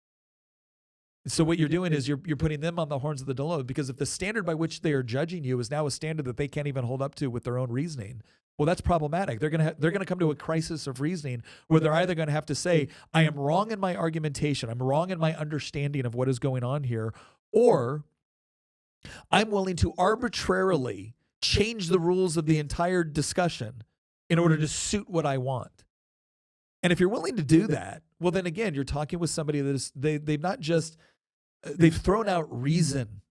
Speaker 1: So what you're doing is you're putting them on the horns of the dilemma, because if the standard by which they are judging you is now a standard that they can't even hold up to with their own reasoning, well, that's problematic. They're gonna come to a crisis of reasoning where they're either going to have to say, I am wrong in my argumentation, I'm wrong in my understanding of what is going on here, or I'm willing to arbitrarily change the rules of the entire discussion in order to suit what I want. And if you're willing to do that, well, then again, you're talking with somebody that is, they've not just, they've thrown out reason.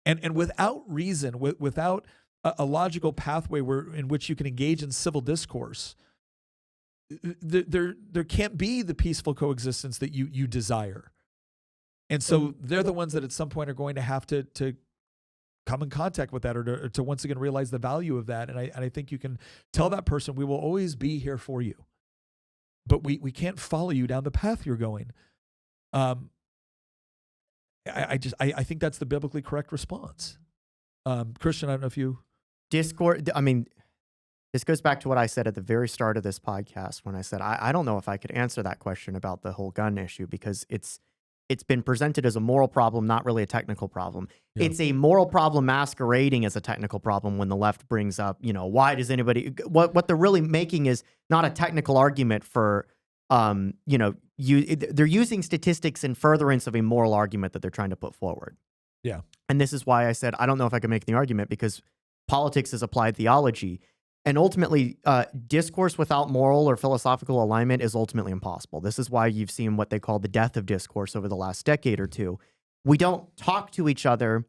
Speaker 1: And without reason, without a logical pathway in which you can engage in civil discourse, there can't be the peaceful coexistence that you desire. And so they're the ones that at some point are going to have to come in contact with that, or to once again realize the value of that. And I think you can tell that person, we will always be here for you, but we can't follow you down the path you're going. I think that's the biblically correct response. Christian, I don't know if you...
Speaker 3: Discord, I mean, this goes back to what I said at the very start of this podcast when I said, I don't know if I could answer that question about the whole gun issue, because it's been presented as a moral problem, not really a technical problem. Yeah. It's a moral problem masquerading as a technical problem when the left brings up, why does anybody, what they're really making is not a technical argument for, they're using statistics in furtherance of a moral argument that they're trying to put forward.
Speaker 1: Yeah.
Speaker 3: And this is why I said, I don't know if I can make the argument, because politics is applied theology. And ultimately, discourse without moral or philosophical alignment is ultimately impossible. This is why you've seen what they call the death of discourse over the last decade or two. We don't talk to each other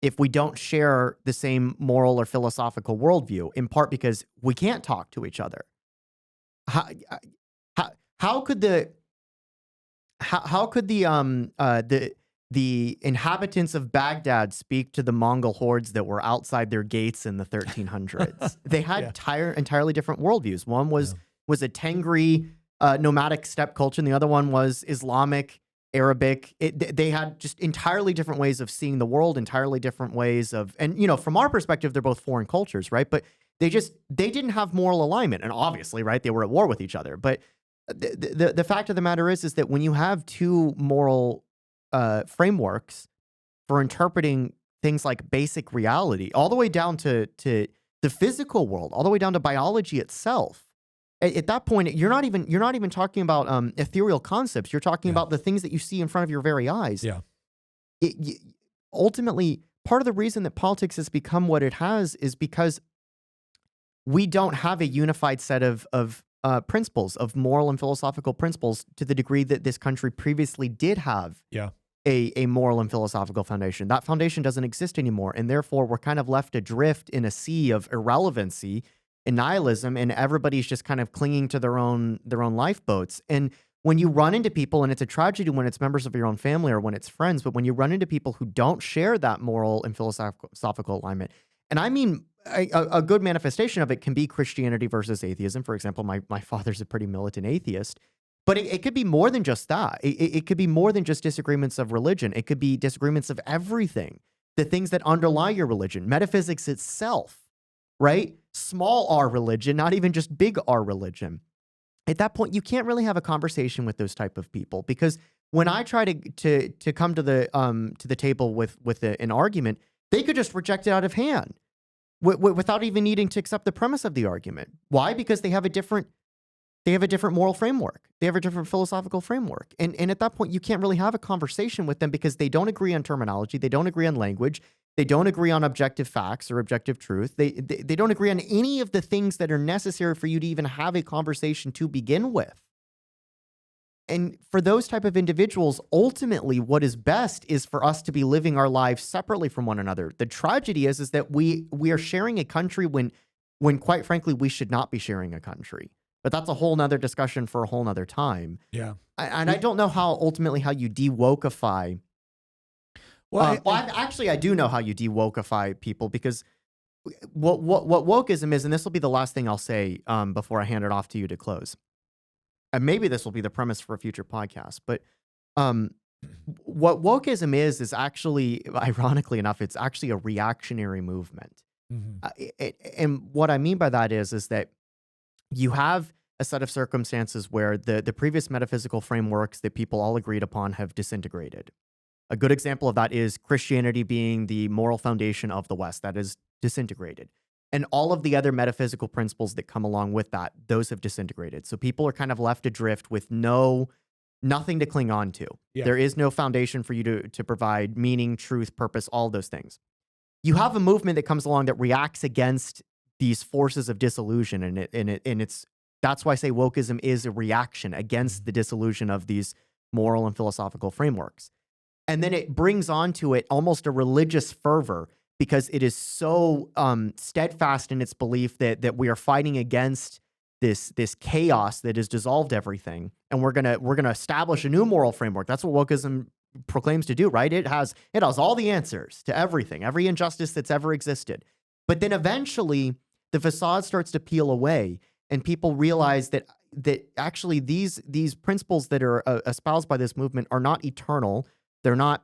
Speaker 3: if we don't share the same moral or philosophical worldview, in part because we can't talk to each other. How could the inhabitants of Baghdad speak to the Mongol hordes that were outside their gates in the 1300s? They had entirely different worldviews. One was a Tengri nomadic steppe culture, and the other one was Islamic, Arabic. They had just entirely different ways of seeing the world, entirely different ways of, and from our perspective, they're both foreign cultures, right? But they didn't have moral alignment, and obviously, right, they were at war with each other. But the fact of the matter is that when you have two moral frameworks for interpreting things like basic reality, all the way down to the physical world, all the way down to biology itself. At that point, you're not even talking about ethereal concepts. You're talking about the things that you see in front of your very eyes.
Speaker 1: Yeah.
Speaker 3: Ultimately, part of the reason that politics has become what it has is because we don't have a unified set of principles, of moral and philosophical principles, to the degree that this country previously did have a moral and philosophical foundation. That foundation doesn't exist anymore, and therefore we're kind of left adrift in a sea of irrelevancy and nihilism, and everybody's just kind of clinging to their own lifeboats. And when you run into people, and it's a tragedy when it's members of your own family or when it's friends, but when you run into people who don't share that moral and philosophical alignment, and I mean, a good manifestation of it can be Christianity versus atheism. For example, my father's a pretty militant atheist, but it could be more than just that. It could be more than just disagreements of religion. It could be disagreements of everything, the things that underlie your religion, metaphysics itself, right? Small r religion, not even just big R religion. At that point, you can't really have a conversation with those type of people, because when I try to come to the table with an argument, they could just reject it out of hand without even needing to accept the premise of the argument. Why? Because they have a different moral framework. They have a different philosophical framework. And at that point, you can't really have a conversation with them because they don't agree on terminology. They don't agree on language. They don't agree on objective facts or objective truth. They don't agree on any of the things that are necessary for you to even have a conversation to begin with. And for those type of individuals, ultimately, what is best is for us to be living our lives separately from one another. The tragedy is that we are sharing a country when quite frankly, we should not be sharing a country. But that's a whole nother discussion for a whole nother time.
Speaker 1: Yeah.
Speaker 3: And I don't know how you de-wokeify.
Speaker 1: Well,
Speaker 3: I do know how you de-wokeify people, because what wokeism is, and this will be the last thing I'll say before I hand it off to you to close. And maybe this will be the premise for a future podcast, but what wokeism is actually, ironically enough, it's actually a reactionary movement. And what I mean by that is that you have a set of circumstances where the previous metaphysical frameworks that people all agreed upon have disintegrated. A good example of that is Christianity being the moral foundation of the West. That is disintegrated. And all of the other metaphysical principles that come along with that, those have disintegrated. So people are kind of left adrift with nothing to cling on to.
Speaker 1: Yeah.
Speaker 3: There is no foundation for you to provide meaning, truth, purpose, all those things. You have a movement that comes along that reacts against these forces of disillusion, and that's why I say wokeism is a reaction against the disillusion of these moral and philosophical frameworks. And then it brings onto it almost a religious fervor, because it is so steadfast in its belief that we are fighting against this chaos that has dissolved everything, and we're gonna establish a new moral framework. That's what wokeism proclaims to do, right? It has all the answers to everything, every injustice that's ever existed. But then eventually the facade starts to peel away, and people realize that actually these principles that are espoused by this movement are not eternal. They're not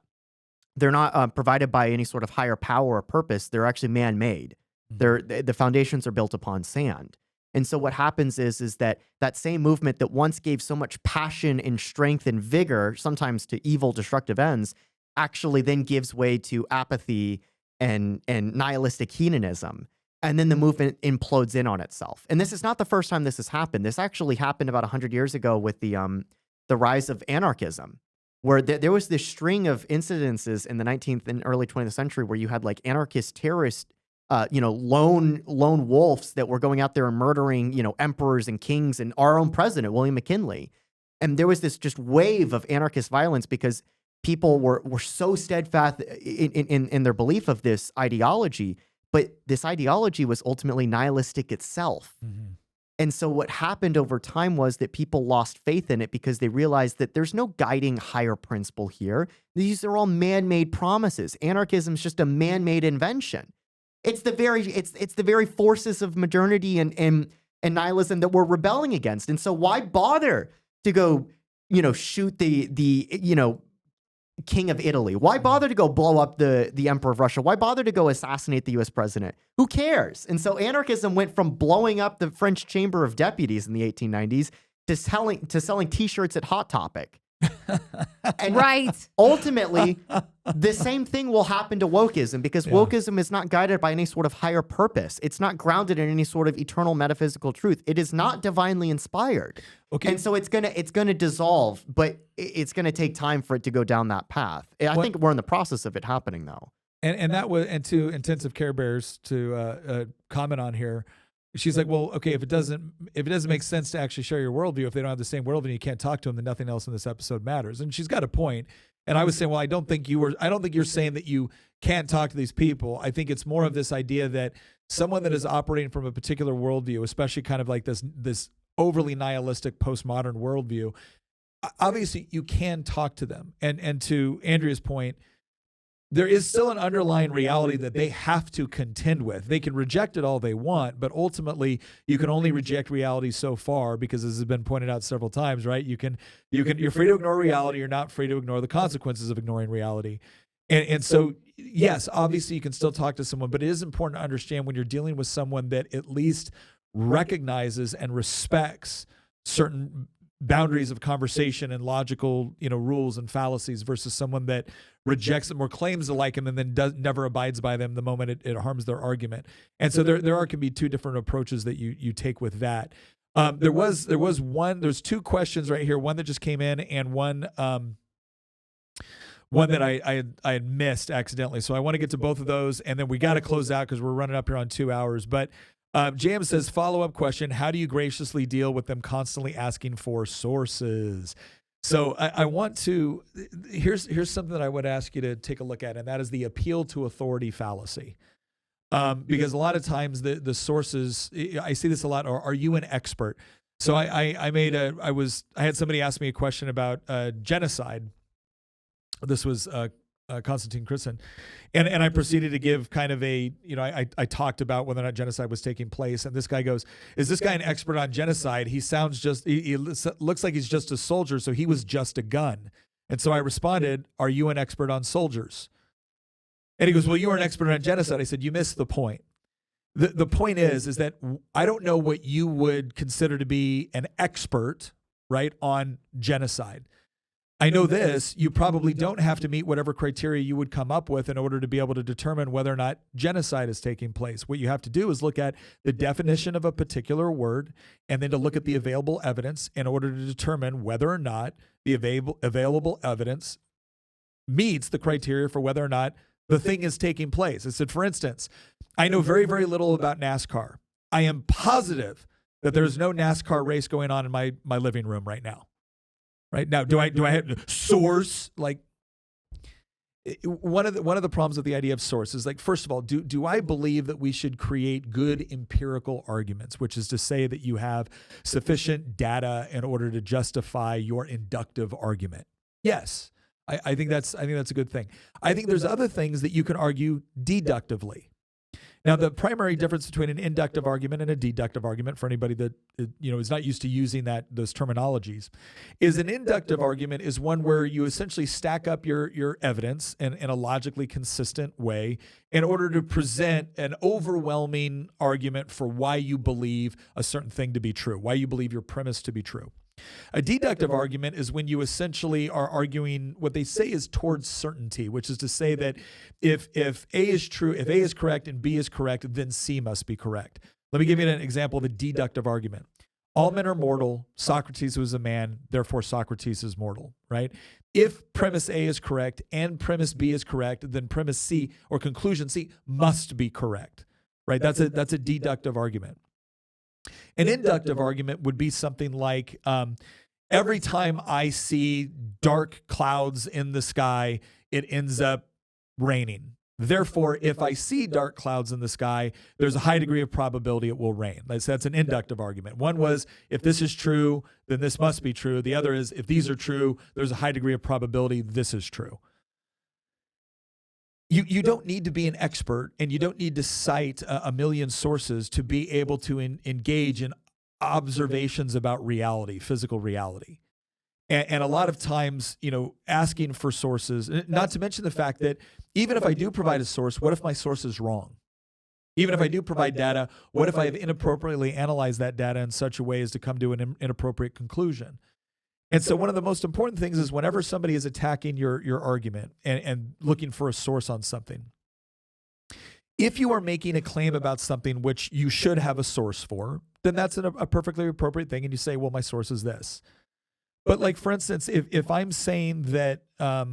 Speaker 3: provided by any sort of higher power or purpose. They're actually man-made. The foundations are built upon sand. And so what happens is that same movement that once gave so much passion and strength and vigor, sometimes to evil, destructive ends, actually then gives way to apathy and nihilistic hedonism. And then the movement implodes in on itself. And this is not the first time this has happened. This actually happened about 100 years ago with the rise of anarchism, where there was this string of incidences in the 19th and early 20th century where you had like anarchist terrorists, lone wolves that were going out there and murdering, emperors and kings and our own president, William McKinley. And there was this just wave of anarchist violence because people were so steadfast in their belief of this ideology, but this ideology was ultimately nihilistic itself. And so what happened over time was that people lost faith in it because they realized that there's no guiding higher principle here. These are all man-made promises. Anarchism is just a man-made invention. It's the very forces of modernity and nihilism that we're rebelling against. And so why bother to go, shoot the king of Italy? Why bother to go blow up the emperor of Russia? Why bother to go assassinate the US president? Who cares? And so anarchism went from blowing up the French Chamber of Deputies in the 1890s to selling t-shirts at Hot Topic. And
Speaker 2: right.
Speaker 3: Ultimately, the same thing will happen to wokeism, because wokeism is not guided by any sort of higher purpose. It's not grounded in any sort of eternal metaphysical truth. It is not divinely inspired. Okay. And so it's gonna dissolve, but it's gonna take time for it to go down that path. I think we're in the process of it happening though.
Speaker 1: And to intensive care bears to comment on here. She's like, well, okay, if it doesn't make sense to actually share your worldview, if they don't have the same worldview and you can't talk to them, then nothing else in this episode matters. And she's got a point. And I was saying, well, I don't think you're saying that you can't talk to these people. I think it's more of this idea that someone that is operating from a particular worldview, especially kind of like this overly nihilistic postmodern worldview, obviously you can talk to them. And to Andrea's point, there is still an underlying reality that they have to contend with. They can reject it all they want, but ultimately you can only reject reality so far, because as has been pointed out several times, right? You're free to ignore reality. You're not free to ignore the consequences of ignoring reality. And so, yes, obviously you can still talk to someone, but it is important to understand when you're dealing with someone that at least recognizes and respects certain boundaries of conversation and logical, rules and fallacies, versus someone that rejects them or claims to like them and then never abides by them the moment it harms their argument. And so can be two different approaches that you take with that. There's two questions right here, one that just came in and one that I had missed accidentally. So I want to get to both of those, and then we got to close out because we're running up here on 2 hours. But JM says, follow-up question, how do you graciously deal with them constantly asking for sources? So I want to, here's something that I would ask you to take a look at, and that is the appeal to authority fallacy. Because a lot of times the sources, I see this a lot, are you an expert? So I had somebody ask me a question about genocide. This was Konstantin Christen, and I proceeded to give kind of I talked about whether or not genocide was taking place, and this guy goes, "Is this guy an expert on genocide? He sounds he looks like he's just a soldier, so he was just a gun." And so I responded, "Are you an expert on soldiers?" And he goes, "Well, you are an expert on genocide." I said, "You missed the point. The point is that I don't know what you would consider to be an expert, right, on genocide. I know this, you probably don't have to meet whatever criteria you would come up with in order to be able to determine whether or not genocide is taking place. What you have to do is look at the definition of a particular word and then to look at the available evidence in order to determine whether or not the available evidence meets the criteria for whether or not the thing is taking place." I said, for instance, I know very, very little about NASCAR. I am positive that there's no NASCAR race going on in my living room right now. Right now, do I have source? Like, one of the problems with the idea of source is, like, first of all, do I believe that we should create good empirical arguments, which is to say that you have sufficient data in order to justify your inductive argument? Yes. I think that's a good thing. I think there's other things that you can argue deductively. Now, the primary difference between an inductive argument and a deductive argument, for anybody that is not used to using those terminologies, is an inductive argument is one where you essentially stack up your evidence in a logically consistent way in order to present an overwhelming argument for why you believe a certain thing to be true, why you believe your premise to be true. A deductive argument is when you essentially are arguing what they say is towards certainty, which is to say that if A is true, if A is correct and B is correct, then C must be correct. Let me give you an example of a deductive argument. All men are mortal. Socrates was a man, therefore Socrates is mortal, right? If premise A is correct and premise B is correct, then premise C or conclusion C must be correct, right? That's a deductive argument. An inductive argument would be something like, every time I see dark clouds in the sky, it ends up raining. Therefore, if I see dark clouds in the sky, there's a high degree of probability it will rain. That's an inductive argument. One was, if this is true, then this must be true. The other is, if these are true, there's a high degree of probability this is true. You don't need to be an expert, and you don't need to cite a million sources to be able to engage in observations about reality, physical reality. And a lot of times, asking for sources, not to mention the fact that even if I do provide a source, what if my source is wrong? Even if I do provide data, what if I have inappropriately analyzed that data in such a way as to come to an inappropriate conclusion? And so one of the most important things is whenever somebody is attacking your argument and looking for a source on something, if you are making a claim about something which you should have a source for, then that's a perfectly appropriate thing. And you say, well, my source is this. But, like, for instance, if I'm saying that I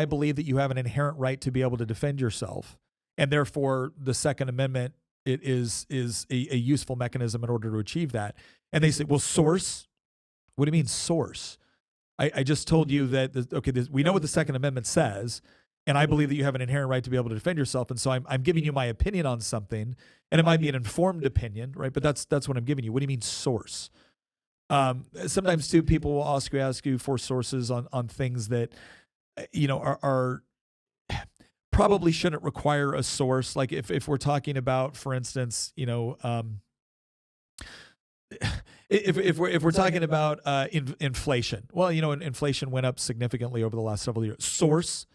Speaker 1: believe that you have an inherent right to be able to defend yourself, and therefore the Second Amendment is a useful mechanism in order to achieve that, and they say, well, source. What do you mean source? I just told you that, we know what the Second Amendment says, and I believe that you have an inherent right to be able to defend yourself, and so I'm giving you my opinion on something, and it might be an informed opinion, right? But that's what I'm giving you. What do you mean source? Sometimes, too, people will ask you for sources on things that, are probably shouldn't require a source. Like if we're talking about, for instance, if we're talking about inflation, well, inflation went up significantly over the last several years. Source.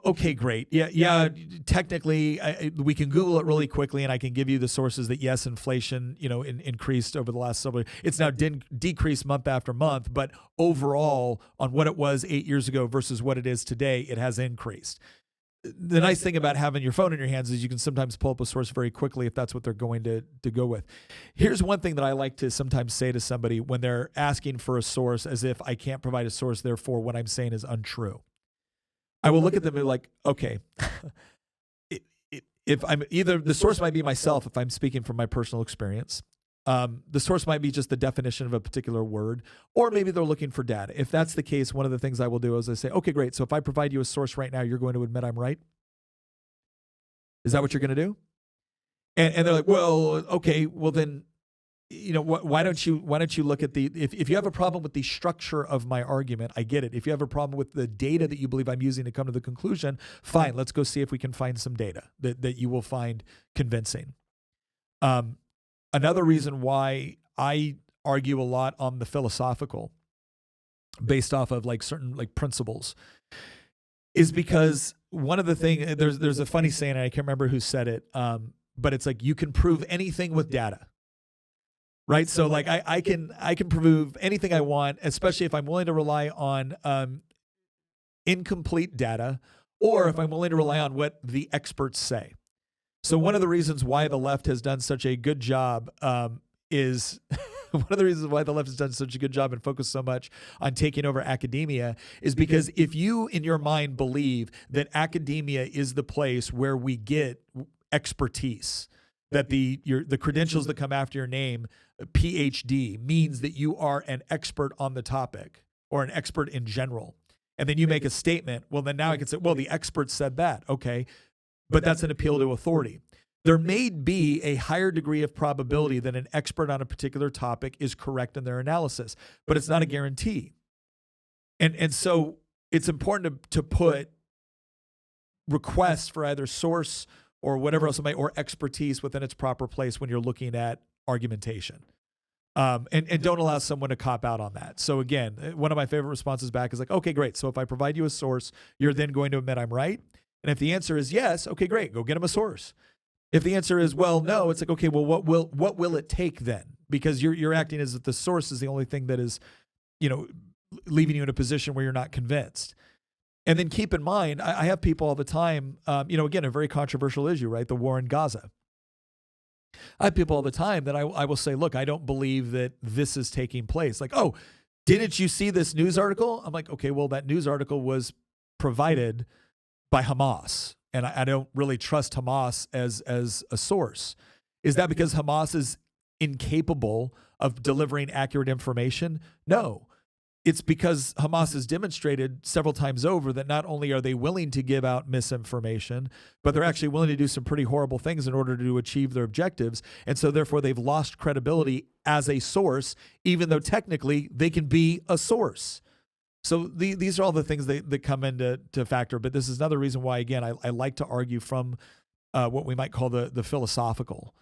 Speaker 1: Okay, great. Yeah. Technically, we can Google it really quickly, and I can give you the sources that yes, inflation, increased over the last several years. It's now decreased month after month, but overall, on what it was 8 years ago versus what it is today, it has increased. The nice thing about having your phone in your hands is you can sometimes pull up a source very quickly if that's what they're going to go with. Here's one thing that I like to sometimes say to somebody when they're asking for a source, as if I can't provide a source, therefore what I'm saying is untrue. I will look at them and be like, okay, if I'm either the source might be myself if I'm speaking from my personal experience. The source might be just the definition of a particular word, or maybe they're looking for data. If that's the case, one of the things I will do is I say, okay, great. So if I provide you a source right now, you're going to admit I'm right? Is that what you're going to do? And they're like, well, okay, well then, why don't you look at if you have a problem with the structure of my argument, I get it. If you have a problem with the data that you believe I'm using to come to the conclusion, fine, let's go see if we can find some data that you will find convincing. Another reason why I argue a lot on the philosophical based off of like certain like principles is because one of the things, there's a funny saying, and I can't remember who said it, but it's like, you can prove anything with data, right? So like I can prove anything I want, especially if I'm willing to rely on incomplete data, or if I'm willing to rely on what the experts say. So one of the reasons why the left has done such a good job is one of the reasons why the left has done such a good job and focused so much on taking over academia is because if you in your mind believe that academia is the place where we get expertise, that the credentials that come after your name, PhD, means that you are an expert on the topic or an expert in general, and then you make a statement, well, then now I can say, well, the expert said that, okay, but that's an appeal to authority. There may be a higher degree of probability that an expert on a particular topic is correct in their analysis, but it's not a guarantee. And so it's important to put requests for either source or whatever else it might, or expertise within its proper place when you're looking at argumentation. And don't allow someone to cop out on that. So again, one of my favorite responses back is like, okay, great. So if I provide you a source, you're then going to admit I'm right. And if the answer is yes, okay, great. Go get them a source. If the answer is, well, no, it's like, okay, well, what will it take then? Because you're acting as if the source is the only thing that is, leaving you in a position where you're not convinced. And then keep in mind, I have people all the time, again, a very controversial issue, right? The war in Gaza. I have people all the time that I will say, look, I don't believe that this is taking place. Like, oh, didn't you see this news article? I'm like, okay, well, that news article was provided by Hamas. And I don't really trust Hamas as a source. Is that because Hamas is incapable of delivering accurate information? No. It's because Hamas has demonstrated several times over that not only are they willing to give out misinformation, but they're actually willing to do some pretty horrible things in order to achieve their objectives. And so therefore they've lost credibility as a source, even though technically they can be a source. So these are all the things that come into factor. But this is another reason why, again, I like to argue from what we might call the philosophical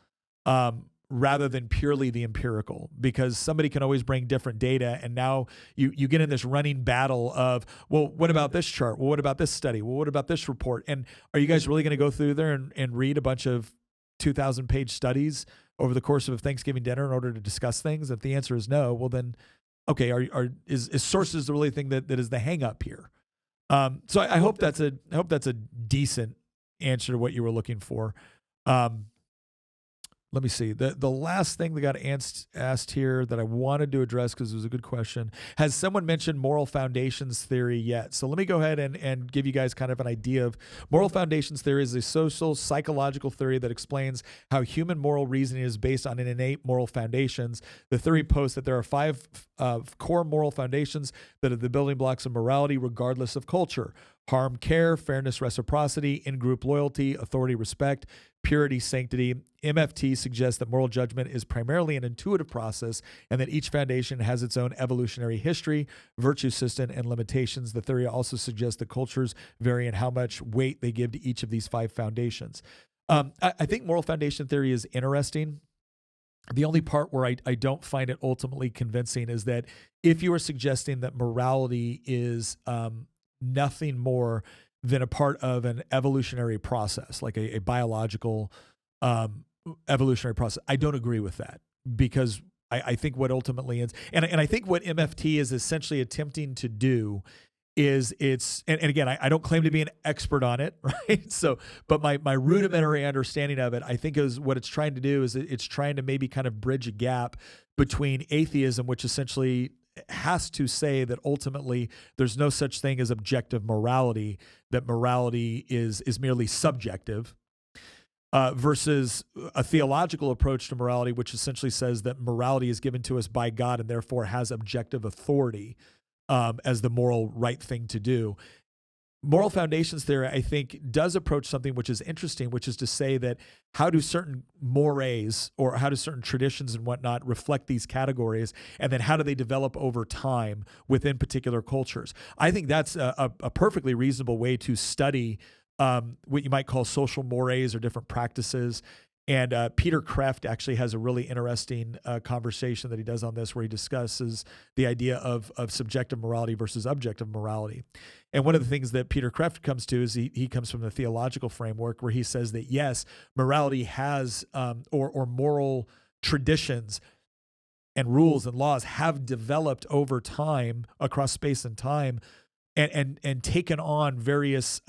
Speaker 1: rather than purely the empirical, because somebody can always bring different data. And now you get in this running battle of, well, what about this chart? Well, what about this study? Well, what about this report? And are you guys really going to go through there and read a bunch of 2,000-page studies over the course of a Thanksgiving dinner in order to discuss things? If the answer is no, well then, okay, is sources the really thing that is the hang up here? So I hope that's a decent answer to what you were looking for. Let me see. The last thing that got asked here that I wanted to address because it was a good question. Has someone mentioned moral foundations theory yet? So let me go ahead and give you guys kind of an idea of moral foundations theory is a social psychological theory that explains how human moral reasoning is based on an innate moral foundations. The theory posts that there are 5 core moral foundations that are the building blocks of morality regardless of culture: harm, care, fairness, reciprocity, in-group loyalty, authority, respect, purity, sanctity. MFT suggests that moral judgment is primarily an intuitive process and that each foundation has its own evolutionary history, virtue system, and limitations. The theory also suggests that cultures vary in how much weight they give to each of these 5 foundations. I think moral foundation theory is interesting. The only part where I don't find it ultimately convincing is that if you are suggesting that morality is nothing more than a part of an evolutionary process, like a biological evolutionary process, I don't agree with that, because I think what ultimately ends, and I think what MFT is essentially attempting to do is and again, I don't claim to be an expert on it, right? So, but my rudimentary understanding of it, I think is what it's trying to do is it's trying to maybe kind of bridge a gap between atheism, which essentially has to say that ultimately there's no such thing as objective morality, that morality is merely subjective, versus a theological approach to morality, which essentially says that morality is given to us by God and therefore has objective authority as the moral right thing to do. moral foundations theory, I think, does approach something which is interesting, which is to say that how do certain mores or how do certain traditions and whatnot reflect these categories, and then how do they develop over time within particular cultures? I think that's a perfectly reasonable way to study what you might call social mores or different practices. And Peter Kreeft actually has a really interesting conversation that he does on this, where he discusses the idea of subjective morality versus objective morality. And one of the things that Peter Kreeft comes to is he comes from the theological framework, where he says that, yes, morality has, or moral traditions and rules and laws have developed over time across space and time, and taken on various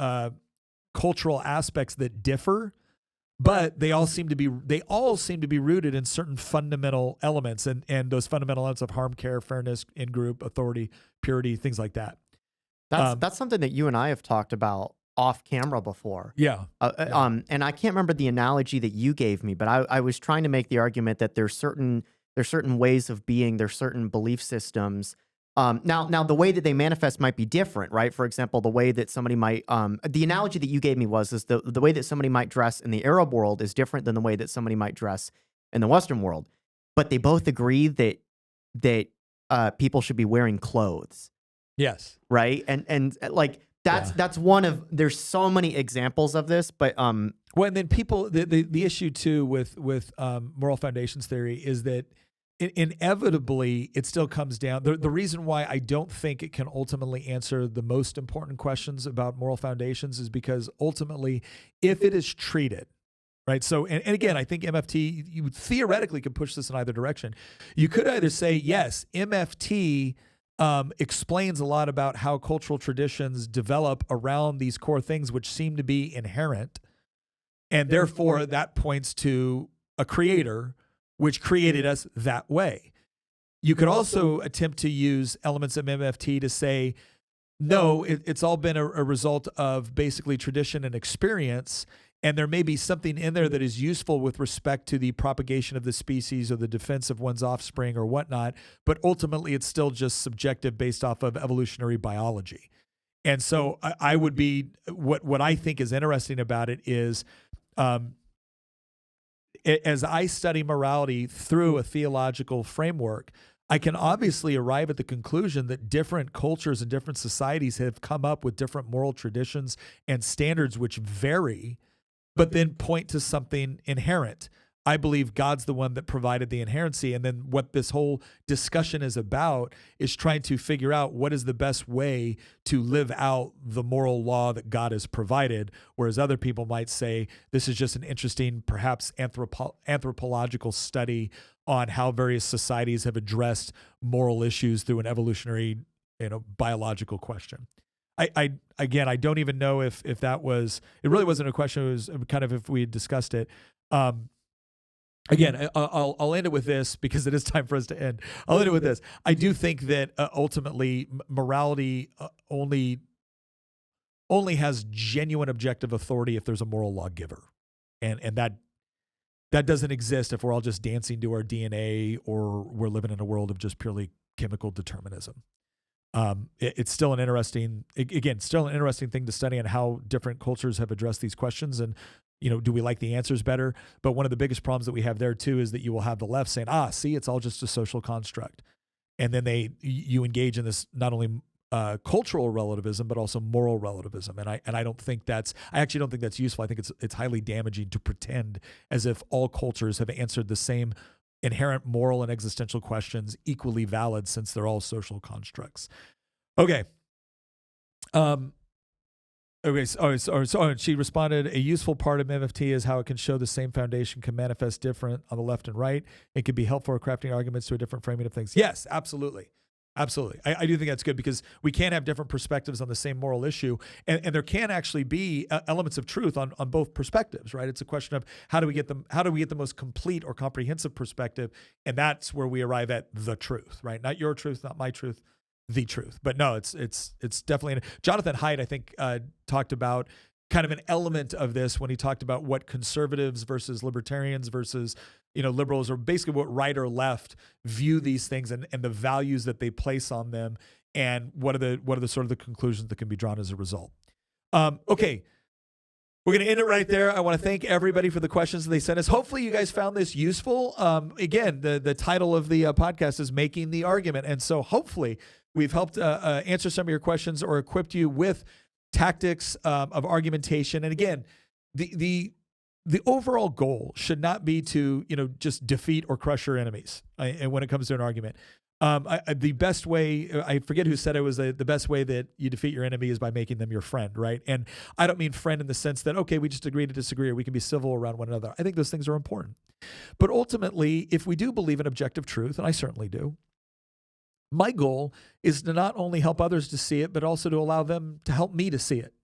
Speaker 1: cultural aspects that differ. But they all seem to be rooted in certain fundamental elements, and those fundamental elements of harm, care, fairness, in-group, authority, purity, things like that.
Speaker 3: That's something that you and I have talked about off camera before.
Speaker 1: Yeah.
Speaker 3: And I can't remember the analogy that you gave me, but I was trying to make the argument that there's certain ways of being, there's certain belief systems. Now the way that they manifest might be different, right? For example, the way that somebody might, the analogy that you gave me was the way that somebody might dress in the Arab world is different than the way that somebody might dress in the Western world. But they both agree that people should be wearing clothes.
Speaker 1: Yes.
Speaker 3: Right. And like that's one of, there's so many examples of this, but
Speaker 1: well, and then people, the issue too with moral foundations theory is that inevitably it still comes down. The reason why I don't think it can ultimately answer the most important questions about moral foundations is because ultimately, if it is treated, right? So, and again, I think MFT, you theoretically could push this in either direction. You could either say, yes, MFT explains a lot about how cultural traditions develop around these core things which seem to be inherent, and therefore that points to a creator which created us that way. You could also attempt to use elements of MFT to say, no, it's all been a result of basically tradition and experience, and there may be something in there that is useful with respect to the propagation of the species or the defense of one's offspring or whatnot, but ultimately it's still just subjective based off of evolutionary biology. And so I would be, what I think is interesting about it is, as I study morality through a theological framework, I can obviously arrive at the conclusion that different cultures and different societies have come up with different moral traditions and standards which vary, but then point to something inherent. I believe God's the one that provided the inherency. And then what this whole discussion is about is trying to figure out what is the best way to live out the moral law that God has provided. Whereas other people might say, this is just an interesting, perhaps anthropological study on how various societies have addressed moral issues through an evolutionary, biological question. I don't even know if that was, it really wasn't a question. It was kind of if we had discussed it. Again, I'll end it with this because it is time for us to end. I'll end it with this. I do think that ultimately morality only has genuine objective authority if there's a moral lawgiver, and that doesn't exist if we're all just dancing to our DNA or we're living in a world of just purely chemical determinism. It's still an interesting thing to study on how different cultures have addressed these questions, and do we like the answers better? But one of the biggest problems that we have there too is that you will have the left saying, see, it's all just a social construct. And then you engage in this not only cultural relativism, but also moral relativism. And I actually don't think that's useful. I think it's highly damaging to pretend as if all cultures have answered the same inherent moral and existential questions equally valid, since they're all social constructs. Okay. So she responded, a useful part of MFT is how it can show the same foundation can manifest different on the left and right. It can be helpful for crafting arguments to a different framing of things. Yes, absolutely. Absolutely. I do think that's good, because we can have different perspectives on the same moral issue, and there can actually be elements of truth on both perspectives, right? It's a question of how do we get the most complete or comprehensive perspective, and that's where we arrive at the truth, right? Not your truth, not my truth, the truth. But no, it's definitely, Jonathan Haidt, I think, talked about kind of an element of this when he talked about what conservatives versus libertarians versus liberals, or basically what right or left view these things and the values that they place on them, and what are the sort of the conclusions that can be drawn as a result. Okay. We're going to end it right there. I want to thank everybody for the questions that they sent us. Hopefully you guys found this useful. Again, the title of the podcast is Making the Argument. And so hopefully we've helped answer some of your questions or equipped you with tactics of argumentation. And again, the overall goal should not be to, just defeat or crush your enemies. And when it comes to an argument, the best way, I forget who said it, was the best way that you defeat your enemy is by making them your friend, right? And I don't mean friend in the sense that, okay, we just agree to disagree or we can be civil around one another. I think those things are important. But ultimately, if we do believe in objective truth, and I certainly do, my goal is to not only help others to see it, but also to allow them to help me to see it.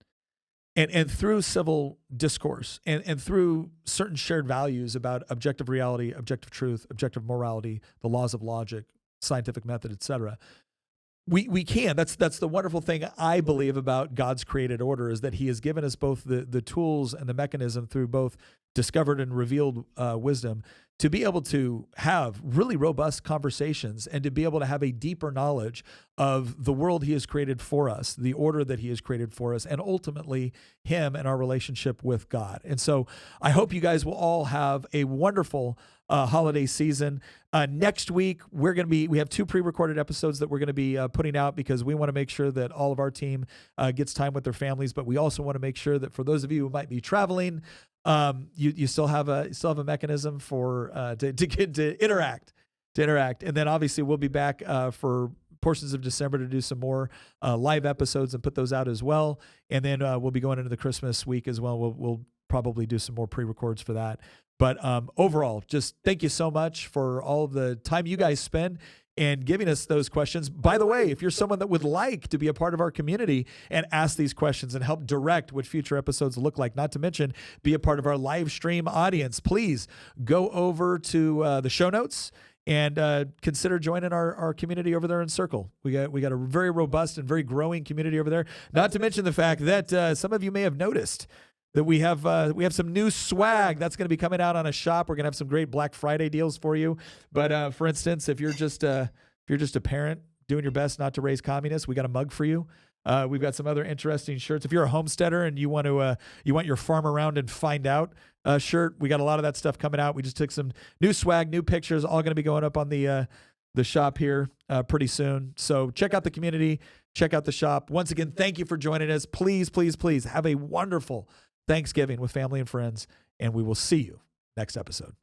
Speaker 1: And through civil discourse and through certain shared values about objective reality, objective truth, objective morality, the laws of logic, scientific method, etc. We can. That's the wonderful thing I believe about God's created order, is that he has given us both the tools and the mechanism through both discovered and revealed wisdom to be able to have really robust conversations and to be able to have a deeper knowledge of the world he has created for us, the order that he has created for us, and ultimately him and our relationship with God. And so I hope you guys will all have a wonderful holiday season. Next week, we have 2 pre-recorded episodes that we're going to be putting out because we want to make sure that all of our team gets time with their families, but we also want to make sure that for those of you who might be traveling, you still have a mechanism for to interact. And then obviously we'll be back for portions of December to do some more live episodes and put those out as well. And then we'll be going into the Christmas week as well. We'll probably do some more pre-records for that. But overall, just thank you so much for all of the time you guys spend and giving us those questions. By the way, if you're someone that would like to be a part of our community and ask these questions and help direct what future episodes look like, not to mention be a part of our live stream audience, please go over to the show notes and consider joining our community over there in Circle. We got a very robust and very growing community over there. Not to mention the fact that some of you may have noticed that we have some new swag that's going to be coming out on a shop. We're going to have some great Black Friday deals for you. But for instance, if you're just a parent doing your best not to raise communists, we got a mug for you. We've got some other interesting shirts. If you're a homesteader and you want your farm around and find out shirt, we got a lot of that stuff coming out. We just took some new swag, new pictures, all going to be going up on the shop here pretty soon. So check out the community, check out the shop. Once again, thank you for joining us. Please, please, please have a wonderful Thanksgiving with family and friends, and we will see you next episode.